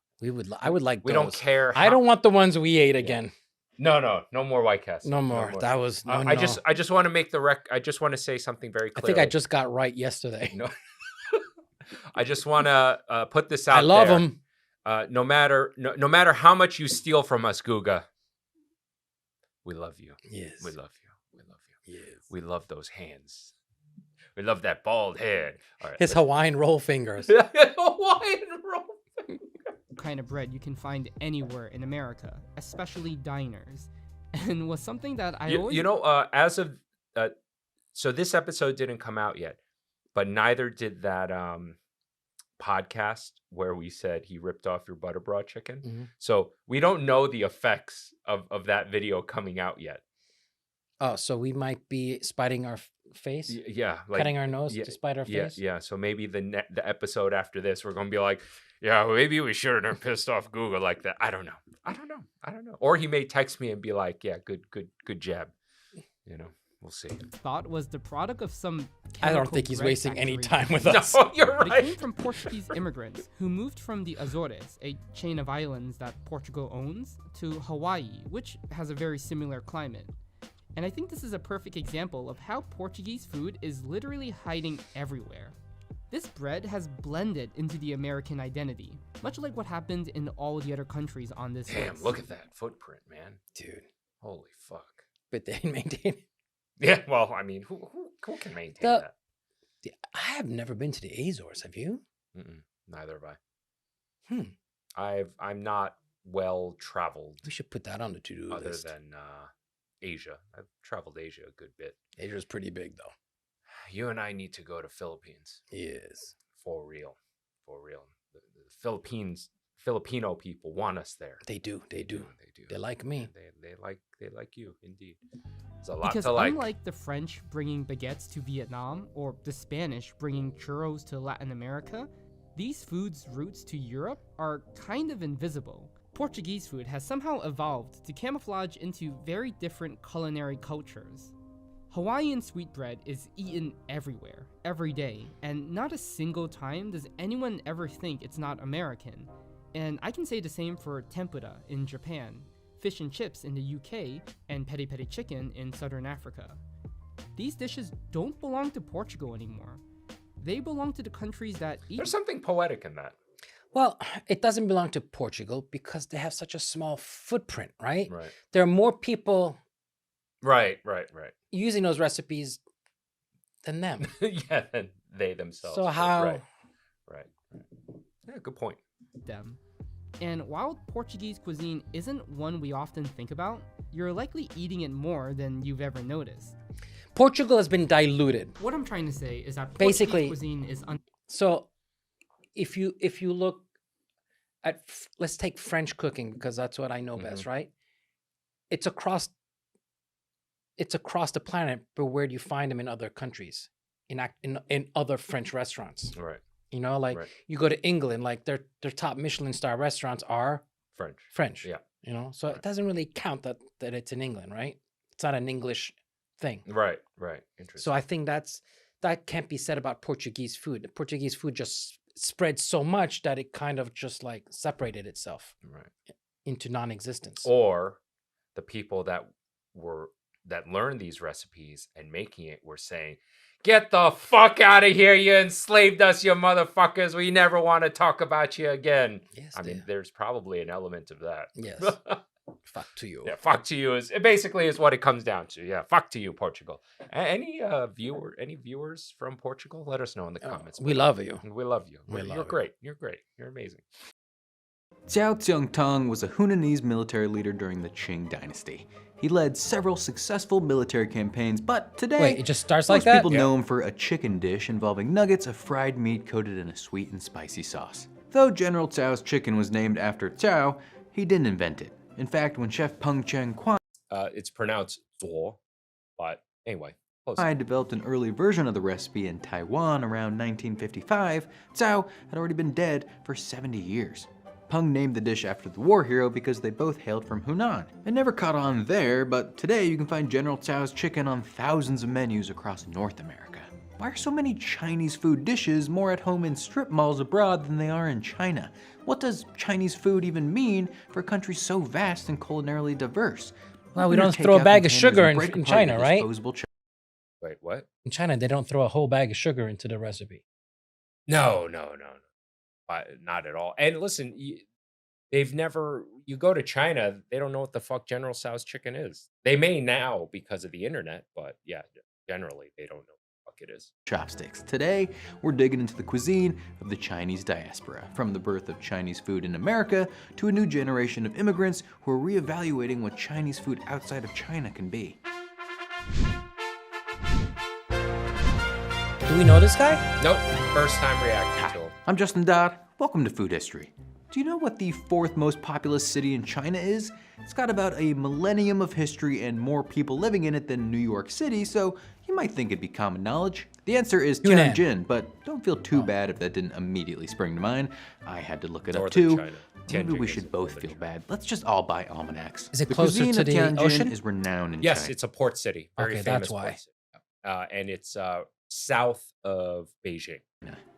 I would like We those. don't care. I don't want the ones we ate again. No more White Castle. No more. That was no, I just want to make the I just want to say something very clear. I think I just got right yesterday. No. I just want to put this out. I love there. them. No matter how much you steal from us, Guga, we love you. Yes. We love you. We love you. Yes. We love those hands. We love that bald head. All right, His Hawaiian roll fingers. Hawaiian roll fingers. Kind of bread you can find anywhere in America, especially diners, and was something that I always... as of so this episode didn't come out yet, but neither did that podcast where we said he ripped off your butter broth chicken. Mm-hmm. So we don't know the effects of that video coming out yet. Oh, so we might be spiting our face? Yeah, cutting our nose to spite our face? Yeah. So maybe the episode after this, we're gonna be like, yeah, maybe we shouldn't have pissed off Google like that. I don't know. Or he may text me and be like, yeah, good jab. We'll see. Thought was the product of some... I don't think he's bread wasting any factory. time with us. No, you're But right. it came from Portuguese immigrants who moved from the Azores, a chain of islands that Portugal owns, to Hawaii, which has a very similar climate. And I think this is a perfect example of how Portuguese food is literally hiding everywhere. This bread has blended into the American identity, much like what happened in all the other countries on this Damn, list. look at that footprint, man. Dude. Holy fuck. But they maintain it. Yeah, well, I mean, who can maintain that? I have never been to the Azores. Have you? Neither have I. I'm not well traveled. We should put that on the to-do list. Other than Asia. I've traveled Asia a good bit. Asia's pretty big, though. You and I need to go to Philippines. Yes. For real. The Filipino people want us there. They do. They like me. They like you, indeed. There's a lot Because to like. unlike the French bringing baguettes to Vietnam or the Spanish bringing churros to Latin America, these foods' roots to Europe are kind of invisible. Portuguese food has somehow evolved to camouflage into very different culinary cultures. Hawaiian sweetbread is eaten everywhere, every day, and not a single time does anyone ever think it's not American. And I can say the same for tempura in Japan, fish and chips in the UK, and peri peri chicken in southern Africa. These dishes don't belong to Portugal anymore. They belong to the countries that eat. There's something poetic in that. Well, it doesn't belong to Portugal because they have such a small footprint, right? Right. There are more people Right. using those recipes than them. Yeah, than they themselves. So how... Right. Yeah, good point. Them. And while Portuguese cuisine isn't one we often think about, you're likely eating it more than you've ever noticed. Portugal has been diluted. What I'm trying to say is that Basically, Portuguese cuisine is... So if you look at... Let's take French cooking because that's what I know best, right? It's across the planet, but where do you find them in other countries? In other French restaurants. Right. You go to England, like their top Michelin star restaurants are French. Yeah. So it doesn't really count that it's in England, right? It's not an English thing. Right. Interesting. So I think that can't be said about Portuguese food. The Portuguese food just spread so much that it kind of just like separated itself into non-existence. Or the people that learned these recipes and making it were saying, "Get the fuck out of here! You enslaved us, you motherfuckers! We never want to talk about you again." Yes, I mean, there's probably an element of that. Yes. Fuck to you. Yeah, fuck to you is what it comes down to. Yeah, fuck to you, Portugal. Any viewers from Portugal? Let us know in the comments. We love you. We love you. We love You're you. great. You're great. You're amazing. Xiao Tsiongtong was a Hunanese military leader during the Qing dynasty. He led several successful military campaigns, but today, Wait, it just starts most like that? people know him for a chicken dish involving nuggets of fried meat coated in a sweet and spicy sauce. Though General Tsao's chicken was named after Tsao, he didn't invent it. In fact, when Chef Peng Cheng Quan It's pronounced Zuo, but anyway. Close. I developed an early version of the recipe in Taiwan around 1955, Tsao had already been dead for 70 years. Peng named the dish after the war hero because they both hailed from Hunan. It never caught on there, but today you can find General Tso's chicken on thousands of menus across North America. Why are so many Chinese food dishes more at home in strip malls abroad than they are in China? What does Chinese food even mean for a country so vast and culinarily diverse? Well, we don't throw a bag of sugar in China, right? Wait, what? In China, they don't throw a whole bag of sugar into the recipe. No. Not at all. And listen, they've never, you go to China, they don't know what the fuck General Tso's chicken is. They may now because of the internet, but yeah, generally they don't know what the fuck it is. Chopsticks. Today, we're digging into the cuisine of the Chinese diaspora, from the birth of Chinese food in America to a new generation of immigrants who are reevaluating what Chinese food outside of China can be. Do we know this guy? Nope. First time reacting to him. I'm Justin Dodd. Welcome to Food History. Do you know what the 4th most populous city in China is? It's got about a millennium of history and more people living in it than New York City, so you might think it'd be common knowledge. The answer is Yunnan. Tianjin, but don't feel too bad if that didn't immediately spring to mind. I had to look it up too. Maybe we should both feel bad. Let's just all buy almanacs. Is it the closer cuisine to of the Tianjin ocean? is renowned in Yes, China. it's a port city. Very Okay, famous that's why. port city. And it's south of Beijing.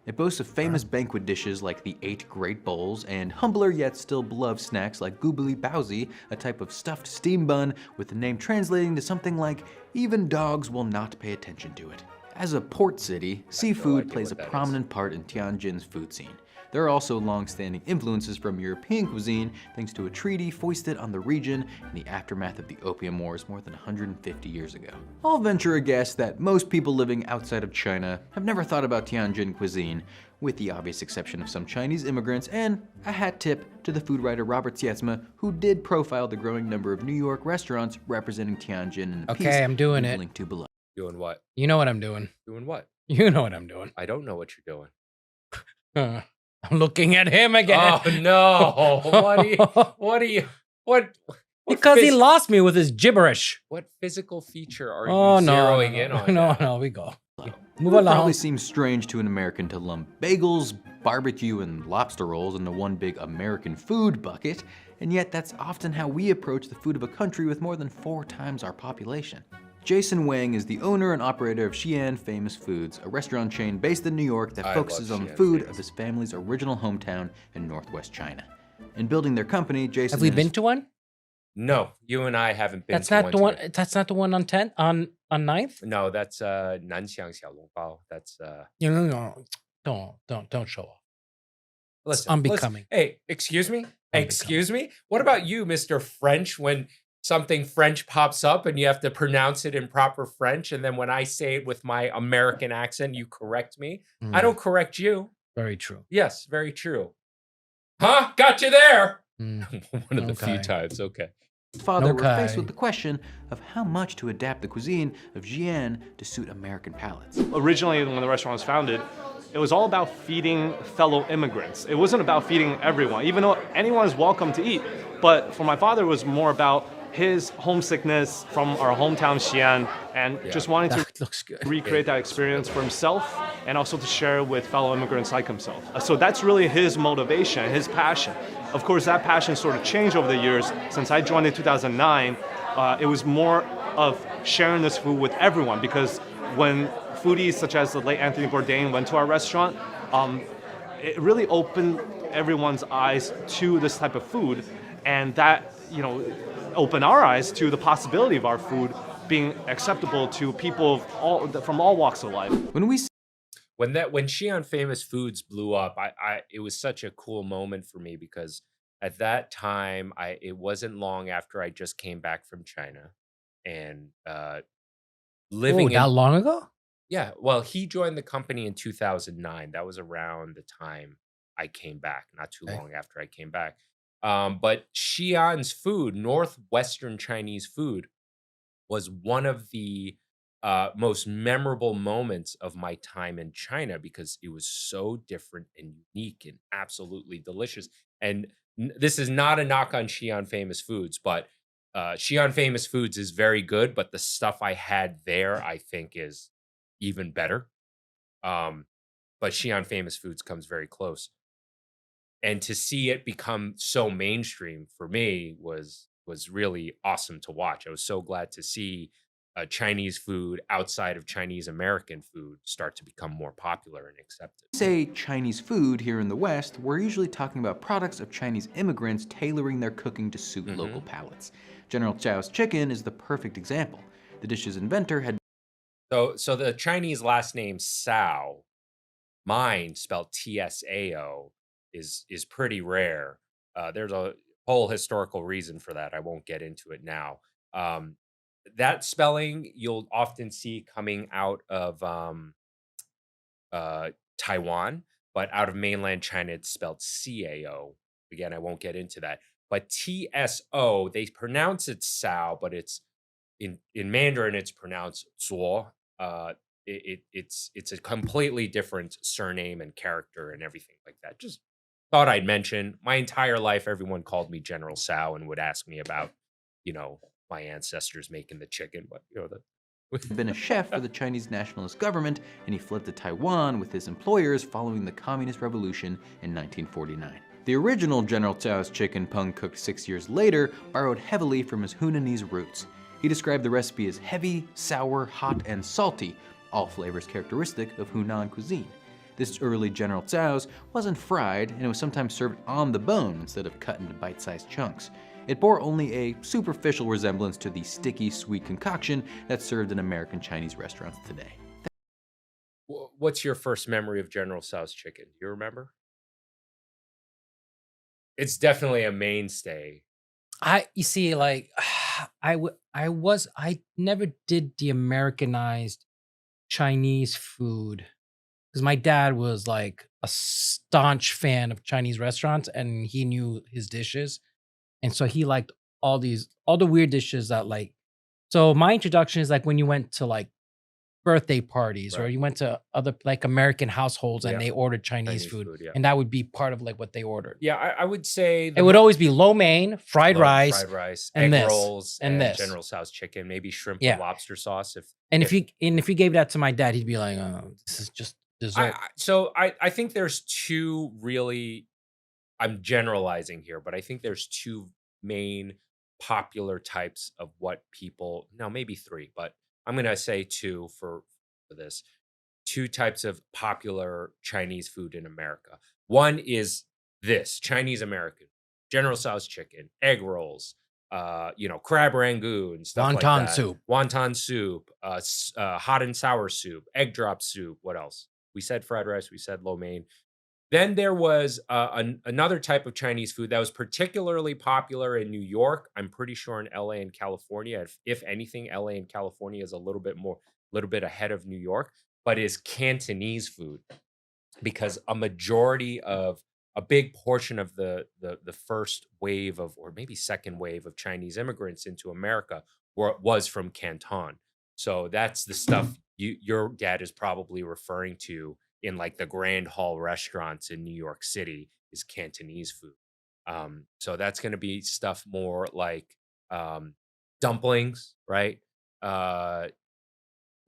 It boasts of famous banquet dishes like the 8 Great Bowls and humbler yet still beloved snacks like goobly baozi, a type of stuffed steam bun with the name translating to something like, even dogs will not pay attention to it. As a port city, seafood plays a prominent part in Tianjin's food scene. There are also long-standing influences from European cuisine thanks to a treaty foisted on the region in the aftermath of the Opium Wars more than 150 years ago. I'll venture a guess that most people living outside of China have never thought about Tianjin cuisine, with the obvious exception of some Chinese immigrants, and a hat tip to the food writer Robert Tietzma, who did profile the growing number of New York restaurants representing Tianjin in a piece Okay, I'm doing it. linked to below. Doing what? You know what I'm doing. Doing what? You know what I'm doing. I don't know what you're doing. I'm looking at him again. Oh no! What? Because he lost me with his gibberish. What physical feature are Oh, you no, zeroing no, in no, on? no, now? no, we go. It Move would along. probably seem strange to an American to lump bagels, barbecue, and lobster rolls into one big American food bucket, and yet that's often how we approach the food of a country with more than 4 times our population. Jason Wang is the owner and operator of Xi'an Famous Foods, a restaurant chain based in New York that I focuses love on the Xi'an food Famous. of his family's original hometown in northwest China. In building their company, Jason Have we and been his to one? No, you and I haven't been. That's to not the one. together. That's not the one on 10th on 9th. No, that's Nanxiang Xiaolongbao. That's No. Don't show off. listen. unbecoming. Hey, excuse me. Excuse me. What about you, Mr. French? When something French pops up and you have to pronounce it in proper French, and then when I say it with my American accent, you correct me. I don't correct you. Very true. Yes, very true. Huh? Got you there. One of the few Okay. times. Okay. His father were faced Okay. with the question of how much to adapt the cuisine of Xi'an to suit American palates. Originally, when the restaurant was founded, it was all about feeding fellow immigrants. It wasn't about feeding everyone, even though anyone is welcome to eat. But for my father, it was more about his homesickness from our hometown Xi'an and just wanting to recreate that experience for himself and also to share with fellow immigrants like himself. So that's really his motivation, his passion. Of course, that passion sort of changed over the years. Since I joined in 2009, it was more of sharing this food with everyone, because when foodies such as the late Anthony Bourdain went to our restaurant, it really opened everyone's eyes to this type of food, and that, opened our eyes to the possibility of our food being acceptable to people from all walks of life. When Xi'an Famous Foods blew up, it was such a cool moment for me, because at that time it wasn't long after I just came back from China, and living that long ago? Yeah, well, he joined the company in 2009. That was around the time I came back, not too long after I came back. But Xi'an's food, northwestern Chinese food, was one of the most memorable moments of my time in China, because it was so different and unique and absolutely delicious. And this is not a knock on Xi'an Famous Foods, but Xi'an Famous Foods is very good, but the stuff I had there, I think, is even better. But Xi'an Famous Foods comes very close. and to see it become so mainstream for me was really awesome to watch. I was so glad to see Chinese food outside of Chinese American food start to become more popular and accepted. Say Chinese food here in the West, we're usually talking about products of Chinese immigrants tailoring their cooking to suit local palates. General Tso's chicken is the perfect example. The dish's inventor had So the Chinese last name Sao, mine spelled TSAO, is pretty rare. There's a whole historical reason for that. I won't get into it now. That spelling you'll often see coming out of Taiwan, but out of mainland China, it's spelled CAO. Again, I won't get into that. But TSO, they pronounce it Sao, but it's in Mandarin, it's pronounced Zuo. It's a completely different surname and character and everything like that. Just thought I'd mention. My entire life, everyone called me General Sao and would ask me about, my ancestors making the chicken, but had been a chef for the Chinese nationalist government, and he fled to Taiwan with his employers following the Communist Revolution in 1949. The original General Tso's chicken, Peng cooked 6 years later, borrowed heavily from his Hunanese roots. He described the recipe as heavy, sour, hot, and salty, all flavors characteristic of Hunan cuisine. This early General Tso's wasn't fried, and it was sometimes served on the bone instead of cut into bite-sized chunks. It bore only a superficial resemblance to the sticky, sweet concoction that's served in American Chinese restaurants today. What's your first memory of General Tso's chicken? Do you remember? It's definitely a mainstay. You see, like, I never did the Americanized Chinese food because my dad was like a staunch fan of Chinese restaurants and he knew his dishes. And so he liked all the weird dishes that so my introduction is like when you went to like birthday parties or you went to other like American households and they ordered Chinese food and that would be part of like what they ordered. Yeah, I would say it would always be lo mein, fried rice, and egg rolls, and General Tso's chicken, maybe shrimp and lobster sauce. If you gave that to my dad, he'd be like, "Oh, this is just dessert." I think there's two really. I'm generalizing here, but I think there's two main popular types of what people. No, maybe three, but I'm gonna say two for this. Two types of popular Chinese food in America. One is this Chinese American, General Tso's chicken, egg rolls, crab rangoon, stuff like that. Wonton soup, hot and sour soup, egg drop soup. What else? We said fried rice. We said lo mein. Then there was another type of Chinese food that was particularly popular in New York. I'm pretty sure in LA and California. If anything, LA and California is a little bit ahead of New York, but is Cantonese food, because a big portion of the first wave of, or maybe second wave of Chinese immigrants into America was from Canton. So that's the stuff your dad is probably referring to in like the Grand Hall restaurants in New York City is Cantonese food. So that's going to be stuff more like dumplings, right? Yeah,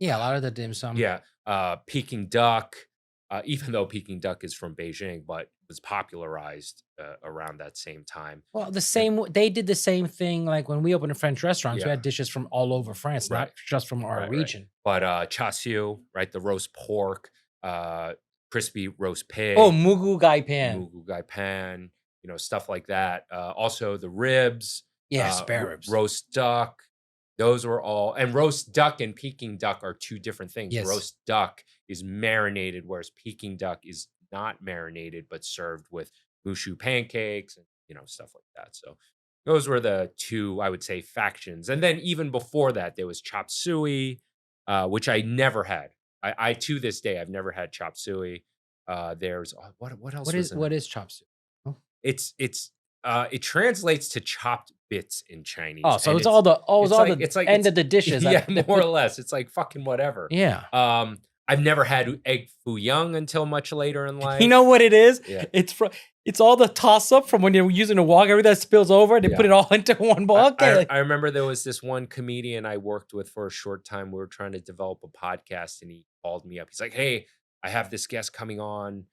a lot of the dim sum. Yeah, Peking duck, even though Peking duck is from Beijing, but was popularized around that same time. Well, they did the same thing like when we opened a French restaurant. We had dishes from all over France, not just from our region. But char siu, right? The roast pork, crispy roast pig. Oh, mugu gai pan. Stuff like that. Also the ribs. Yeah, spare ribs. Roast duck. Those were all, and roast duck and Peking duck are two different things. Yes. Roast duck is marinated, whereas Peking duck is not marinated, but served with mushu pancakes and, stuff like that. So those were the two, I would say, factions. And then even before that, there was chop suey, which I never had. I to this day, I've never had chop suey. There's what else? What is chop suey? Oh. It translates to chopped bits in Chinese. Oh, so it's all the end of the dishes. Yeah, more or less. It's like fucking whatever. Yeah. I've never had egg foo young until much later in life. You know what it is? Yeah. It's all the toss up from when you're using a wok, everything that spills over, and they put it all into one bowl. I remember there was this one comedian I worked with for a short time. We were trying to develop a podcast, and he called me up. He's like, "Hey, I have this guest coming on.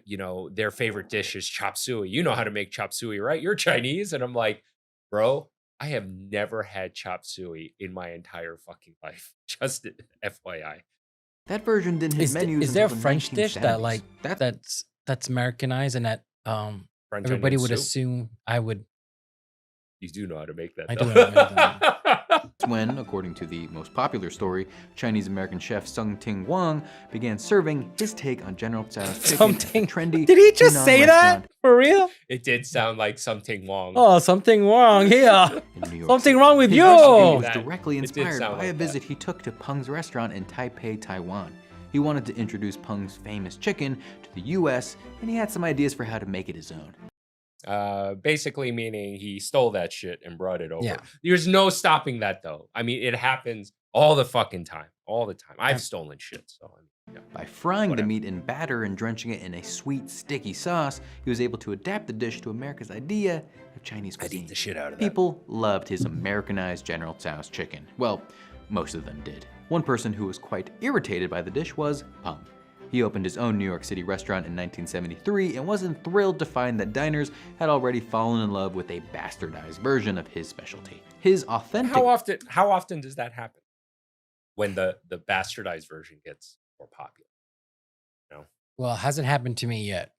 you know, their favorite dish is chop suey. You know how to make chop suey, right? You're Chinese. And I'm like, bro, I have never had chop suey in my entire fucking life. Just FYI. That version didn't hit menus. Is there a until the French dish that 1970s. like that's Americanized and that French everybody onion would soup? assume I would? You do know how to make that. I though. do know how to make that. When, according to the most popular story, Chinese-American chef Sung Ting Wang began serving his take on General Tso's chicken at the trendy Did he just Hunan say restaurant that for real? It did sound like something wrong. Oh, something wrong here. in New York Something City. wrong with His you. recipe was That- directly it did inspired sound by a like that. visit he took to Peng's restaurant in Taipei, Taiwan. He wanted to introduce Peng's famous chicken to the U.S., and he had some ideas for how to make it his own. Basically meaning he stole that shit and brought it over. Yeah. There's no stopping that though. I mean, it happens all the fucking time. All the time. I've stolen shit. So I mean, yeah. By frying the meat in batter and drenching it in a sweet, sticky sauce, he was able to adapt the dish to America's idea of Chinese cuisine. I'd eat the shit out of that. People loved his Americanized General Tso's chicken. Well, most of them did. One person who was quite irritated by the dish was Peng. He opened his own New York City restaurant in 1973 and wasn't thrilled to find that diners had already fallen in love with a bastardized version of his specialty. His authentic... How often does that happen? When the bastardized version gets more popular. No. Well, it hasn't happened to me yet.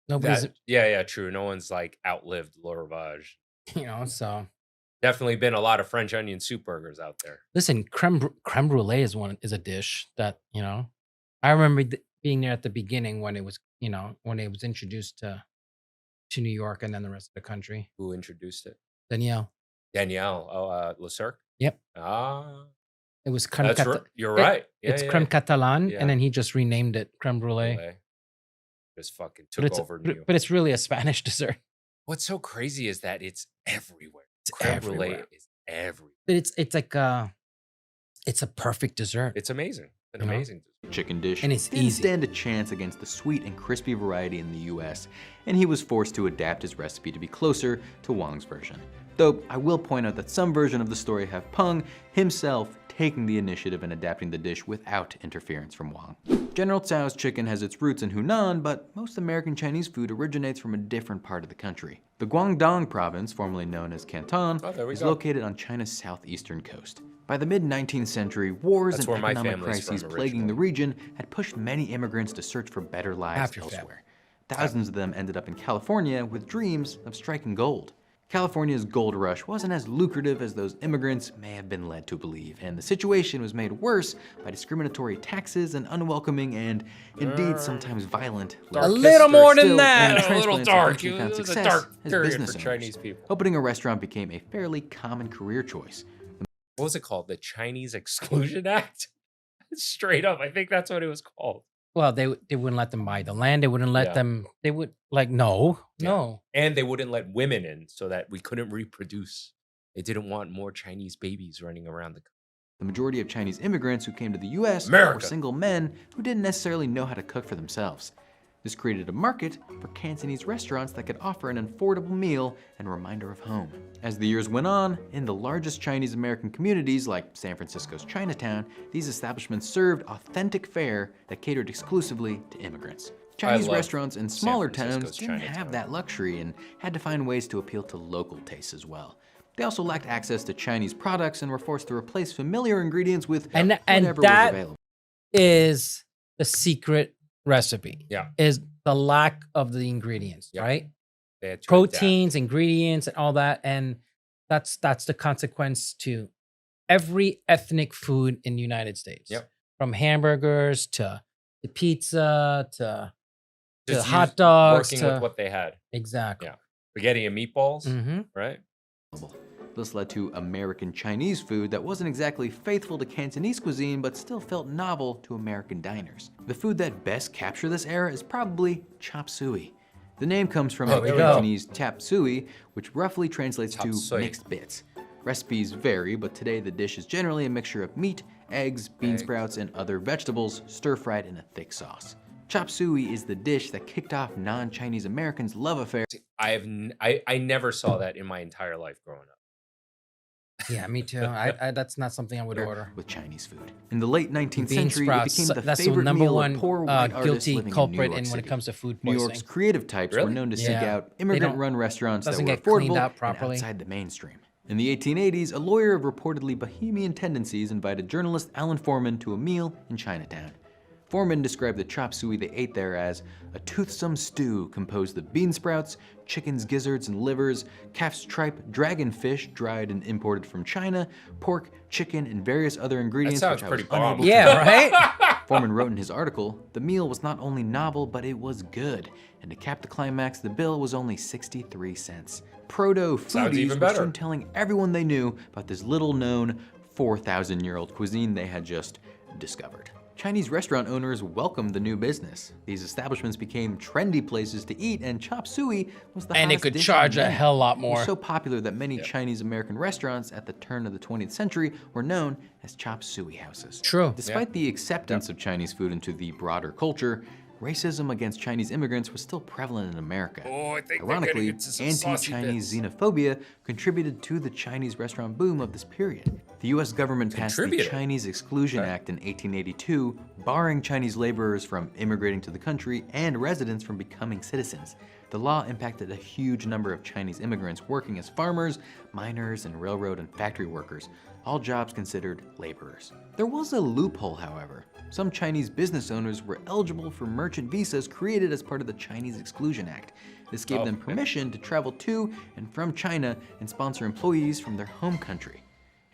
Nobody's, Yeah, true. No one's like outlived L'Oravage. you know, so. Definitely been a lot of French onion soup burgers out there. Listen, creme brulee is a dish that, you know, I remember being there at the beginning when it was, you know, when it was introduced to New York and then the rest of the country. Who introduced it? Danielle. Danielle. Oh, Le Cirque? Yep. Ah. It was creme That's right. You're right. Yeah, it's yeah, creme yeah. catalan, Yeah. and then he just renamed it creme brulee. Just fucking But took it's, over but, New but it's really a Spanish dessert. What's so crazy is that it's everywhere. It's Creme brulee everywhere. is everywhere. But it's like it's a perfect dessert. It's amazing. An You know? amazing dessert. chicken dish And it's didn't easy. stand a chance against the sweet and crispy variety in the US, and he was forced to adapt his recipe to be closer to Wang's version. Though I will point out that some version of the story have Peng himself taking the initiative and adapting the dish without interference from Wang. General Tso's chicken has its roots in Hunan, but most American Chinese food originates from a different part of the country. The Guangdong province, formerly known as Canton, Oh, there we is go. located on China's southeastern coast. By the mid-19th century, wars That's and where my economic family's crises from plaguing the region had pushed many immigrants to search for better lives Half your elsewhere. Thousands of them ended up in California with dreams of striking gold. California's gold rush wasn't as lucrative as those immigrants may have been led to believe, and the situation was made worse by discriminatory taxes and unwelcoming and, indeed, sometimes violent. A little more than Still, that. when A little transplants dark. eventually It found was a success dark as period business for owners. Chinese people. Opening a restaurant became a fairly common career choice. What was it called? The Chinese Exclusion Act? Straight up. I think that's what it was called. Well, they wouldn't let them buy the land. They wouldn't let Yeah. them. They would like no. And they wouldn't let women in so that we couldn't reproduce. They didn't want more Chinese babies running around the country. The majority of Chinese immigrants who came to the US America. were single men who didn't necessarily know how to cook for themselves. This created a market for Cantonese restaurants that could offer an affordable meal and a reminder of home. As the years went on, in the largest Chinese American communities like San Francisco's Chinatown, these establishments served authentic fare that catered exclusively to immigrants. Chinese love restaurants in San smaller Francisco's towns didn't Chinatown. have that luxury and had to find ways to appeal to local tastes as well. They also lacked access to Chinese products and were forced to replace familiar ingredients with and whatever was that available. is the secret recipe. Yeah. Is the lack of the ingredients, right? They had to Proteins, ingredients, and all that, and that's the consequence to every ethnic food in the United States. Yep. From hamburgers to pizza to Just hot dogs working to with what they had. exactly. Yeah. Spaghetti and meatballs, Mhm. right? This led to American Chinese food that wasn't exactly faithful to Cantonese cuisine, but still felt novel to American diners. The food that best captured this era is probably chop suey. The name comes from There we go. Cantonese tap suey, which roughly translates Chop to suey. mixed bits. Recipes vary, but today the dish is generally a mixture of meat, eggs, bean sprouts, and other vegetables stir-fried in a thick sauce. Chop suey is the dish that kicked off non-Chinese Americans' love affair. I never saw that in my entire life growing up. Yeah, me too. I that's not something I would order. With Chinese food. In the late 19th Bean century, sprouts, it became the that's the favorite number meal one of poor white artists guilty living culprit in New York when it City. comes to food New poisoning. York's creative types were known to seek Yeah. out They immigrant-run restaurants that doesn't were get cleaned affordable out and properly. outside the mainstream. In the 1880s, a lawyer of reportedly bohemian tendencies invited journalist Alan Foreman to a meal in Chinatown. Foreman described the chop suey they ate there as a toothsome stew composed of bean sprouts, chicken's gizzards and livers, calf's tripe, dragonfish dried and imported from China, pork, chicken, and various other ingredients sounds which I was pretty bomb. unable Yeah, to right? Foreman wrote in his article, the meal was not only novel, but it was good. And to cap the climax, the bill was only 63 cents. Proto-foodies even were better. soon telling everyone they knew about this little-known 4,000-year-old cuisine they had just discovered. Chinese restaurant owners welcomed the new business. These establishments became trendy places to eat, and chop suey was the And it hottest could dish charge on the a menu. hell lot It more. was so popular that many Chinese-American restaurants at the turn of the 20th century were known as chop suey houses. True. Despite the acceptance of Chinese food into the broader culture, racism against Chinese immigrants was still prevalent in America. Oh, I think Ironically, into some saucy anti-Chinese bits. xenophobia contributed to the Chinese restaurant boom of this period. The US government passed the Contributed. Chinese Exclusion Act in 1882, barring Chinese laborers from immigrating to the country and residents from becoming citizens. The law impacted a huge number of Chinese immigrants working as farmers, miners, and railroad and factory workers, all jobs considered laborers. There was a loophole, however. Some Chinese business owners were eligible for merchant visas created as part of the Chinese Exclusion Act. This gave them permission to travel to and from China and sponsor employees from their home country.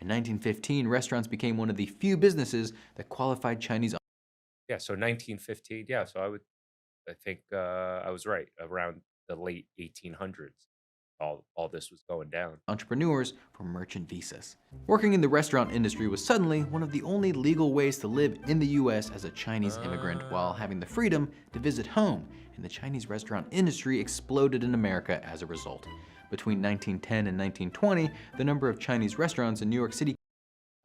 In 1915, restaurants became one of the few businesses that qualified Chinese. Yeah, so 1915. Yeah, so I think I was right. Around the late 1800s, all this was going down. Entrepreneurs for merchant visas. Working in the restaurant industry was suddenly one of the only legal ways to live in the US as a Chinese immigrant while having the freedom to visit home, and the Chinese restaurant industry exploded in America as a result. Between 1910 and 1920, the number of Chinese restaurants in New York City.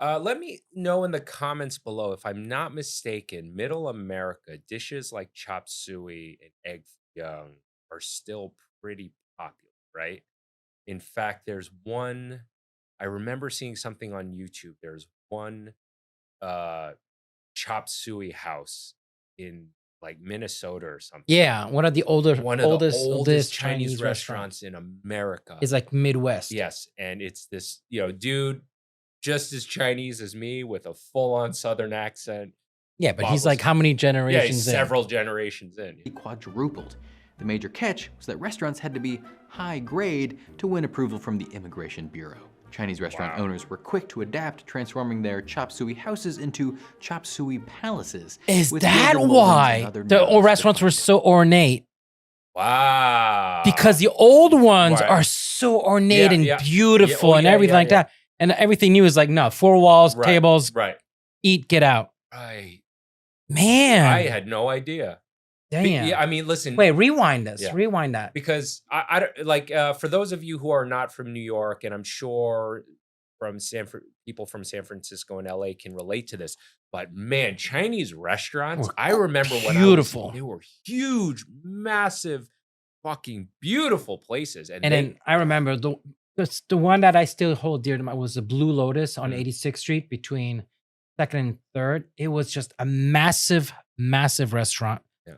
Let me know in the comments below if I'm not mistaken. Middle America dishes like chop suey and egg young are still pretty popular, right? In fact, there's one. I remember seeing something on YouTube. There's one chop suey house in like Minnesota or something. Yeah, one of the oldest oldest Chinese restaurants in America. is like Midwest. Yes, and it's this, dude just as Chinese as me with a full-on Southern accent. Yeah, but he's Boggles- like how many Yeah, generations he's in? several generations in. Quadrupled. The major catch was that restaurants had to be high grade to win approval from the Immigration Bureau. Chinese restaurant owners were quick to adapt, transforming their chop suey houses into chop suey palaces. Is with that gilded moldings and why other the nods old to restaurants were so ornate? Wow. Because the old ones Right. are so ornate Yeah, and yeah. beautiful Yeah, oh, and yeah, everything yeah, like yeah. that. And everything new is like, no, four walls, Right, tables, right. eat, get out. Right. Man. I had no idea. Damn. Yeah, I mean, listen. Wait, rewind this. Yeah. Rewind that. Because I don't like for those of you who are not from New York, and I'm sure from people from San Francisco and LA can relate to this. But man, Chinese restaurants, Were I remember when beautiful. they were huge, massive, fucking beautiful places. And then I remember the one that I still hold dear to my was the Blue Lotus on 86th Street between 2nd and 3rd. It was just a massive, massive restaurant. Yeah.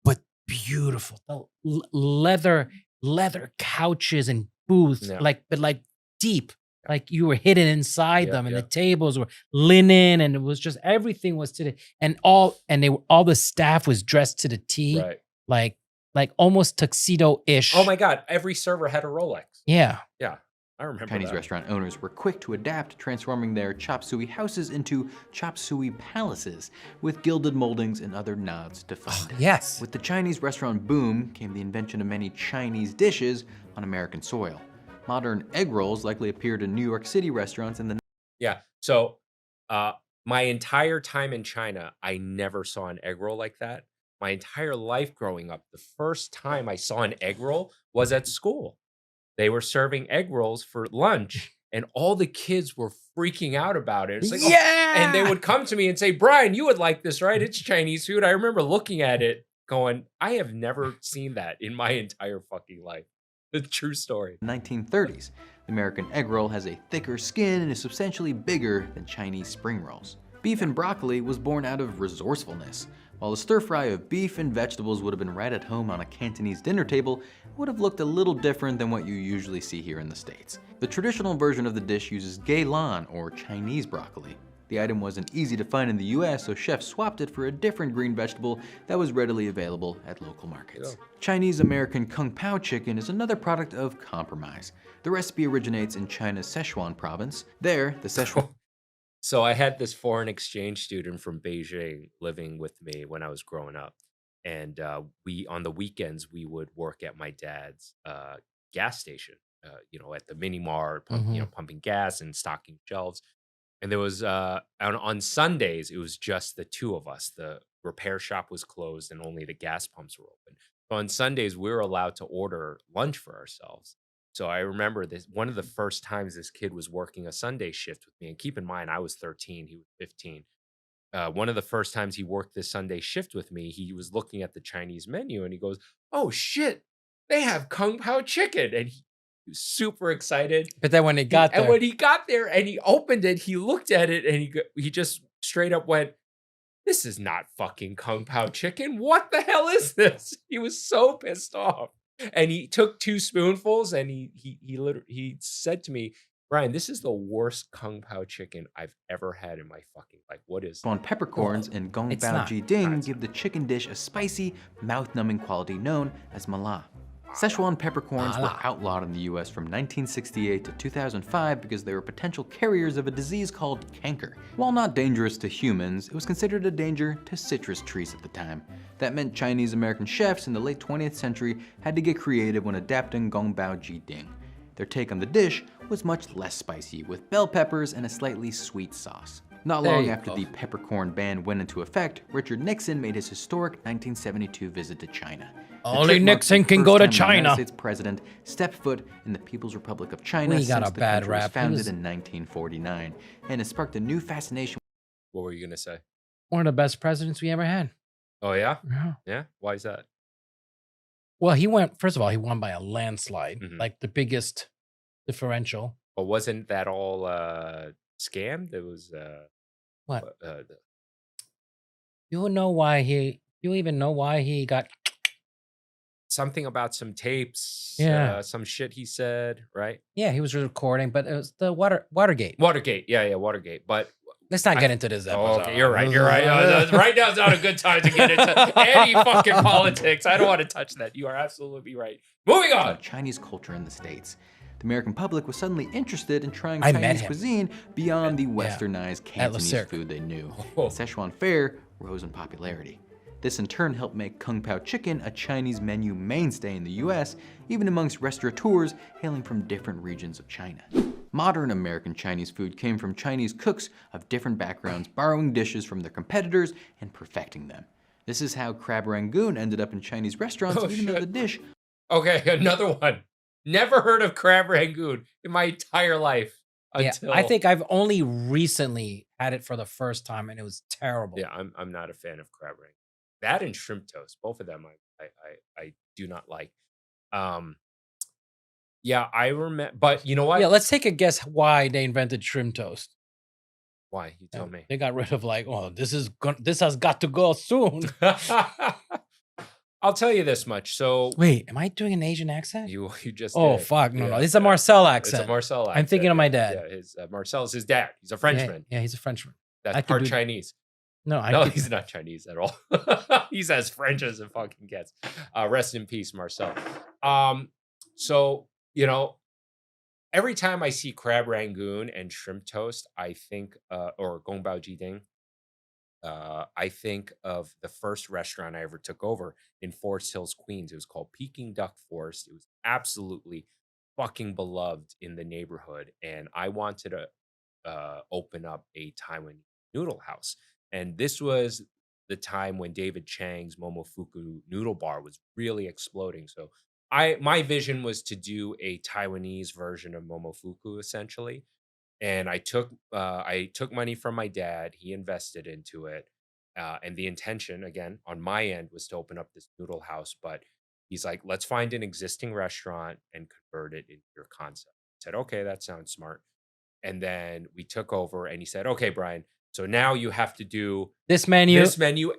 But beautiful. The leather couches and booths, Yeah. but deep. Like you were hidden inside Yeah, them, and yeah. the tables were linen, and it was just everything was to the all the staff was dressed to the T, Right. like almost tuxedo-ish. Oh my God, every server had a Rolex. Yeah. Yeah, I remember Chinese that. restaurant owners were quick to adapt, transforming their chop suey houses into chop suey palaces with gilded moldings and other nods to fun. Yes. With the Chinese restaurant boom came the invention of many Chinese dishes on American soil. Modern egg rolls likely appeared in New York City restaurants in the. Yeah. So my entire time in China, I never saw an egg roll like that. My entire life growing up, the first time I saw an egg roll was at school. They were serving egg rolls for lunch, and all the kids were freaking out about it. It's like, Yeah! And they would come to me and say, Brian, you would like this, right? It's Chinese food. I remember looking at it going, I have never seen that in my entire fucking life. The true story. 1930s. The American egg roll has a thicker skin and is substantially bigger than Chinese spring rolls. Beef and broccoli was born out of resourcefulness. While the stir fry of beef and vegetables would have been right at home on a Cantonese dinner table, it would have looked a little different than what you usually see here in the States. The traditional version of the dish uses geilan, or Chinese broccoli. The item wasn't easy to find in the US, so chefs swapped it for a different green vegetable that was readily available at local markets. Chinese-American Kung Pao chicken is another product of compromise. The recipe originates in China's Sichuan province. There, the Sichuan So I had this foreign exchange student from Beijing living with me when I was growing up. And we, on the weekends, we would work at my dad's gas station, at the mini mart, pumping gas and stocking shelves. And there was, on Sundays, it was just the two of us. The repair shop was closed and only the gas pumps were open. So on Sundays, we were allowed to order lunch for ourselves. So I remember this, one of the first times this kid was working a Sunday shift with me. And keep in mind, I was 13, he was 15. One of the first times he worked this Sunday shift with me, he was looking at the Chinese menu and he goes, "Oh shit, they have Kung Pao chicken." And he was super excited. But then when he got there, And when he got there and he opened it, he looked at it and he just straight up went, "This is not fucking Kung Pao chicken. What the hell is this?" He was so pissed off. And he took 2 spoonfuls and he said to me, "Brian, this is the worst Kung Pao chicken I've ever had in my fucking life. What is on peppercorns and Gong it's Bao not. Ji Ding give the chicken dish a spicy, mouth-numbing quality known as mala. Szechuan peppercorns were outlawed in the US from 1968 to 2005 because they were potential carriers of a disease called canker. While not dangerous to humans, it was considered a danger to citrus trees at the time. That meant Chinese American chefs in the late 20th century had to get creative when adapting Gong Bao Ji Ding. Their take on the dish was much less spicy, with bell peppers and a slightly sweet sauce. Not There long you after go. the peppercorn ban went into effect, Richard Nixon made his historic 1972 visit to China. The Only trip marked the Nixon can first go to time the United China. States president stepped foot in the People's Republic of China We got since a the bad country was rap. He founded was- in 1949, and it sparked a new fascination. What were you going to say? one of the best presidents we ever had. Oh, yeah? Yeah. Yeah? Why is that? Well, first of all, he won by a landslide, like the biggest differential. But wasn't that all scammed? It was... What? the- You even know why he got something about some tapes, Yeah. some shit he said, right? Yeah, he was recording, but it was the Watergate. Watergate, yeah, Watergate. But let's not get into this Oh, episode. okay, you're right. Right now is not a good time to get into any fucking politics. I don't want to touch that. You are absolutely right. Moving on. Chinese culture in the States. The American public was suddenly interested in trying I met Chinese him. cuisine beyond the westernized At Le Cantonese Cirque. food they knew. Oh. Szechuan fare rose in popularity. This in turn helped make Kung Pao chicken a Chinese menu mainstay in the US, even amongst restaurateurs hailing from different regions of China. Modern American Chinese food came from Chinese cooks of different backgrounds borrowing dishes from their competitors and perfecting them. This is how crab rangoon ended up in Chinese restaurants, even though the dish Okay, another one. Never heard of crab rangoon in my entire life until I think I've only recently had it for the first time, and it was terrible. Yeah, I'm not a fan of crab rangoon. That and shrimp toast, both of them I do not like. Yeah, I remember, but you know what? Yeah, let's take a guess why they invented shrimp toast. Why? You tell me. They got rid of this has got to go soon. I'll tell you this much. So Wait, am I doing an Asian accent? you just Oh did. fuck, no, Yeah, this is a Marcel It's accent. a Marcel accent. I'm thinking of my yeah, dad. Yeah, his Marcel's his dad. He's a Frenchman. Yeah, he's a Frenchman. That's I could part do- Chinese. No, I No, could- he's not Chinese at all. He's as French as it fucking gets. Rest in peace, Marcel. So, every time I see crab rangoon and shrimp toast, I think, or gong bao ji ding, I think of the first restaurant I ever took over in Forest Hills, Queens. It was called Peking Duck Forest. It was absolutely fucking beloved in the neighborhood. And I wanted to open up a Taiwanese noodle house. And this was the time when David Chang's Momofuku noodle bar was really exploding. So my vision was to do a Taiwanese version of Momofuku, essentially. And I took money from my dad. He invested into it. And the intention, again, on my end, was to open up this noodle house. But He's like, let's find an existing restaurant and convert it into your concept. I said, okay, that sounds smart. And then we took over and he said, okay, Brian, so now you have to do this menu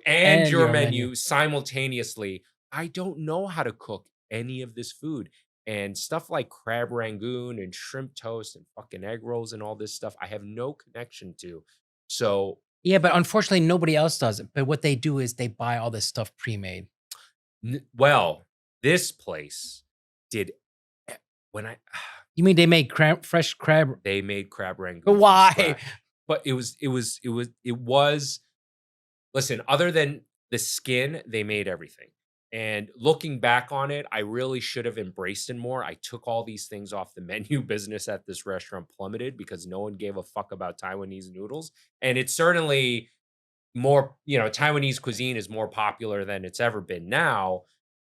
and your menu simultaneously. I don't know how to cook any of this food. And stuff like crab rangoon and shrimp toast and fucking egg rolls and all this stuff, I have no connection to. So yeah, but unfortunately nobody else does it. But what they do is they buy all this stuff pre-made. Well, this place did when I You mean they made fresh crab? They made crab rangoon. But why? But it was listen, other than the skin, they made everything. And looking back on it, I really should have embraced it more. I took all these things off the menu. Business at this restaurant plummeted because no one gave a fuck about Taiwanese noodles. And it's certainly more, Taiwanese cuisine is more popular than it's ever been now.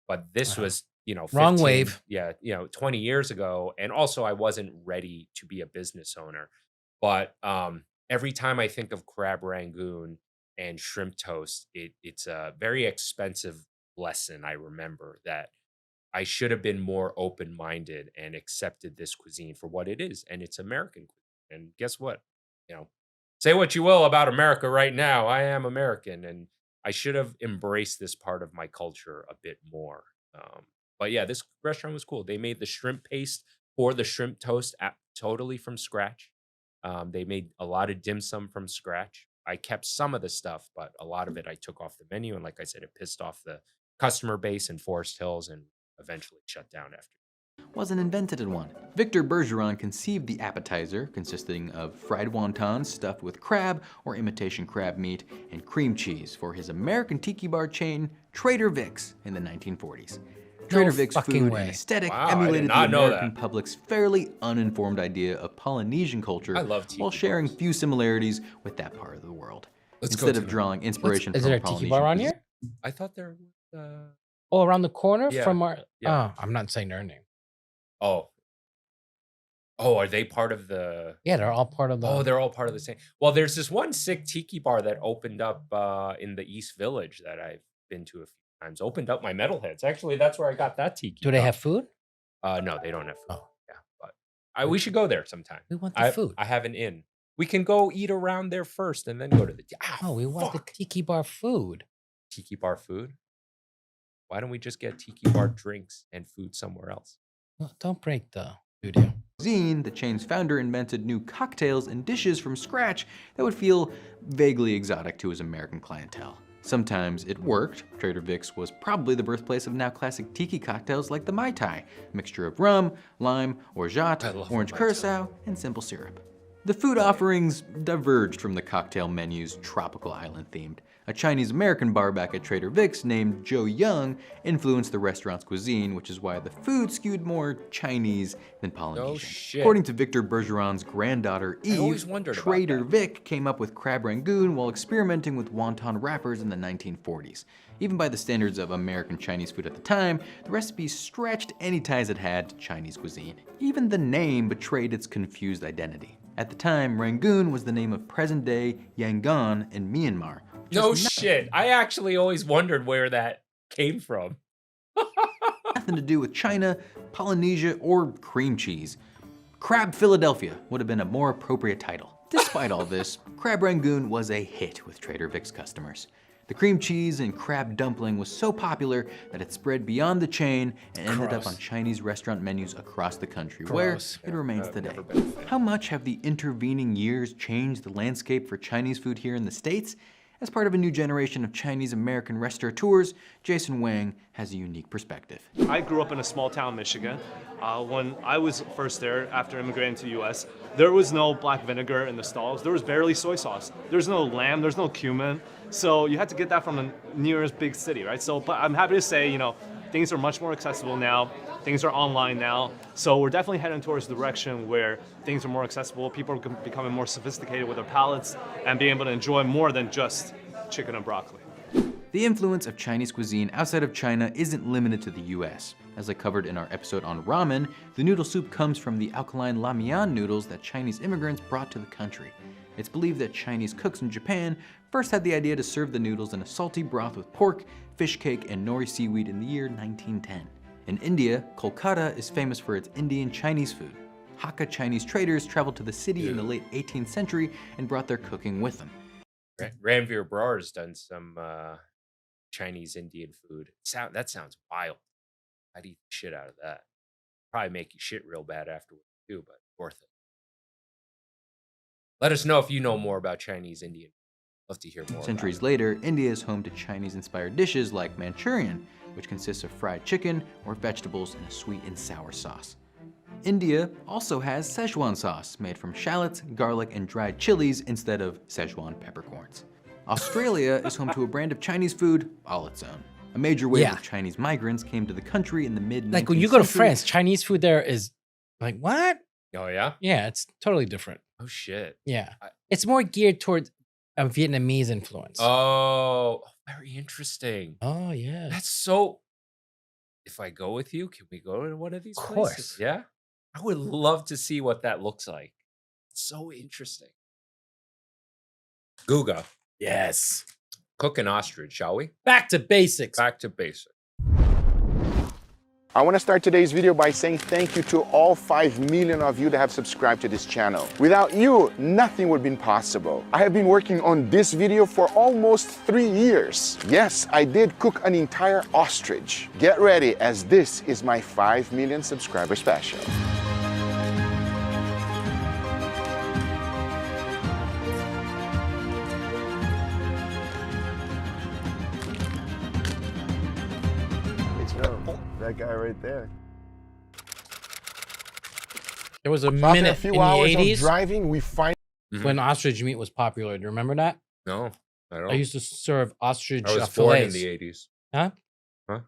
But this was, 15, wrong wave. Yeah, 20 years ago. And also I wasn't ready to be a business owner. But every time I think of crab rangoon and shrimp toast, it's a very expensive lesson. I remember that I should have been more open-minded and accepted this cuisine for what it is, and it's American cuisine. And guess what? Say what you will about America right now. I am American, and I should have embraced this part of my culture a bit more. But yeah, this restaurant was cool. They made the shrimp paste for the shrimp toast totally from scratch. They made a lot of dim sum from scratch. I kept some of the stuff, but a lot of it I took off the menu. And like I said, it pissed off the customer base in Forest Hills and eventually shut down after. Wasn't invented in one. Victor Bergeron conceived the appetizer, consisting of fried wontons stuffed with crab or imitation crab meat and cream cheese, for his American tiki bar chain, Trader Vic's, in the 1940s. Trader Vic's food and aesthetic emulated the American public's fairly uninformed idea of Polynesian culture while sharing few similarities with that part of the world. Instead of drawing inspiration from Polynesian Is there a tiki bar on here? I thought there was... Oh, around the corner Yeah. from our... Yeah. Oh, I'm not saying their name. Oh, are they part of the... Yeah, they're all part of the... Oh, they're all part of the same... Well, there's this one sick tiki bar that opened up in the East Village that I've been to a few times. Opened up my metalheads. Actually, that's where I got that tiki. Do they have food? No, they don't have food. Oh. Yeah, but we should go there sometime. We want the food. I have an inn. We can go eat around there first and then go to the... we want the tiki bar food. Tiki bar food? Why don't we just get tiki bar drinks and food somewhere else? Well, don't break the studio. Cuisine, the chain's founder invented new cocktails and dishes from scratch that would feel vaguely exotic to his American clientele. Sometimes it worked. Trader Vic's was probably the birthplace of now classic tiki cocktails like the Mai Tai, a mixture of rum, lime, orgeat, orange curacao, and simple syrup. The food offerings diverged from the cocktail menu's tropical island themed. A Chinese-American bar back at Trader Vic's named Joe Young influenced the restaurant's cuisine, which is why the food skewed more Chinese than Polynesian. According to Victor Bergeron's granddaughter Eve, Trader Vic came up with crab rangoon while experimenting with wonton wrappers in the 1940s. Even by the standards of American Chinese food at the time, the recipe stretched any ties it had to Chinese cuisine. Even the name betrayed its confused identity. At the time, Rangoon was the name of present-day Yangon in Myanmar. No shit. I actually always wondered where that came from. Nothing to do with China, Polynesia, or cream cheese. Crab Philadelphia would have been a more appropriate title. Despite all this, Crab Rangoon was a hit with Trader Vic's customers. The cream cheese and crab dumpling was so popular that it spread beyond the chain and ended up on Chinese restaurant menus across the country, where it remains today. How much have the intervening years changed the landscape for Chinese food here in the States? As part of a new generation of Chinese-American restaurateurs, Jason Wang has a unique perspective. I grew up in a small town, Michigan. When I was first there after immigrating to the US, there was no black vinegar in the stalls. There was barely soy sauce. There's no lamb, there's no cumin. So you had to get that from the nearest big city, right? So, but I'm happy to say, things are much more accessible now. Things are online now. So we're definitely heading towards the direction where things are more accessible. People are becoming more sophisticated with their palates and being able to enjoy more than just chicken and broccoli. The influence of Chinese cuisine outside of China isn't limited to the US. As I covered in our episode on ramen, the noodle soup comes from the alkaline lamian noodles that Chinese immigrants brought to the country. It's believed that Chinese cooks in Japan first had the idea to serve the noodles in a salty broth with pork, fish cake, and nori seaweed in the year 1910. In India, Kolkata is famous for its Indian Chinese food. Hakka Chinese traders traveled to the city in the late 18th century and brought their cooking with them. Ranveer Brar has done some Chinese Indian food. That sounds wild. I'd eat the shit out of that. Probably make you shit real bad afterwards too, but worth it. Let us know if you know more about Chinese Indian. Love to hear more. Centuries later, India is home to Chinese-inspired dishes like Manchurian, which consists of fried chicken or vegetables in a sweet and sour sauce. India also has Szechuan sauce, made from shallots, garlic, and dried chilies instead of Szechuan peppercorns. Australia is home to a brand of Chinese food all its own. A major wave of Chinese migrants came to the country in the mid-19th Like when you go to France, Chinese food there is like, what? Oh, yeah? Yeah, it's totally different. Oh, shit. Yeah. It's more geared towards a Vietnamese influence. Oh, very interesting. Oh, yeah. That's so... If I go with you, can we go to one of these places? Yeah? I would love to see what that looks like. It's so interesting. Guga. Yes. Cook an ostrich, shall we? Back to basics. Back to basics. I want to start today's video by saying thank you to all 5 million of you that have subscribed to this channel. Without you, nothing would have been possible. I have been working on this video for almost 3 years. Yes, I did cook an entire ostrich. Get ready, as this is my 5 million subscriber special. That guy right there. There was a After minute a few in the hours 80s of driving, we find when ostrich meat was popular. Do you remember that? No, I don't. I used to serve ostrich I was born in fillets. the 80s. Huh? Huh?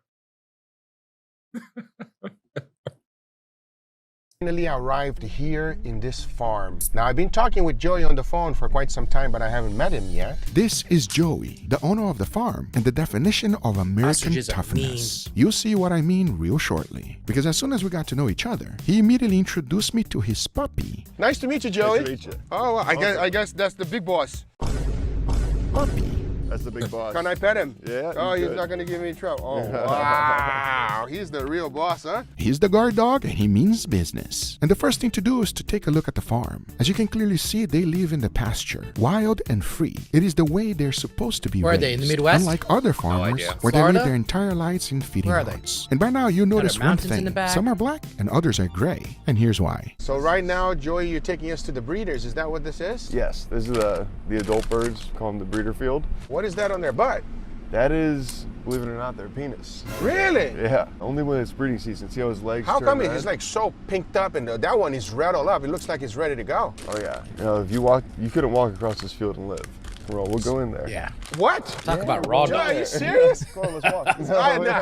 finally arrived here in this farm. Now, I've been talking with Joey on the phone for quite some time, but I haven't met him yet. This is Joey, the owner of the farm, and the definition of American Ostriches are toughness. You'll see what I mean real shortly. Because as soon as we got to know each other, he immediately introduced me to his puppy. Nice to meet you, Joey. Nice to meet you. Oh, well, I guess that's the big boss. Puppy? That's the big boss. Can I pet him? Yeah. Oh, he's good. not gonna give me trouble. Oh, wow. He's the real boss, huh? He's the guard dog and he means business. And the first thing to do is to take a look at the farm. As you can clearly see, they live in the pasture, wild and free. It is the way they're supposed to be Where are raised. they, in the Midwest? Unlike other farmers, idea. where they Florida? live their entire lives in feeding Where are they? rods. And by now you notice one mountains in thing. the back? Some are black and others are gray. And here's why. So right now, Joey, you're taking us to the breeders. Is that what this is? Yes, this is the adult birds, call them the breeder field. What is that on their butt? That is, believe it or not, their penis. Really? Yeah, only when it's breeding season. See how his legs How turn come red? it's like so pinked up and that one is red all up? It looks like it's ready to go. Oh yeah. You know, if you walk, you couldn't walk across this field and live. We'll go in there. Yeah. What? Talk about raw Joey, dog. are you serious? Come on, let's walk.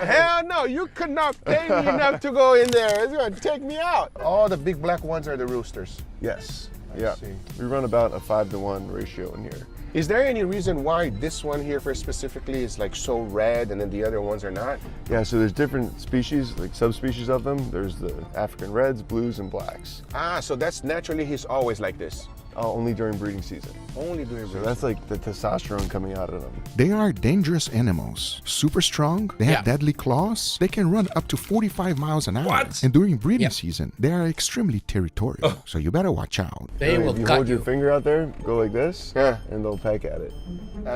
Hell no, you could not pay me enough to go in there. It's gonna take me out. All the big black ones are the roosters. Yes. I See. We run about a 5-to-1 ratio in here. Is there any reason why this one here for specifically is like so red and then the other ones are not? Yeah, so there's different species, like subspecies of them. There's the African reds, blues, and blacks. Ah, so that's naturally he's always like this. Only during breeding season. Only during breeding So that's like the testosterone coming out of them. They are dangerous animals, super strong, they have deadly claws, they can run up to 45 miles an hour. What? And during breeding season, they are extremely territorial, so you better watch out. They will if you cut hold you. your finger out there, go like this, and they'll peck at it.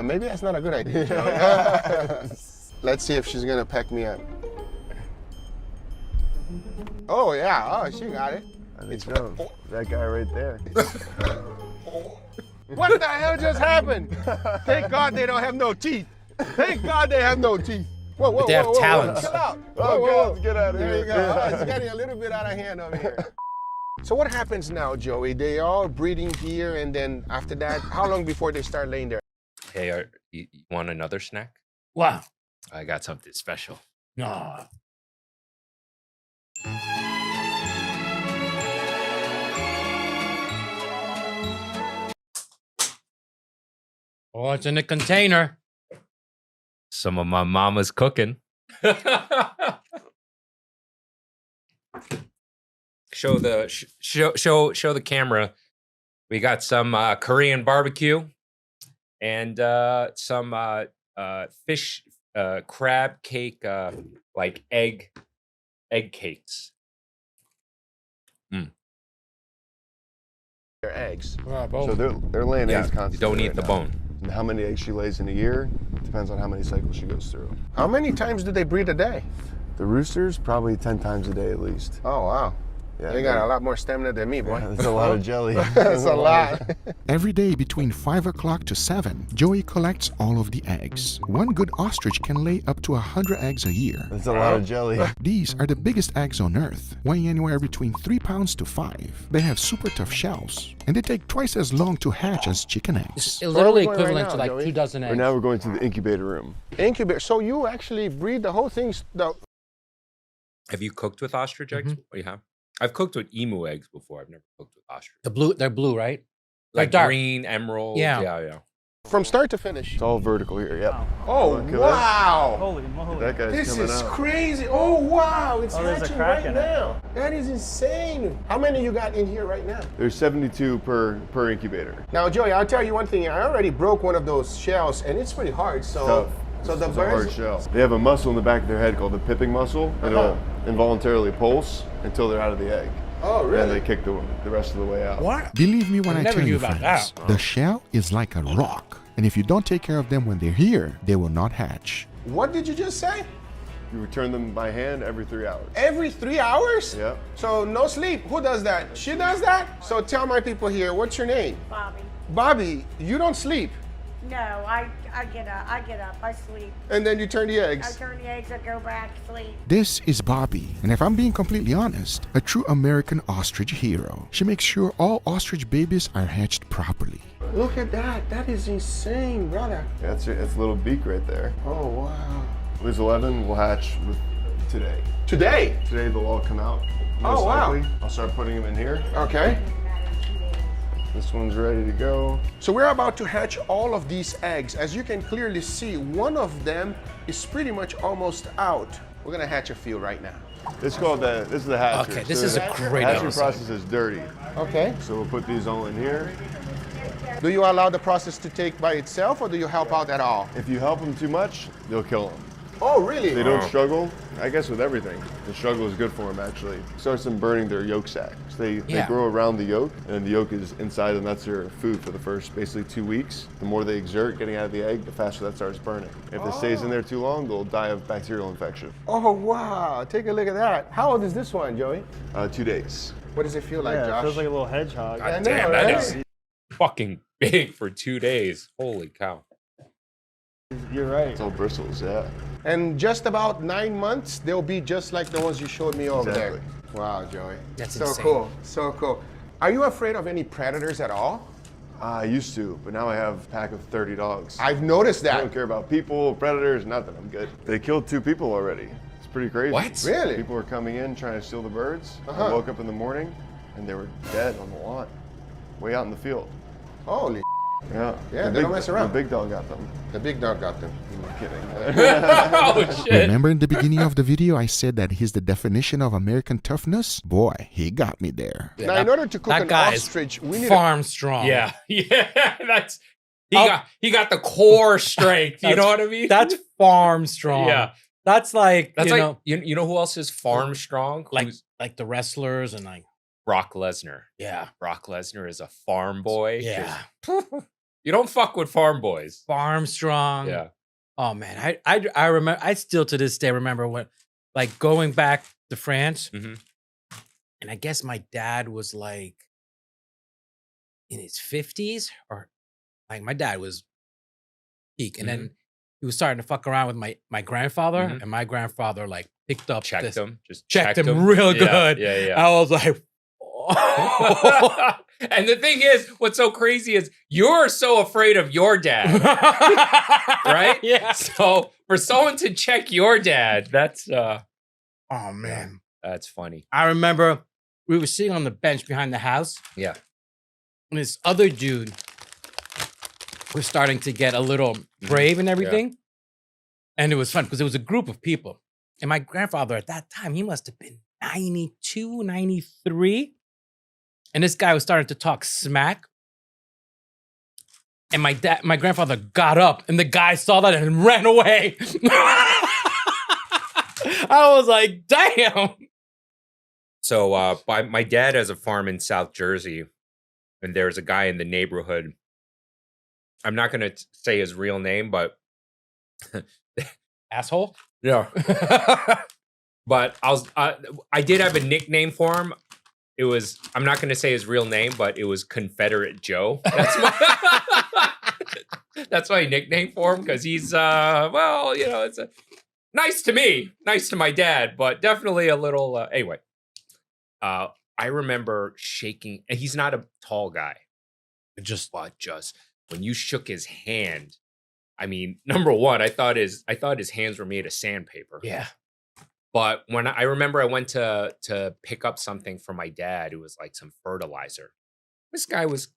Maybe that's not a good idea, Joey. Let's see if she's gonna peck me up. Oh yeah, oh she got it. It's that guy right there. What the hell just happened? Thank God they don't have no teeth. Thank God they have no teeth. Whoa, whoa, But they have whoa, whoa, talons. Chill out. Oh, Whoa, God, get out of there here. you go. Oh, it's getting a little bit out of hand over here. So what happens now, Joey? They all breeding here, and then after that, how long before they start laying their? Hey, you want another snack? Wow. I got something special. No. Oh, it's in a container. Some of my mama's cooking. Show the camera We got some Korean barbecue and some fish crab cake, like egg cakes. They're eggs. Oh, So they're laying eggs constantly. You don't eat the bone. And how many eggs she lays in a year depends on how many cycles she goes through. How many times do they breed a day? The roosters, probably 10 times a day at least. Oh, wow. Yeah, They got a lot more stamina than me, boy. That's a lot of jelly. That's a lot. Every day between 5 o'clock to 7, Joey collects all of the eggs. One good ostrich can lay up to 100 eggs a year. That's a lot of jelly. These are the biggest eggs on Earth, weighing anywhere between 3 pounds to 5. They have super tough shells, and they take twice as long to hatch as chicken eggs. It's literally equivalent to like 2 dozen eggs. Right now we're going to the incubator room. Incubator. So you actually breed the whole thing? Have you cooked with ostrich eggs? Oh, you have? I've cooked with emu eggs before. I've never cooked with ostrich. They're blue, right? Like dark. green, emerald. Yeah. Yeah. From start to finish? It's all vertical here, yep. Oh, wow. Holy moly. That guy's This coming is out. crazy. Oh, wow. It's there's a hatching crack right in it. now. That is insane. How many you got in here right now? There's 72 per incubator. Now, Joey, I'll tell you one thing. I already broke one of those shells, and it's pretty hard. So, Tough. the It's a hard birds. shell. They have a muscle in the back of their head called the pipping muscle. It'll involuntarily pulse until they're out of the egg. Oh, really? And they kick the rest of the way out. What? Believe me when I I never tell knew you, about friends, that. the shell is like a rock. And if you don't take care of them when they're here, they will not hatch. What did you just say? You return them by hand every 3 hours. Every 3 hours? Yep. So no sleep. Who does that? She does that? So tell my people here, what's your name? Bobby. Bobby, you don't sleep. No, I get up, I sleep. And then you turn the I eggs. turn the eggs, I go back, sleep. This is Bobby, and if I'm being completely honest, a true American ostrich hero. She makes sure all ostrich babies are hatched properly. Look at that. That is insane, brother. That's a little beak right there. Oh, wow. These 11 will hatch today. Today? Today they'll all come out. Oh, wow. Likely. I'll start putting them in here. Okay. This one's ready to go. So we're about to hatch all of these eggs. As you can clearly see, one of them is pretty much almost out. We're gonna hatch a few right now. This is the hatchery. Okay, this So is the a great hatchery episode. process is dirty. Okay. So we'll put these all in here. Do you allow the process to take by itself, or do you help out at all? If you help them too much, they'll kill them. Oh, really? They don't struggle. I guess with everything, the struggle is good for them actually. It starts them burning their yolk sac. So they grow around the yolk, and the yolk is inside, and that's their food for the first basically 2 weeks. The more they exert getting out of the egg, the faster that starts burning. If it stays in there too long, they'll die of bacterial infection. Oh, wow. Take a look at that. How old is this one, Joey? 2 days. What does it feel like, Yeah, Josh? it feels like a little hedgehog. God damn, that is fucking big for 2 days. Holy cow. You're right. It's all bristles, yeah. And just about 9 months, they'll be just like the ones you showed me over Exactly. there. Wow, Joey. That's so insane. cool. So cool. Are you afraid of any predators at all? I used to, but now I have a pack of 30 dogs. I've noticed I that. don't care about people, predators, nothing. I'm good. They killed 2 people already. It's pretty crazy. What? Really? People were coming in trying to steal the birds. Uh-huh. I woke up in the morning and they were dead on the lawn, way out in the field. Holy Yeah. Yeah, they don't mess around. The big dog got them. The big dog got them. I'm kidding. Oh, shit. Remember in the beginning of the video I said that he's the definition of American toughness? Boy, he got me there. Now, in order to cook an ostrich, we need farm strong. Yeah. That's he got the core strength. You know what I mean? That's farm strong. Yeah. That's like That's you like know, you know who else is farm strong? like the wrestlers and like Brock Lesnar. yeah, Brock Lesnar is a farm boy. yeah, You don't fuck with farm boys. farm strong. Yeah. Oh man, I remember. I still to this day remember when, like, going back to France, Mhm. and I guess my dad was like in his 50s, or like my dad was peak, and then he was starting to fuck around with my grandfather, Mhm. and my grandfather like picked up Checked this, him. Just checked checked him real Yeah, good. Yeah. I was like, And the thing is, what's so crazy is you're so afraid of your dad, right? Yeah. So for someone to check your dad, that's oh man, that's funny. I remember we were sitting on the bench behind the house, Yeah. and this other dude was starting to get a little brave and everything. And it was fun because it was a group of people. And my grandfather at that time, he must have been 92, 93. And this guy was starting to talk smack And my grandfather got up, and the guy saw that and ran away. I was like, damn. So my dad has a farm in South Jersey, and there's a guy in the neighborhood. I'm not going to say his real name, but asshole. Yeah. But I did have a nickname for him. It was, I'm not going to say his real name, but it was Confederate Joe. That's my nickname for him, because he's, well, you know, it's nice to me, nice to my dad, but definitely a little, anyway. I remember shaking, and he's not a tall guy. Just when you shook his hand, I mean, number one, I thought his hands were made of sandpaper. Yeah. But when I remember I went to pick up something for my dad, it was like some fertilizer. This guy was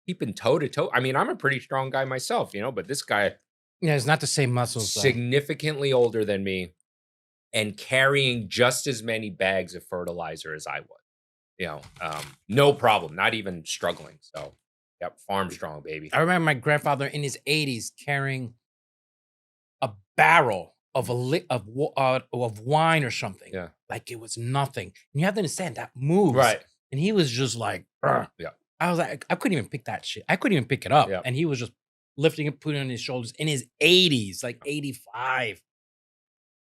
keeping toe to toe. I mean, I'm a pretty strong guy myself, you know, but this guy, yeah, it's not the same muscles. Significantly older than me, and carrying just as many bags of fertilizer as I was. You know, no problem, not even struggling. So, yep, farm strong, baby. I remember my grandfather in his 80s carrying a barrel of wine or something. Yeah. Like it was nothing. And you have to understand that moves. Right. And he was just like, yeah. I was like, I couldn't even pick that shit. I couldn't even pick it up. Yeah. And he was just lifting it, putting it on his shoulders in his 80s, like 85.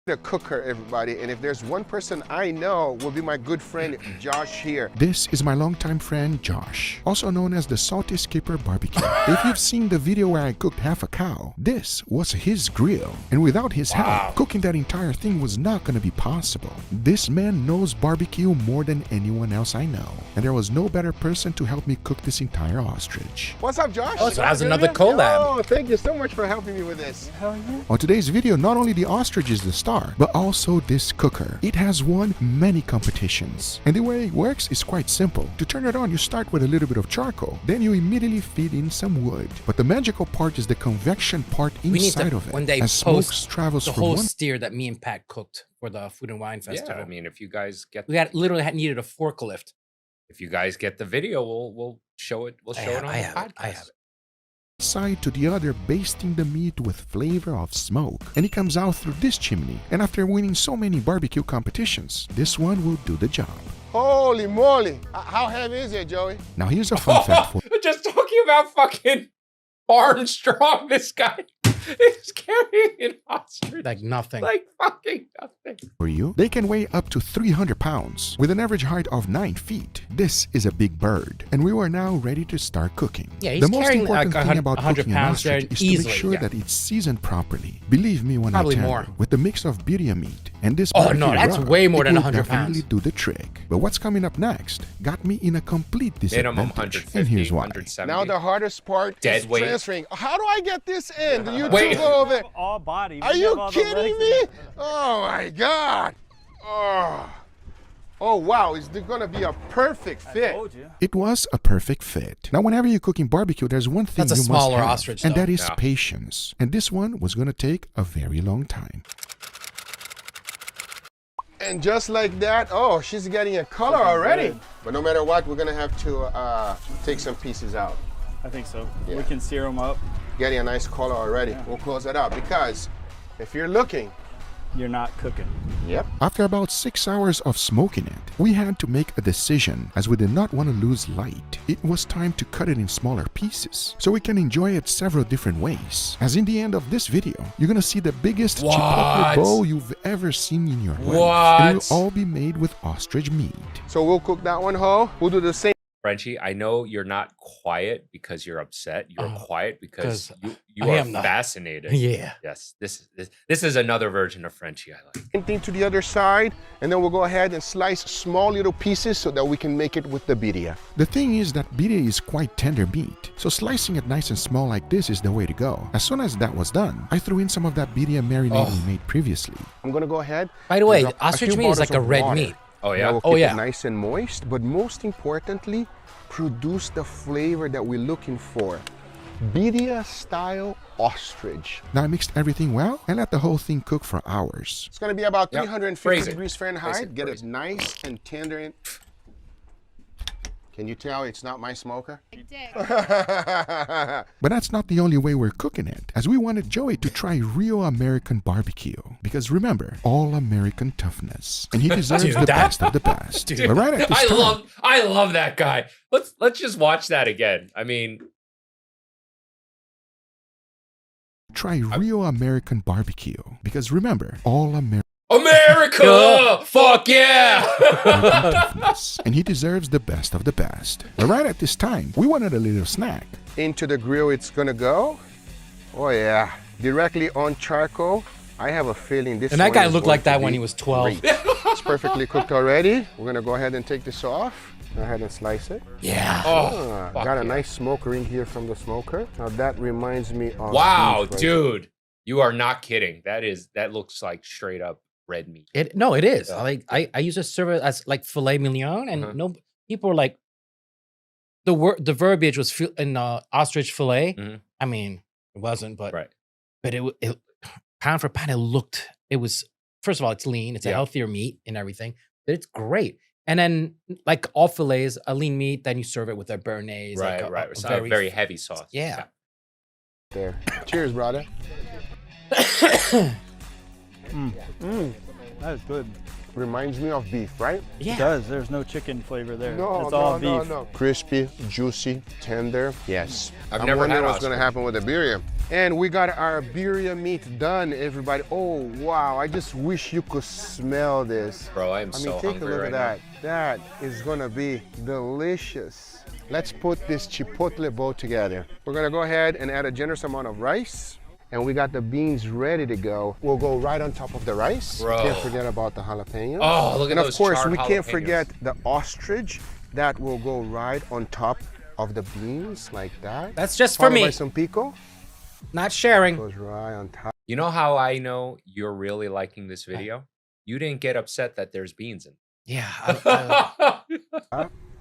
A cooker, everybody, and if there's one person I know will be my good friend Josh here. This is my longtime friend Josh, also known as the Salty Skipper Barbecue. If you've seen the video where I cooked half a cow, this was his grill, and without his help, cooking that entire thing was not going to be possible. This man knows barbecue more than anyone else I know, and there was no better person to help me cook this entire ostrich. What's up, Josh? Oh, so that's another collab. Oh, thank you so much for helping me with this. Hell yeah. On today's video, not only the ostrich is the star, but also this cooker. It has won many competitions, and the way it works is quite simple. To turn it on, you start with a little bit of charcoal, then you immediately feed in some wood. But the magical part is the convection part inside of it. One day as smoke post travels the from whole one steer that me and Pat cooked for the Food and Wine Festival. Yeah, I mean, if you guys get, we literally needed a forklift. If you guys get the video, we'll show it. We'll show it on the podcast. I have it. Side to the other, basting the meat with flavor of smoke, and it comes out through this chimney. And after winning so many barbecue competitions, this one will do the job. Holy moly! How heavy is it, Joey? Now here's a fun fact for Just talking about fucking farm strong, this guy is carrying an ostrich like nothing. Like fucking nothing. you. They can weigh up to 300 pounds with an average height of 9 feet. This is a big bird, and we are now ready to start cooking. Yeah, he's the most carrying important like thing about 100 cooking an pounds ostrich is easily, to make sure yeah. that it's seasoned properly. Believe me when Probably I tell more. you, with the mix of birria meat and this Oh, no, barbecue that's rub, way more it than will 100 definitely pounds. do the trick. But what's coming up next got me in a complete Minimum disadvantage, 150, and here's why. 170. Now the hardest part Dead is weight. transferring. How do I get this in? Do you Wait. two go over there? All body. Are We you have all the kidding legs me? and Oh my God! Oh wow! Is there gonna be a perfect fit? told you. It was a perfect fit. Now, whenever you're cooking barbecue, there's one thing That's a you smaller must have, ostrich, and though. that is Yeah. patience. And this one was going to take a very long time. And just like that, oh, she's getting a color already. But no matter what, we're gonna have to take some pieces out. I think so. Yeah. We can sear them up. Getting a nice color already. Yeah. We'll close it up because if you're looking, You're not cooking. yep. After about 6 hours of smoking it, we had to make a decision as we did not want to lose light. It was time to cut it in smaller pieces so we can enjoy it several different ways. As in the end of this video, you're going to see the biggest chipotle What? bowl you've ever seen in your life. What? And it will all be made with ostrich meat. So we'll cook that one whole. We'll do the same. Frenchie, I know you're not quiet because you're upset. You're quiet because 'cause you I are am not. fascinated. Yeah. Yes. This is another version of Frenchie I like. Same thing to the other side, and then we'll go ahead and slice small little pieces so that we can make it with the birria. The thing is that birria is quite tender meat, so slicing it nice and small like this is the way to go. As soon as that was done, I threw in some of that birria marinade we made previously. I'm gonna go ahead. By the way, drop a ostrich few meat is like bottles a of red water. meat. Oh That yeah. will Oh, keep yeah. it nice and moist, but most importantly, produce the flavor that we're looking for. Birria style ostrich. Now I mixed everything well and let the whole thing cook for hours. It's gonna be about Yep. 350 Braise it. degrees Braise Fahrenheit. it, Get braise it nice and tender. Can you tell it's not my smoker? But that's not the only way we're cooking it, as we wanted Joey to try real American barbecue. Because remember, all American toughness. And he deserves the best of the best. Dude, But right at this time, I love that guy. Let's just watch that again. I mean, try real American barbecue. Because remember, all American Fuck yeah! toughness. And he deserves the best of the best. But right at this time, we wanted a little snack. Into the grill it's gonna go. Oh yeah, directly on charcoal. I have a feeling this And that one guy is looked going like that to when be he was 12. great. It's perfectly cooked already. We're gonna go ahead and take this off. Go ahead and slice it. Yeah. Got a nice smoke ring here from the smoker. Now that reminds me of Wow, beef right dude. You are not kidding. That looks like straight up red meat. It is. I used to serve it as like filet mignon, and no people were like the verbiage was in ostrich fillet. I mean, it wasn't, but it pound for pound it was, first of all, it's lean, it's a healthier meat and everything, but it's great. And then like all fillets, a lean meat, then you serve it with a béarnaise, Right. It's a very heavy sauce. Yeah. there. Cheers, brother. That is good. Reminds me of beef, right? It does. There's no chicken flavor there. No, it's all no, beef. no. Crispy, juicy, tender. Yes. I've I'm never wondering had what's going to ostrich. happen with the birria. And we got our birria meat done, everybody. Oh, wow. I just wish you could smell this. Bro, I am so take hungry a look right at that. That is going to be delicious. Let's put this chipotle bowl together. We're going to go ahead and add a generous amount of rice. And we got the beans ready to go. We'll go right on top of the rice. Bro. Can't forget about the jalapenos. Oh, look at and those of course, charred we can't jalapenos. forget the ostrich. That will go right on top of the beans like that. That's just for Followed me. by some pico. Not sharing. Goes right on top. You know how I know you're really liking this video? You didn't get upset that there's beans in it. Yeah.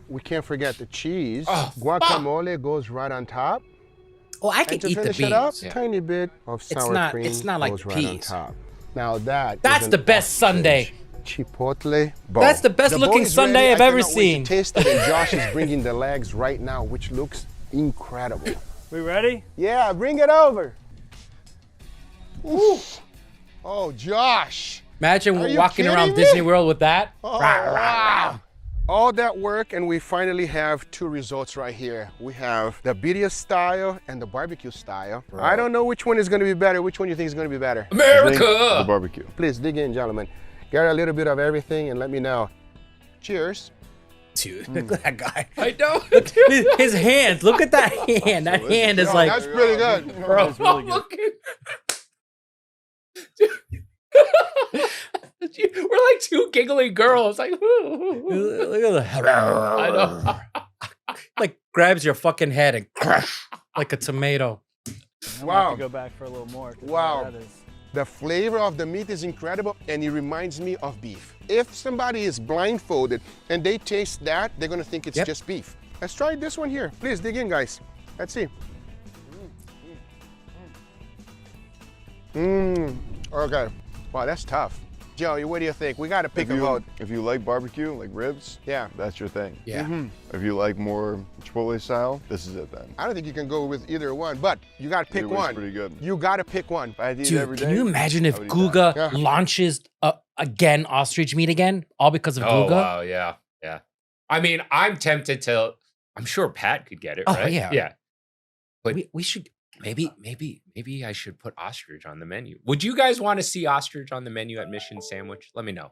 We can't forget the cheese. Oh, Guacamole goes right on top. Oh, I And can to eat the finish beans. it up, tiny bit of It's sour not- cream it's not like goes right on peas. top. Now that's That's the best sundae. Chipotle bowl. That's the best looking bowl is sundae ready. I've I ever cannot wait to seen. taste it, and Josh is bringing the legs right now, which looks incredible. We ready? Yeah, bring it over. Ooh. Oh, Josh. Imagine Are you walking around kidding me? Disney World with that. Oh, wow. All that work, and we finally have two results right here. We have the birria style and the barbecue style. I don't know which one is going to be better. Which one do you think is going to be better? The barbecue. Please dig in, gentlemen. Get a little bit of everything and let me know. Cheers. Dude, look at that guy. I know. His hands. Look at that hand. That hand is like. That's pretty good. Bro. That's really good. We're like two giggly girls. Like, Look at that. I know. Like grabs your fucking head and crush like a tomato. I'm gonna Wow. have to go back for a little more. 'cause Wow. That is, The flavor of the meat is incredible, and it reminds me of beef. If somebody is blindfolded and they taste that, they're gonna think it's just beef. Let's try this one here. Please dig in, guys. Let's see. Okay. Wow, that's tough. Joey, what do you think? We gotta pick a vote. If you like barbecue, like ribs, Yeah. that's your thing. Yeah. If you like more Chipotle style, this is it then. I don't think you can go with either one, but you gotta pick Either way's one. pretty good. You gotta pick one. If I had to eat it Dude, every can day, you imagine if I would eat that. Guga launches again ostrich meat again? All because of Oh, Guga? wow. Yeah. Yeah. I mean, I'm tempted to, I'm sure Pat could get it, Oh, right? yeah. Yeah. But We should. maybe I should put ostrich on the menu. Would you guys want to see ostrich on the menu at Mission Sandwich? Let me know.